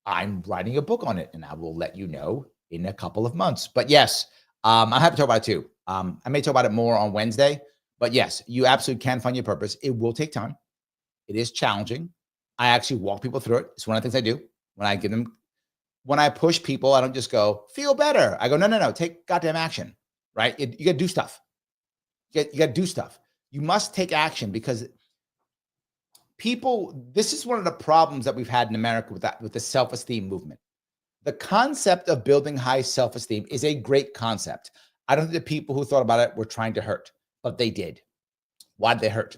I'm writing a book on it, and I will let you know in a couple of months. But yes, I'm happy to talk about it too. I may talk about it more on Wednesday, but yes, you absolutely can find your purpose. It will take time. It is challenging. I actually walk people through it. It's one of the things I do when I push people. I don't just go, feel better. I go, no, take goddamn action, right? You got to do stuff. You got to do stuff. You must take action, because this is one of the problems that we've had in America with the self-esteem movement. The concept of building high self-esteem is a great concept. I don't think the people who thought about it were trying to hurt, but they did. Why did they hurt?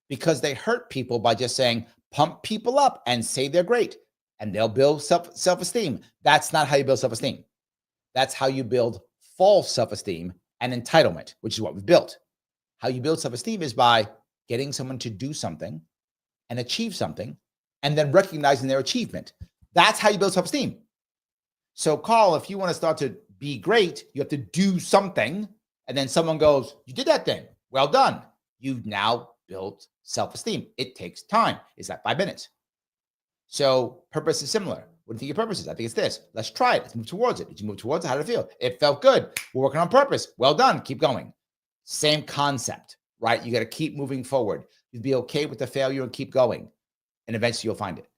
Because they hurt people by just saying, pump people up and say they're great, and they'll build self-esteem. That's not how you build self-esteem. That's how you build false self-esteem and entitlement, which is what we've built. How you build self-esteem is by getting someone to do something and achieve something, and then recognizing their achievement. That's how you build self-esteem. So, Carl, if you want to start to be great, you have to do something, and then someone goes, you did that thing. Well done. You've now built self-esteem. It takes time. It's like 5 minutes. So purpose is similar. What do you think your purpose is? I think it's this. Let's try it. Let's move towards it. Did you move towards it? How did it feel? It felt good. We're working on purpose. Well done. Keep going. Same concept, right? You got to keep moving forward. You'd be okay with the failure and keep going. And eventually you'll find it.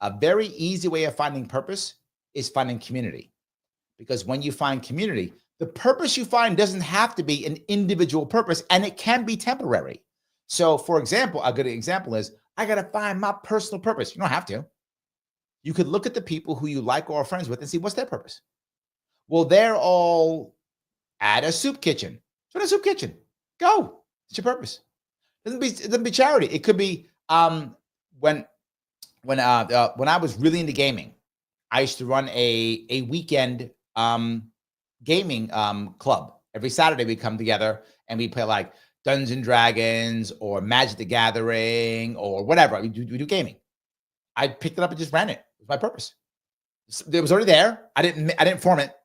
A very easy way of finding purpose is finding community. Because when you find community, the purpose you find doesn't have to be an individual purpose, and it can be temporary. So, for example, a good example is, I got to find my personal purpose. You don't have to. You could look at the people who you like or are friends with and see what's their purpose. Well, they're all at a soup kitchen. Join a soup kitchen. Go. It's your purpose. It doesn't be charity. It could be when I was really into gaming, I used to run a weekend gaming club. Every Saturday we'd come together and we'd play like Dungeons and Dragons or Magic the Gathering or whatever. We do gaming. I picked it up and just ran it. It was my purpose. It was already there. I didn't form it.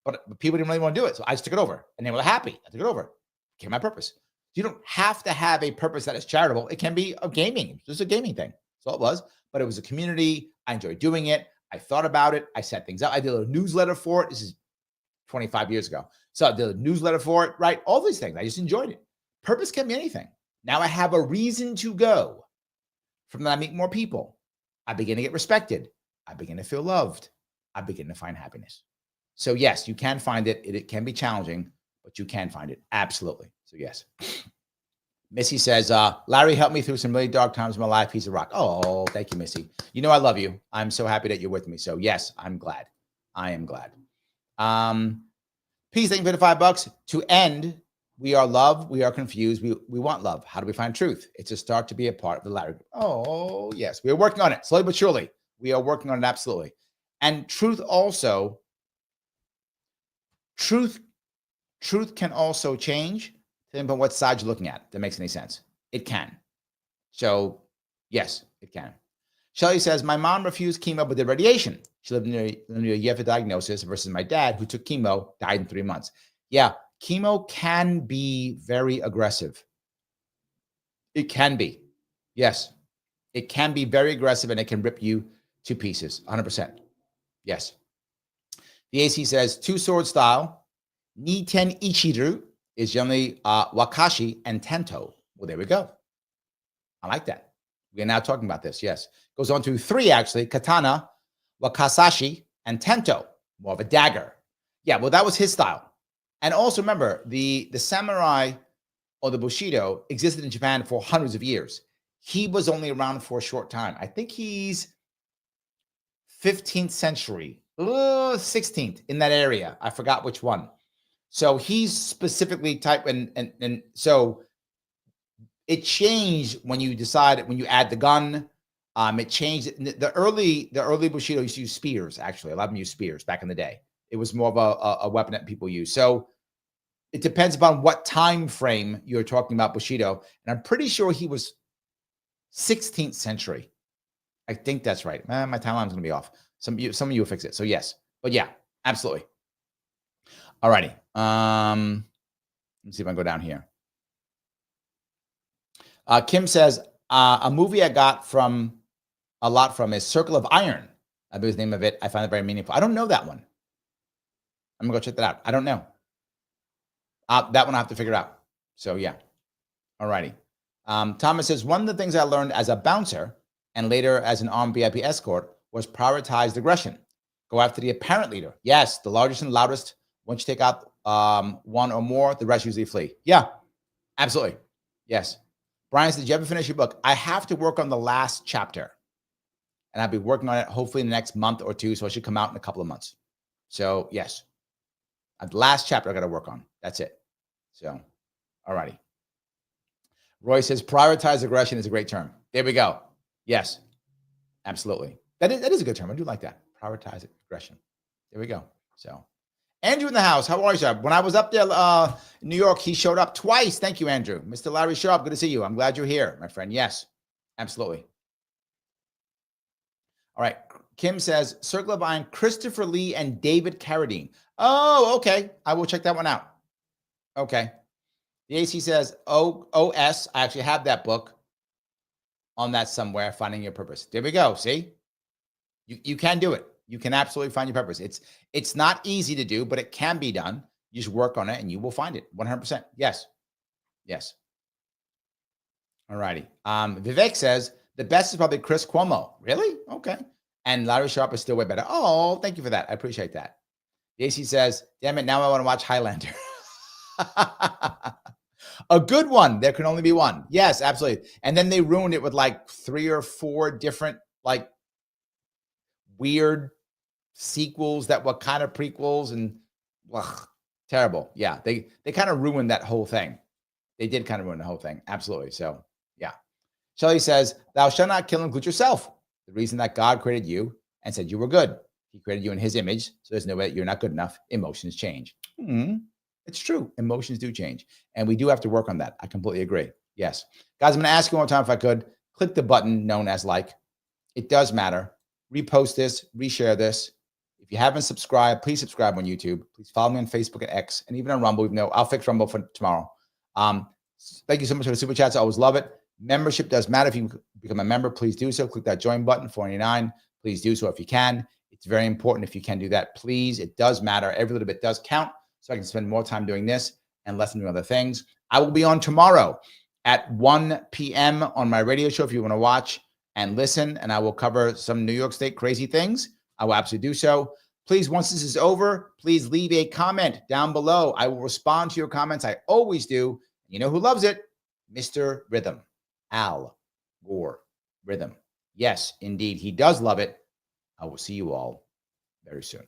but people didn't really want to do it. So I just took it over and they were happy. I took it over. Became my purpose. You don't have to have a purpose that is charitable. It can be a gaming. It's just a gaming thing. That's all it was. But it was a community. I enjoyed doing it. I thought about it. I set things up. I did a newsletter for it. This is 25 years ago. So I did a newsletter for it, right? All these things. I just enjoyed it. Purpose can be anything. Now I have a reason to go. From that, I meet more people. I begin to get respected. I begin to feel loved. I begin to find happiness. So yes, you can find it. It can be challenging, but you can find it. Absolutely. So yes. Missy says, Larry helped me through some really dark times in my life. He's a rock. Oh, thank you, Missy. You know I love you. I'm so happy that you're with me. So yes, I'm glad. I am glad. Peace, thank you for the $5. To end, we are love. We are confused. We want love. How do we find truth? It's a start to be a part of the Larry group. Oh, yes. We are working on it. Slowly but surely. We are working on it. Absolutely. And truth also, truth can also change depending on what side you're looking at. If that makes any sense. It can. So yes, it can. Shelly says, my mom refused chemo but did radiation. She lived near a year for diagnosis versus my dad, who took chemo, died in 3 months. Yeah, chemo can be very aggressive. It can be. Yes, it can be very aggressive and it can rip you to pieces. 100%. Yes. The AC says, two-sword style. Niten Ichiru is generally Wakashi and Tento. Well, there we go. I like that. We are now talking about this. Yes. Goes on to 3, actually. Katana, Wakasashi, and Tento. More of a dagger. Yeah, well, that was his style. And also remember, the samurai or the Bushido existed in Japan for hundreds of years. He was only around for a short time. I think he's 15th century, 16th in that area. I forgot which one. So he's specifically type, and so it changed when you decide, when you add the gun. It changed. The early Bushido used to use spears. Actually, a lot of them used spears back in the day. It was more of a weapon that people use. So it depends upon what time frame you're talking about Bushido. And I'm pretty sure he was 16th century. I think that's right. My timeline's going to be off. Some of you will fix it. So yes, but yeah, absolutely. All righty. Let's see if I can go down here. Kim says, a movie I got a lot from is Circle of Iron. I believe the name of it. I find it very meaningful. I don't know that one. I'm going to go check that out. I don't know. That one I have to figure out. So yeah. All righty. Thomas says, one of the things I learned as a bouncer and later as an armed VIP escort was prioritized aggression. Go after the apparent leader. Yes, the largest and loudest. Once you take out one or more, the rest usually flee. Yeah, absolutely. Yes. Brian said, did you ever finish your book? I have to work on the last chapter. And I'll be working on it hopefully in the next month or two. So it should come out in a couple of months. So yes. The last chapter I got to work on. That's it. So, all righty. Roy says, prioritize aggression is a great term. There we go. Yes, absolutely. That is a good term. I do like that. Prioritize aggression. There we go. So, Andrew in the house. How are you, sir? When I was up there in New York, he showed up twice. Thank you, Andrew. Mr. Larry Sharpe, good to see you. I'm glad you're here, my friend. Yes, absolutely. All right. Kim says, Circle of Iron, Christopher Lee and David Carradine. Oh, okay. I will check that one out. Okay. The AC says, OS. I actually have that book on that somewhere, Finding Your Purpose. There we go. See? You can do it. You can absolutely find your purpose. It's not easy to do, but it can be done. You just work on it and you will find it. 100%. Yes. Yes. All righty. Vivek says, the best is probably Chris Cuomo. Really? Okay. And Larry Sharpe is still way better. Oh, thank you for that. I appreciate that. The AC says, damn it, now I want to watch Highlander. A good one. There can only be one. Yes, absolutely. And then they ruined it with like 3 or 4 different like weird sequels that were kind of prequels and terrible. Yeah, they kind of ruined that whole thing. They did kind of ruin the whole thing. Absolutely. So yeah. Shelley says, thou shalt not kill and include yourself. The reason that God created you and said you were good. He created you in his image. So there's no way that you're not good enough. Emotions change. It's true. Emotions do change. And we do have to work on that. I completely agree. Yes. Guys, I'm going to ask you one more time if I could. Click the button known as like. It does matter. Repost this. Reshare this. If you haven't subscribed, please subscribe on YouTube. Please follow me on Facebook and X, and even on Rumble. Even though I'll fix Rumble for tomorrow. Thank you so much for the super chats. I always love it. Membership does matter. If you become a member, please do so. Click that join button, $4.99. Please do so if you can. It's very important if you can do that. Please, it does matter. Every little bit does count, so I can spend more time doing this and less doing other things. I will be on tomorrow at 1 p.m. on my radio show if you want to watch and listen, and I will cover some New York State crazy things. I will absolutely do so. Please, once this is over, please leave a comment down below. I will respond to your comments. I always do. You know who loves it? Mr. Rhythm, Al Gore Rhythm. Yes, indeed, he does love it. I will see you all very soon.